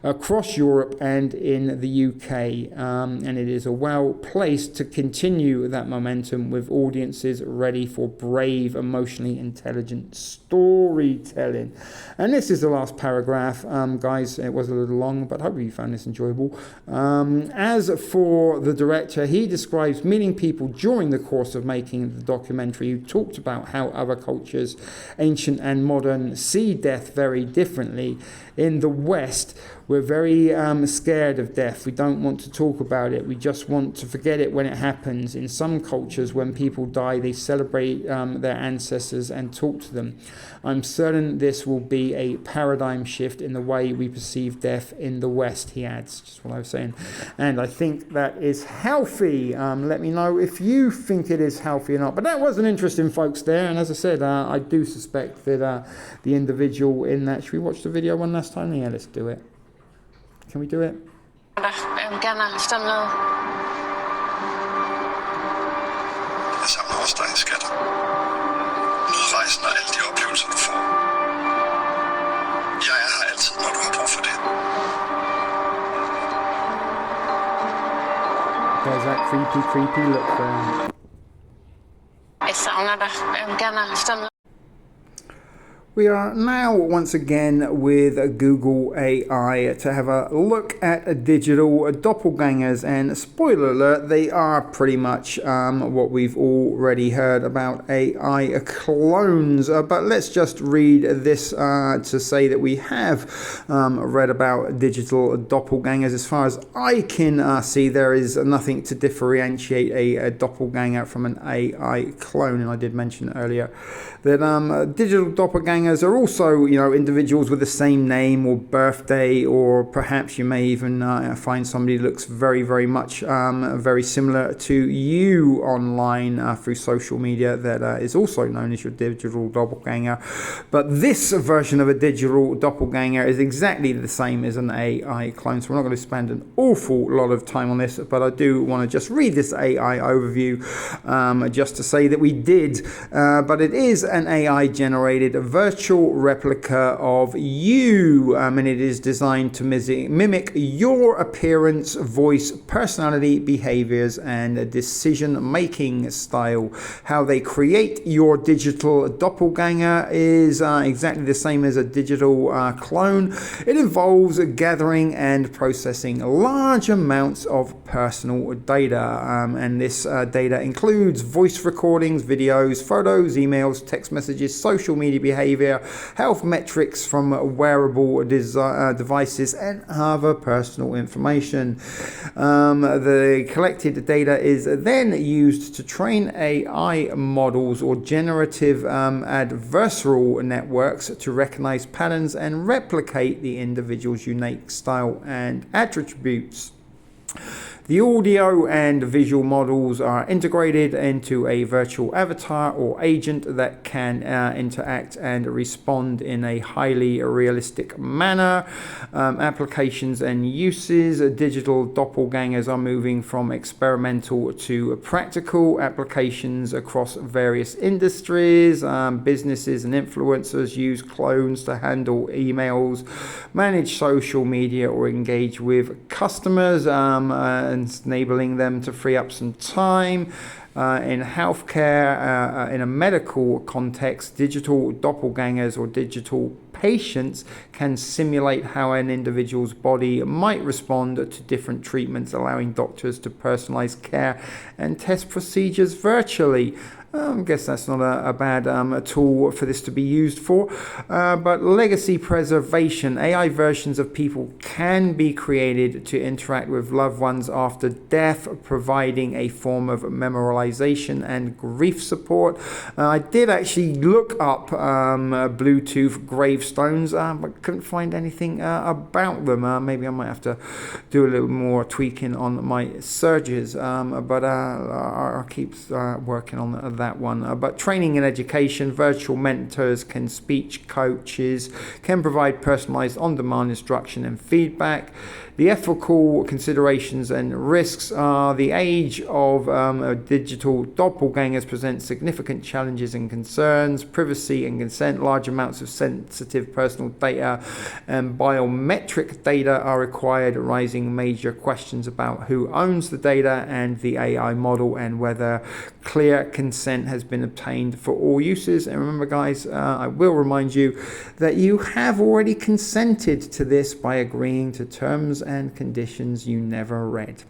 across Europe and in the UK. And it is well placed to continue that momentum with audiences ready for brave, emotionally intelligent storytelling. And this is the last paragraph. Guys, it was a little long, but hopefully you found this enjoyable. As for the director, he describes meeting people during the course of making the documentary who talked about how other cultures, ancient and modern, see death very differently. In the West, we're very scared of death. We don't want to talk about it. We just want to forget it when it happens. In some cultures, when people die, they celebrate their ancestors and talk to them. I'm certain this will be a paradigm shift in the way we perceive death in the West, he adds. Just what I was saying. And I think that is healthy. Let me know if you think it is healthy or not. But that was an interesting, folks, there. And as I said, I do suspect that the individual in that... Should we watch the video one last time? Yeah, let's do it. Can we do it? Jeg vil gerne stemme ned. Jeg samler hos dig, skat. Nyd rejsen og alle de oplevelser, du får. Jeg er her altid, når du har brug for det. There's that creepy look there. Jeg savner dig. Jeg vil gerne stemme. We are now once again with Google AI to have a look at digital doppelgangers, and spoiler alert, they are pretty much what we've already heard about AI clones, but let's just read this to say that we have read about digital doppelgangers. As far as I can see, there is nothing to differentiate a doppelganger from an AI clone, and I did mention earlier that digital doppelgangers are also, individuals with the same name or birthday, or perhaps you may even find somebody who looks very, very much very similar to you online through social media that is also known as your digital doppelganger. But this version of a digital doppelganger is exactly the same as an AI clone, so we're not going to spend an awful lot of time on this, but I do want to just read this AI overview just to say that we did, but it is an AI generated virtual replica of you, and it is designed to mimic your appearance, voice, personality, behaviors, and decision-making style. How they create your digital doppelganger is exactly the same as a digital clone. It involves gathering and processing large amounts of personal data, and this data includes voice recordings, videos, photos, emails, text messages, social media behavior, health metrics from wearable devices, and other personal information. The collected data is then used to train AI models or generative adversarial networks to recognize patterns and replicate the individual's unique style and attributes. The audio and visual models are integrated into a virtual avatar or agent that can interact and respond in a highly realistic manner. Applications and uses. Digital doppelgangers are moving from experimental to practical applications across various industries. Businesses and influencers use clones to handle emails, manage social media, or engage with customers, and enabling them to free up some time. In healthcare, in a medical context, digital doppelgangers or digital patients can simulate how an individual's body might respond to different treatments, allowing doctors to personalize care and test procedures virtually. I guess that's not a bad tool for this to be used for. But legacy preservation. AI versions of people can be created to interact with loved ones after death, providing a form of memorialization and grief support. I did actually look up Bluetooth gravestones, but couldn't find anything about them. Maybe I might have to do a little more tweaking on my searches, but I'll keep working on that one. But training and education, virtual mentors can speech coaches, can provide personalized on-demand instruction and feedback. The ethical considerations and risks are the age of digital doppelgangers presents significant challenges and concerns. Privacy and consent, large amounts of sensitive personal data and biometric data are required, raising major questions about who owns the data and the AI model and whether clear consent has been obtained for all uses. And remember, guys, I will remind you that you have already consented to this by agreeing to terms and conditions you never read.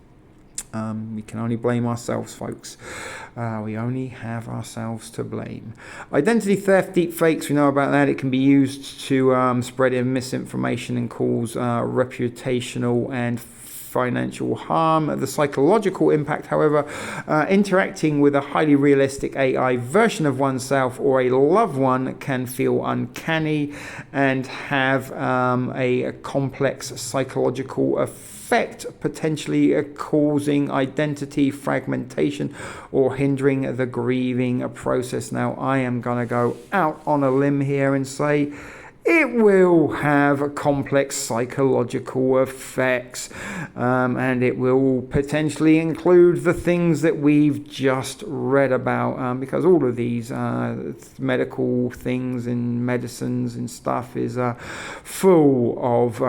We can only blame ourselves, folks. We only have ourselves to blame. Identity theft, deepfakes, we know about that. It can be used to spread misinformation and cause reputational and financial harm. The psychological impact, however, interacting with a highly realistic AI version of oneself or a loved one can feel uncanny and have a complex psychological effect, potentially causing identity fragmentation or hindering the grieving process. Now, I am going to go out on a limb here and say it will have complex psychological effects, and it will potentially include the things that we've just read about, because all of these medical things and medicines and stuff is full of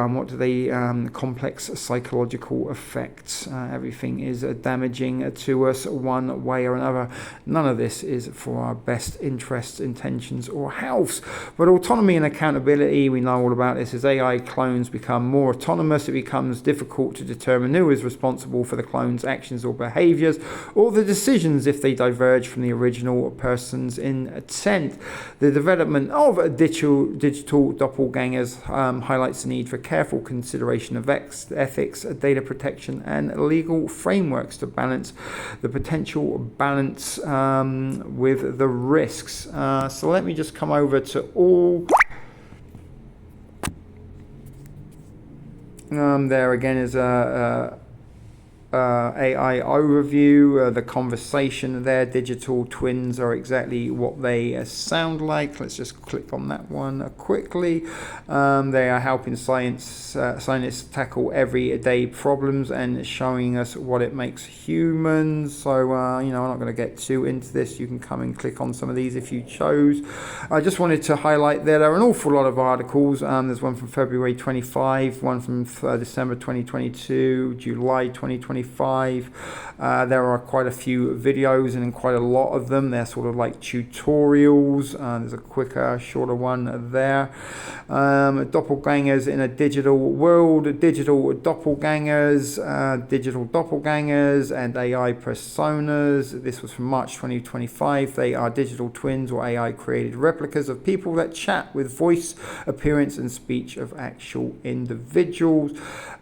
complex psychological effects. Everything is damaging to us one way or another. None of this is for our best interests, intentions, or health. But autonomy and accountability, we know all about this. As AI clones become more autonomous, it becomes difficult to determine who is responsible for the clone's actions or behaviors, or the decisions if they diverge from the original person's intent. The development of digital doppelgangers highlights the need for careful consideration of ethics, data protection, and legal frameworks to balance the potential balance with the risks. So let me just come over to all. There again is a AI overview, the conversation there. Digital twins are exactly what they sound like. Let's just click on that one quickly. They are helping scientists tackle everyday problems and showing us what it makes humans. So, I'm not going to get too into this. You can come and click on some of these if you chose. I just wanted to highlight there are an awful lot of articles. There's one from February 25, one from December 2022, July 2025. There are quite a few videos, and in quite a lot of them they're sort of like tutorials. There's a quicker, shorter one there. Doppelgangers in a digital world, digital doppelgangers, and AI personas. This was from March 2025. They are digital twins or AI created replicas of people that chat with voice, appearance, and speech of actual individuals.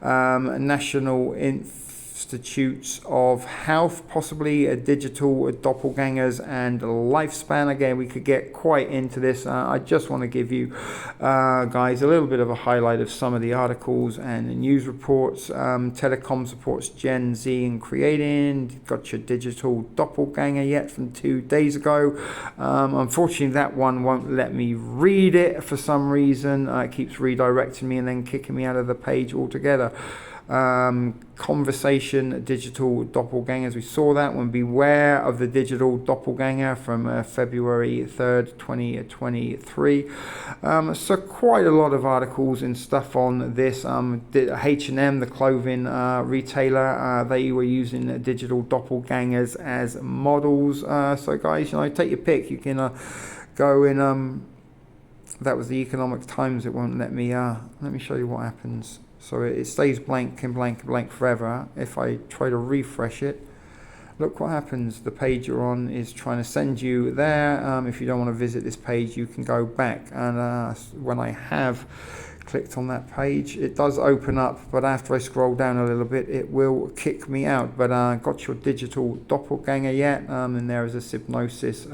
National Institutes of Health, possibly a digital doppelgangers and lifespan. Again, we could get quite into this. I just want to give you guys a little bit of a highlight of some of the articles and the news reports. Telecom supports Gen Z in creating. Got your digital doppelganger yet from 2 days ago. Unfortunately, that one won't let me read it for some reason. It keeps redirecting me and then kicking me out of the page altogether. Conversation digital doppelgangers, we saw that one. Beware of the digital doppelganger from February 3rd 2023. So quite a lot of articles and stuff on this. H&M, the clothing retailer, they were using digital doppelgangers as models. So guys, take your pick. You can go in. That was the Economic Times. It won't let me show you what happens. So it stays blank and blank and blank forever. If I try to refresh it, look what happens. The page you're on is trying to send you there. If you don't want to visit this page, you can go back. And when I have clicked on that page, it does open up, but after I scroll down a little bit, it will kick me out. But got your digital doppelganger yet? And there is a hypnosis.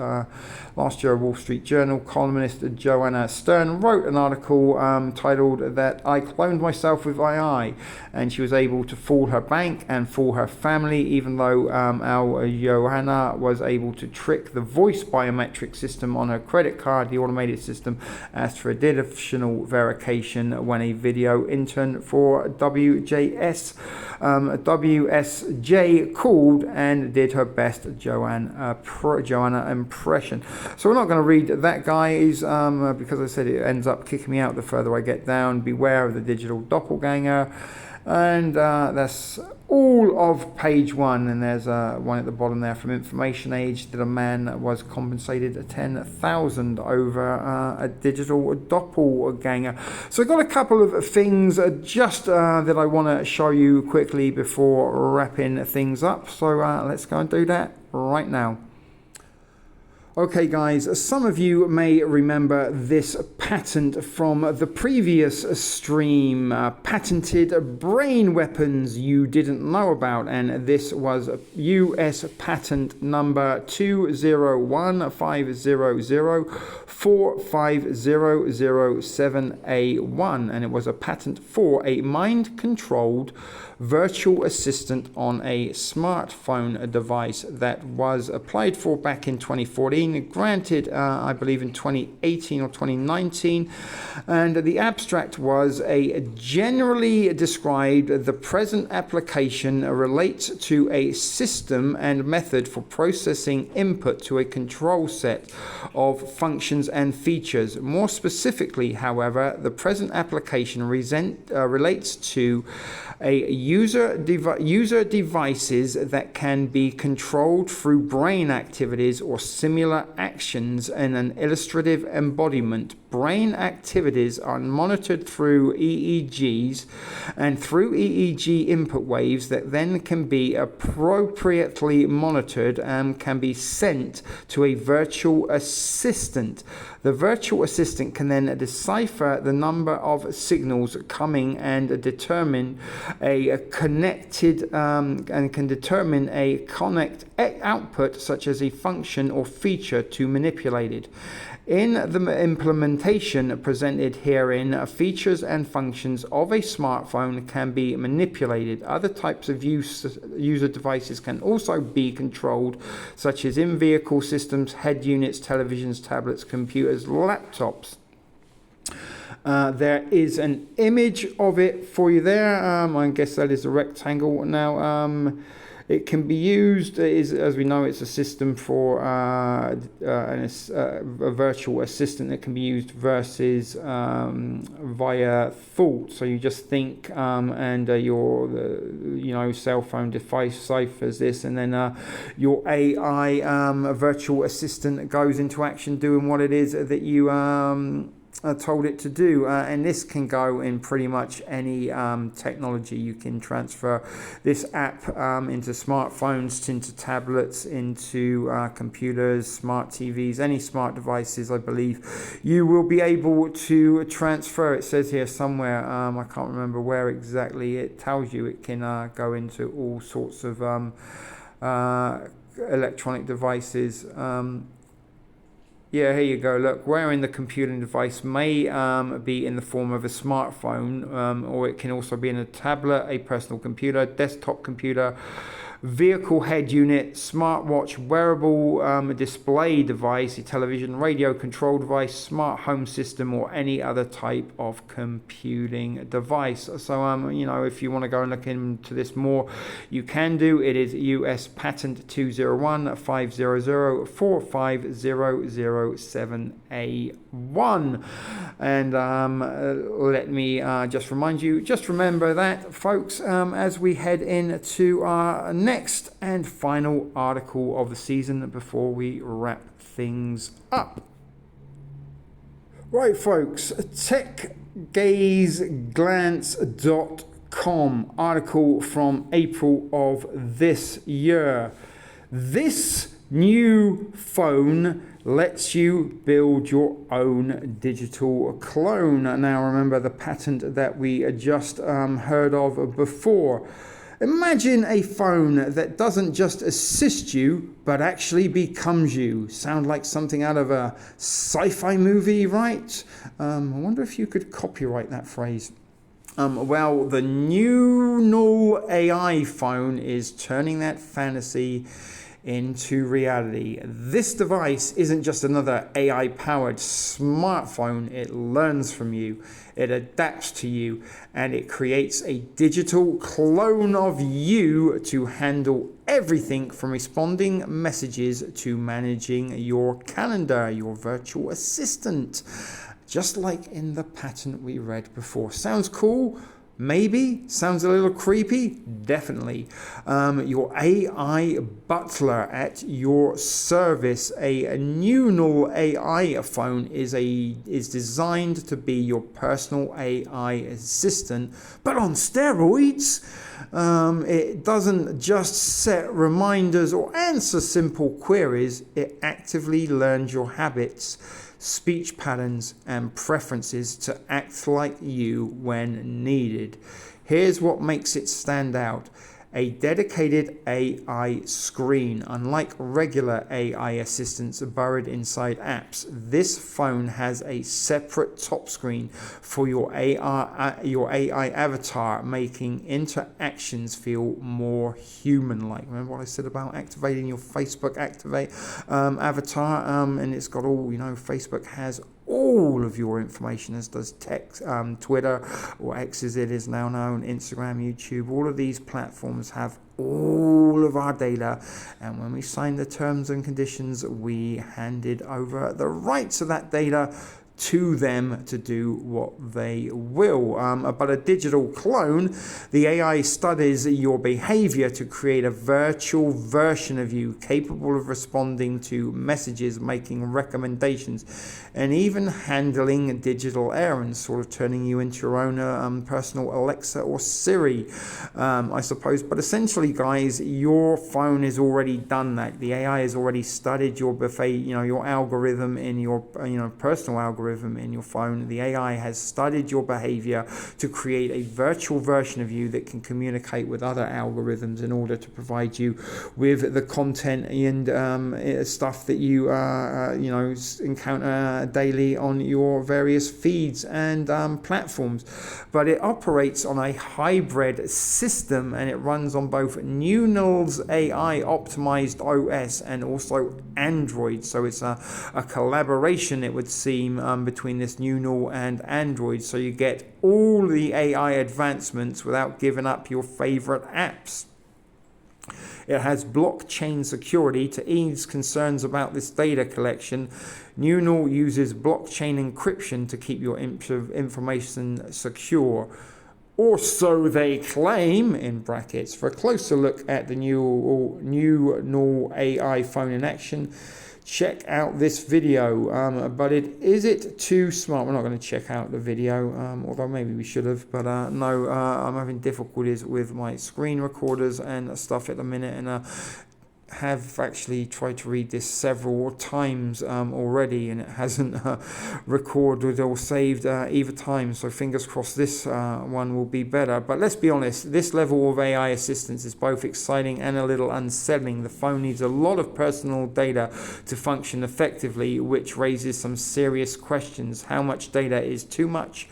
Last year, a Wall Street Journal columnist Joanna Stern wrote an article titled that I cloned myself with AI, and she was able to fool her bank and fool her family, even though our Joanna was able to trick the voice biometric system on her credit card. The automated system asked for additional verification when a video intern for WSJ called and did her best Joanna impression. So we're not going to read that, guys, because I said it ends up kicking me out the further I get down. Beware of the digital doppelganger. And that's all of page one. And there's one at the bottom there from Information Age that a man was compensated $10,000 over a digital doppelganger. So I've got a couple of things just that I want to show you quickly before wrapping things up. So let's go and do that right now. Okay guys, some of you may remember this patent from the previous stream, patented brain weapons you didn't know about, and this was US patent number 20150045007A1, and it was a patent for a mind-controlled virtual assistant on a smartphone device that was applied for back in 2014 been granted, I believe, in 2018 or 2019. And the abstract was a generally described the present application relates to a system and method for processing input to a control set of functions and features. More specifically, however, the present application relates to a user devices that can be controlled through brain activities or similar actions in an illustrative embodiment. Brain activities are monitored through EEGs and through EEG input waves that then can be appropriately monitored and can be sent to a virtual assistant. The virtual assistant can then decipher the number of signals coming and determine a connected and can determine a connect output such as a function or feature to manipulate it. In the implementation presented herein, features and functions of a smartphone can be manipulated. Other types of user devices can also be controlled, such as in-vehicle systems, head units, televisions, tablets, computers, laptops. There is an image of it for you there. I guess that is a rectangle now. It can be used, as we know, it's a system for a virtual assistant that can be used versus via thought. So you just think, and your cell phone deciphers this, and then your AI virtual assistant goes into action doing what it is that you told it to do, and this can go in pretty much any technology. You can transfer this app into smartphones, into tablets, into computers, smart TVs, any smart devices. I believe you will be able to transfer. It says here somewhere, I can't remember where exactly. It tells you it can go into all sorts of electronic devices. Yeah, here you go. Look, wherein the computing device may be in the form of a smartphone, or it can also be in a tablet, a personal computer, desktop computer, vehicle head unit, smartwatch, wearable display device, a television, radio control device, smart home system, or any other type of computing device. So, if you want to go and look into this more, you can do. It is US Patent 201-500-45007A1. And let me just remind you, just remember that, folks, as we head into our next and final article of the season before we wrap things up. Right, folks, techgazeglance.com article from April of this year. This new phone lets you build your own digital clone. Now, remember the patent that we just heard of before. Imagine a phone that doesn't just assist you, but actually becomes you. Sound like something out of a sci-fi movie, right? I wonder if you could copyright that phrase. Well, the new AI phone is turning that fantasy into reality. This device isn't just another AI-powered smartphone. It learns from you, it adapts to you, and it creates a digital clone of you to handle everything from responding messages to managing your calendar, your virtual assistant, just like in the patent we read before. Sounds cool? Maybe. Sounds a little creepy? Definitely. Your AI butler at your service. A new AI phone is designed to be your personal AI assistant, but on steroids. It doesn't just set reminders or answer simple queries. It actively learns your habits, speech patterns, and preferences to act like you when needed. Here's what makes it stand out. a dedicated AI screen. Unlike regular AI assistants buried inside apps, this phone has a separate top screen for your AI avatar, making interactions feel more human-like. Remember what I said about activating your Facebook avatar? And it's got all, Facebook has all of your information, as does Twitter, or X as it is now known, Instagram, YouTube. All of these platforms have all of our data, and when we sign the terms and conditions, we handed over the rights of that data to them to do what they will. But a digital clone, the AI studies your behavior to create a virtual version of you capable of responding to messages, making recommendations, and even handling digital errands, sort of turning you into your own personal Alexa or Siri, I suppose. But essentially, guys, your phone has already done that. The AI has already studied your your algorithm in your personal algorithm in your phone. The AI has studied your behavior to create a virtual version of you that can communicate with other algorithms in order to provide you with the content and stuff that you encounter daily on your various feeds and platforms. But it operates on a hybrid system, and it runs on both Neunal's AI optimized OS and also Android. So it's a collaboration, it would seem, between this Neunal and Android. So you get all the AI advancements without giving up your favorite apps. It has blockchain security to ease concerns about this data collection. Neunal uses blockchain encryption to keep your information secure. Or so they claim, in brackets. For a closer look at the Neunal AI phone in action, check out this video. But is it too smart? We're not going to check out the video, although maybe we should have. But no, I'm having difficulties with my screen recorders and stuff at the minute, and have actually tried to read this several times already, and it hasn't recorded or saved either time. So fingers crossed this one will be better. But let's be honest, this level of AI assistance is both exciting and a little unsettling. The phone needs a lot of personal data to function effectively, which raises some serious questions. How much data is too much?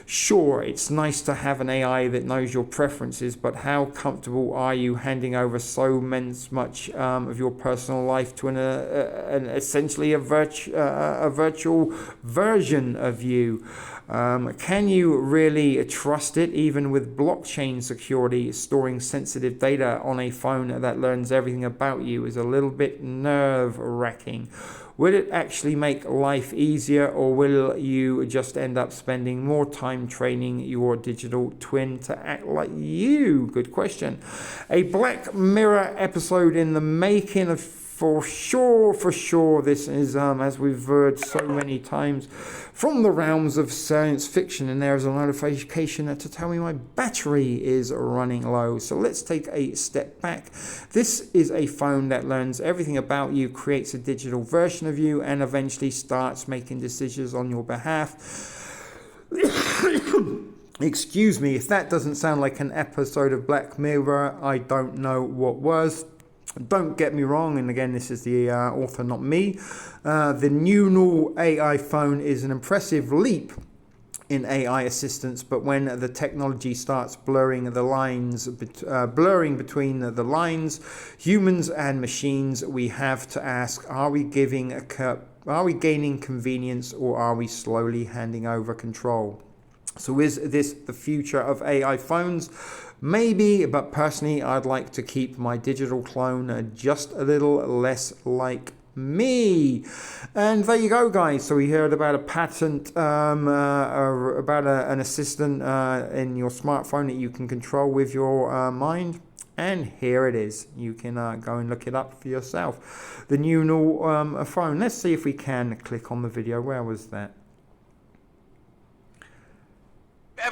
Sure, it's nice to have an AI that knows your preferences, but how comfortable are you handing over so much of your personal life to essentially a virtual version of you? Can you really trust it, even with blockchain security? Storing sensitive data on a phone that learns everything about you is a little bit nerve-wracking. Will it actually make life easier, or will you just end up spending more time training your digital twin to act like you? Good question. A Black Mirror episode in the making, for sure. This is, as we've heard so many times, from the realms of science fiction, and there's a notification to tell me my battery is running low. So let's take a step back. This is a phone that learns everything about you, creates a digital version of you, and eventually starts making decisions on your behalf. Excuse me, if that doesn't sound like an episode of Black Mirror, I don't know what was. Don't get me wrong, and again, this is the author, not me. The Neunal AI phone is an impressive leap in AI assistance, but when the technology starts blurring between the lines, humans and machines, we have to ask: are we gaining convenience, or are we slowly handing over control? So is this the future of AI phones? Maybe, but personally, I'd like to keep my digital clone just a little less like me. And there you go, guys. So we heard about a patent about an assistant in your smartphone that you can control with your mind. And here it is. You can go and look it up for yourself. The Neunal phone. Let's see if we can click on the video. Where was that?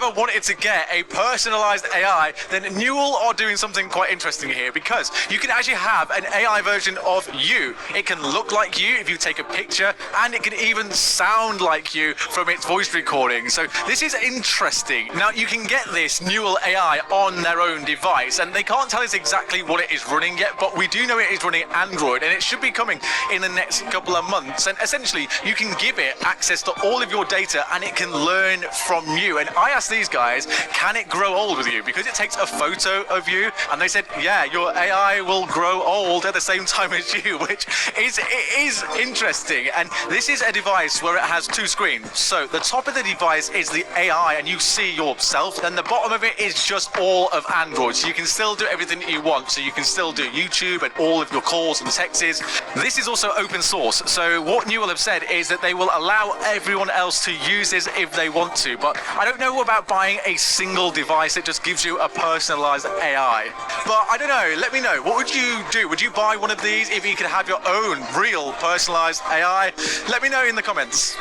ever wanted to get a personalized AI, then NoOne are doing something quite interesting here, because you can actually have an AI version of you. It can look like you if you take a picture, and it can even sound like you from its voice recording. So this is interesting. Now you can get this NoOne AI on their own device, and they can't tell us exactly what it is running yet, but we do know it is running Android, and it should be coming in the next couple of months. And essentially you can give it access to all of your data, and it can learn from you. And I asked these guys, can it grow old with you? Because it takes a photo of you, and they said, yeah, your AI will grow old at the same time as you, which is interesting. And this is a device where it has two screens. So the top of the device is the AI, and you see yourself. Then the bottom of it is just all of Android. So you can still do everything that you want. So you can still do YouTube and all of your calls and texts. This is also open source. So what NoOne have said is that they will allow everyone else to use this if they want to. But I don't know about buying a single device that just gives you a personalized AI. But I don't know. Let me know. What would you do? Would you buy one of these if you could have your own real personalized AI? Let me know in the comments.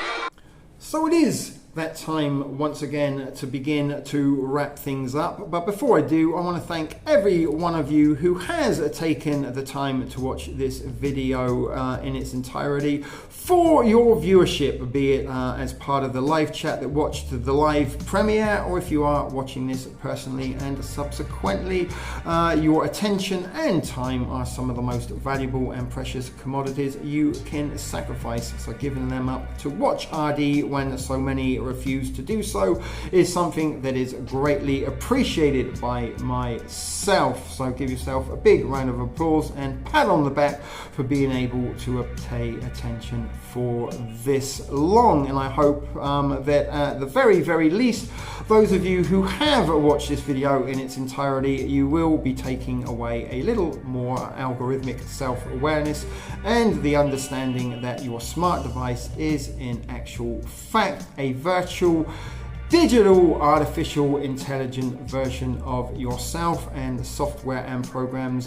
So it is that time once again to begin to wrap things up. But before I do, I want to thank every one of you who has taken the time to watch this video in its entirety, for your viewership, be it as part of the live chat that watched the live premiere, or if you are watching this personally and subsequently. Your attention and time are some of the most valuable and precious commodities you can sacrifice. So giving them up to watch RD when so many refuse to do so is something that is greatly appreciated by myself. So give yourself a big round of applause and pat on the back for being able to pay attention for this long. And I hope that at the very least, those of you who have watched this video in its entirety, you will be taking away a little more algorithmic self-awareness and the understanding that your smart device is in actual fact a virtual digital artificial intelligent version of yourself, and software and programs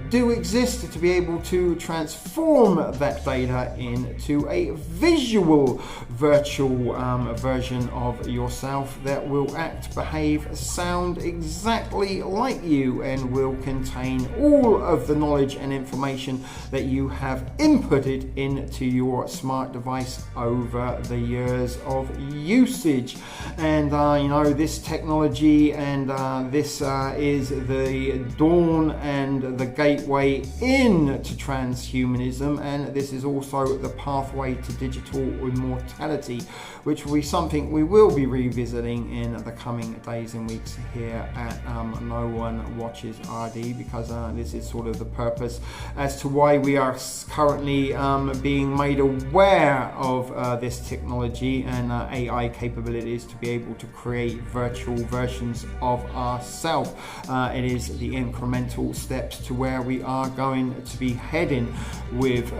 do exist to be able to transform that data into a visual virtual version of yourself that will act, behave, sound exactly like you, and will contain all of the knowledge and information that you have inputted into your smart device over the years of usage. And you know, this technology and this is the dawn and the gateway into transhumanism, and this is also the pathway to digital immortality, which will be something we will be revisiting in the coming days and weeks here at NoOneWatchesArDee, because this is sort of the purpose as to why we are currently being made aware of this technology and AI capabilities to be able to create virtual versions of ourselves. It is the incremental steps to where we are going to be heading with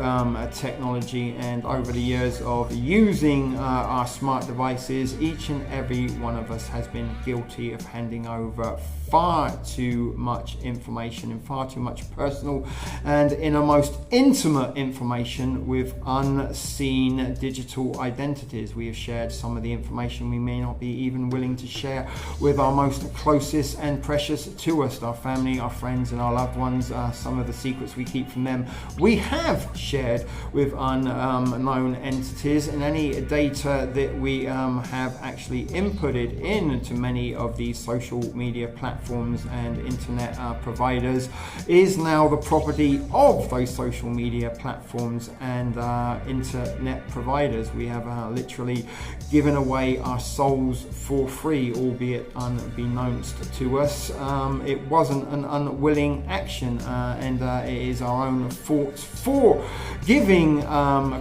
technology. And over the years of using our smart devices, each and every one of us has been guilty of handing over far too much information and far too much personal and innermost intimate information with unseen digital identities. We have shared some of the information we may not be even willing to share with our most closest and precious to us, our family, our friends and our loved ones. Some of the secrets we keep from them we have shared with unknown entities, and any data that we have actually inputted into many of these social media platforms and internet providers is now the property of those social media platforms and internet providers. We have literally given away our souls for free, albeit unbeknownst to us. It wasn't an unwilling action, and it is our own fault for giving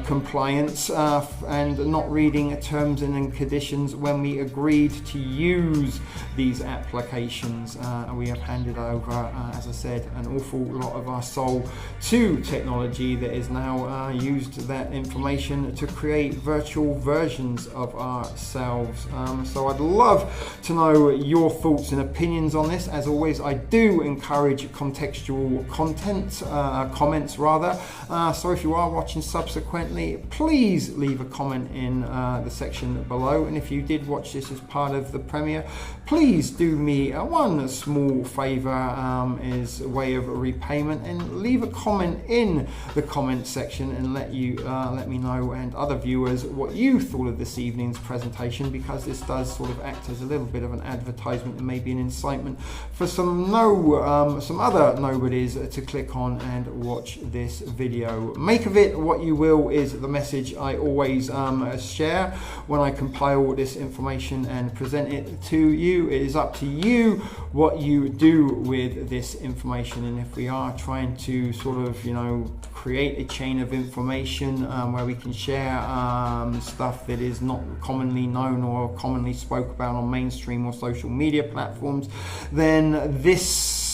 compliance and not reading terms and conditions when we agreed to use these applications. We have handed over, as I said, an awful lot of our soul to technology that is now used that information to create virtual versions of ourselves. So I'd love to know your thoughts and opinions on this. As always, I do encourage contextual content, comments rather. So if you are watching subsequently, please leave a comment in the section below. And if you did watch this as part of the premiere, please do me one small favor, is a way of repayment, and leave a comment in the comment section and let me know and other viewers what you thought of this evening's presentation, because this does sort of act as a little bit of an advertisement and maybe an incitement for some other nobodies to click on and watch this video. Make of it what you will is the message I always share when I compile this information and present it to you. It is up to you what you do with this information, and if we are trying to sort of, you know, create a chain of information where we can share stuff that is not commonly known or commonly spoke about on mainstream or social media platforms, then this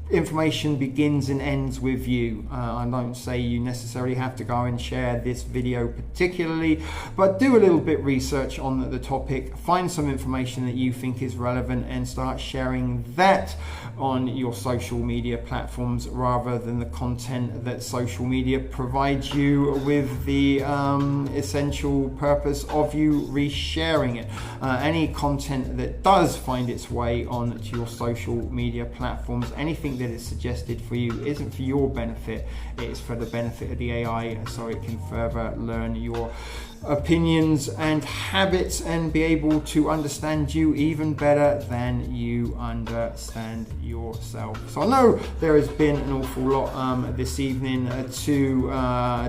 information begins and ends with you. I don't say you necessarily have to go and share this video particularly, but do a little bit research on the topic, find some information that you think is relevant and start sharing that on your social media platforms rather than the content that social media provides you with the essential purpose of you resharing it. Any content that does find its way onto your social media platforms, anything that is suggested for you isn't for your benefit, it's for the benefit of the AI, so it can further learn your opinions and habits and be able to understand you even better than you understand yourself. So I know there has been an awful lot this evening to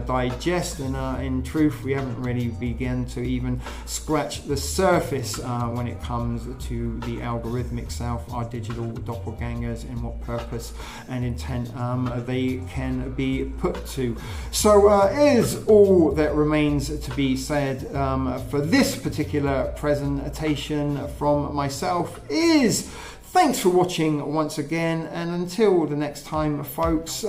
digest, and in truth we haven't really begun to even scratch the surface when it comes to the algorithmic self, our digital doppelgangers, and what purpose and intent they can be put to. So is all that remains to be said for this particular presentation from myself is thanks for watching once again, and until the next time folks,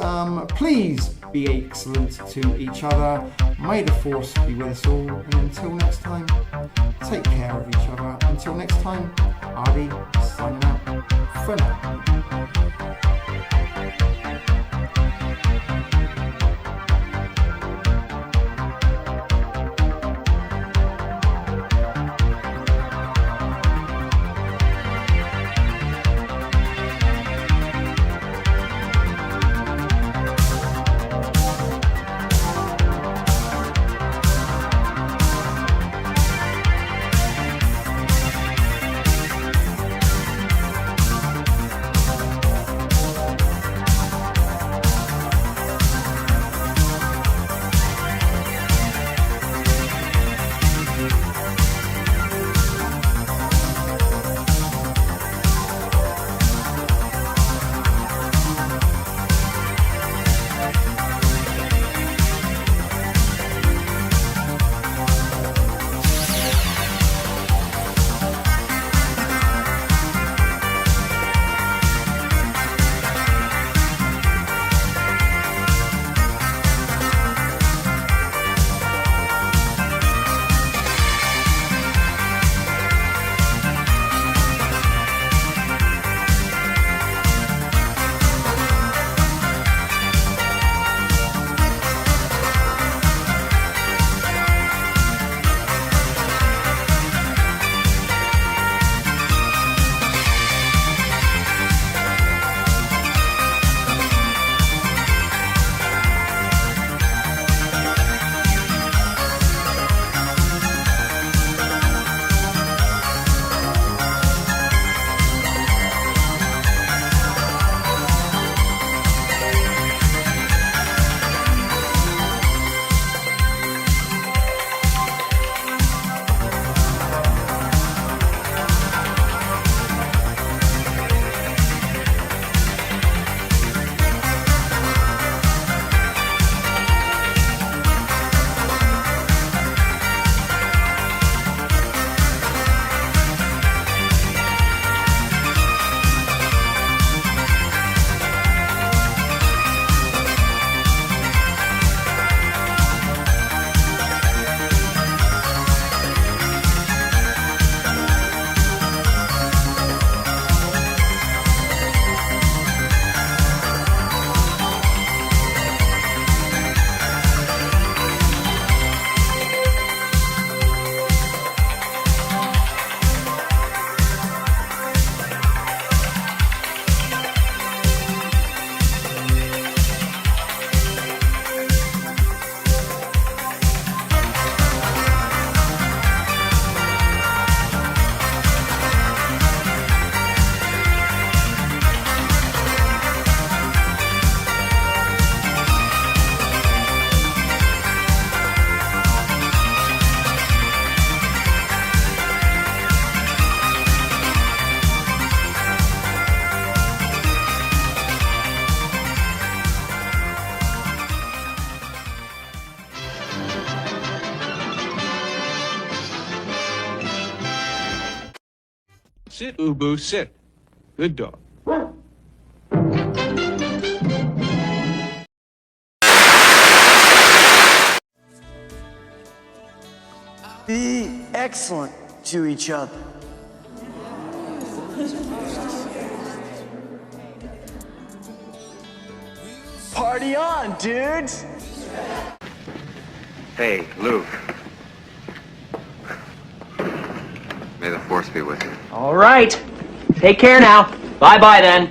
please be excellent to each other, may the force be with us all, and until next time, take care of each other. Until next time, Ardy signing out for now. Sit, Ubu, sit. Good dog. Be excellent to each other. Party on, dudes! Hey, Luke. May the force be with you. All right. Take care now. Bye-bye then.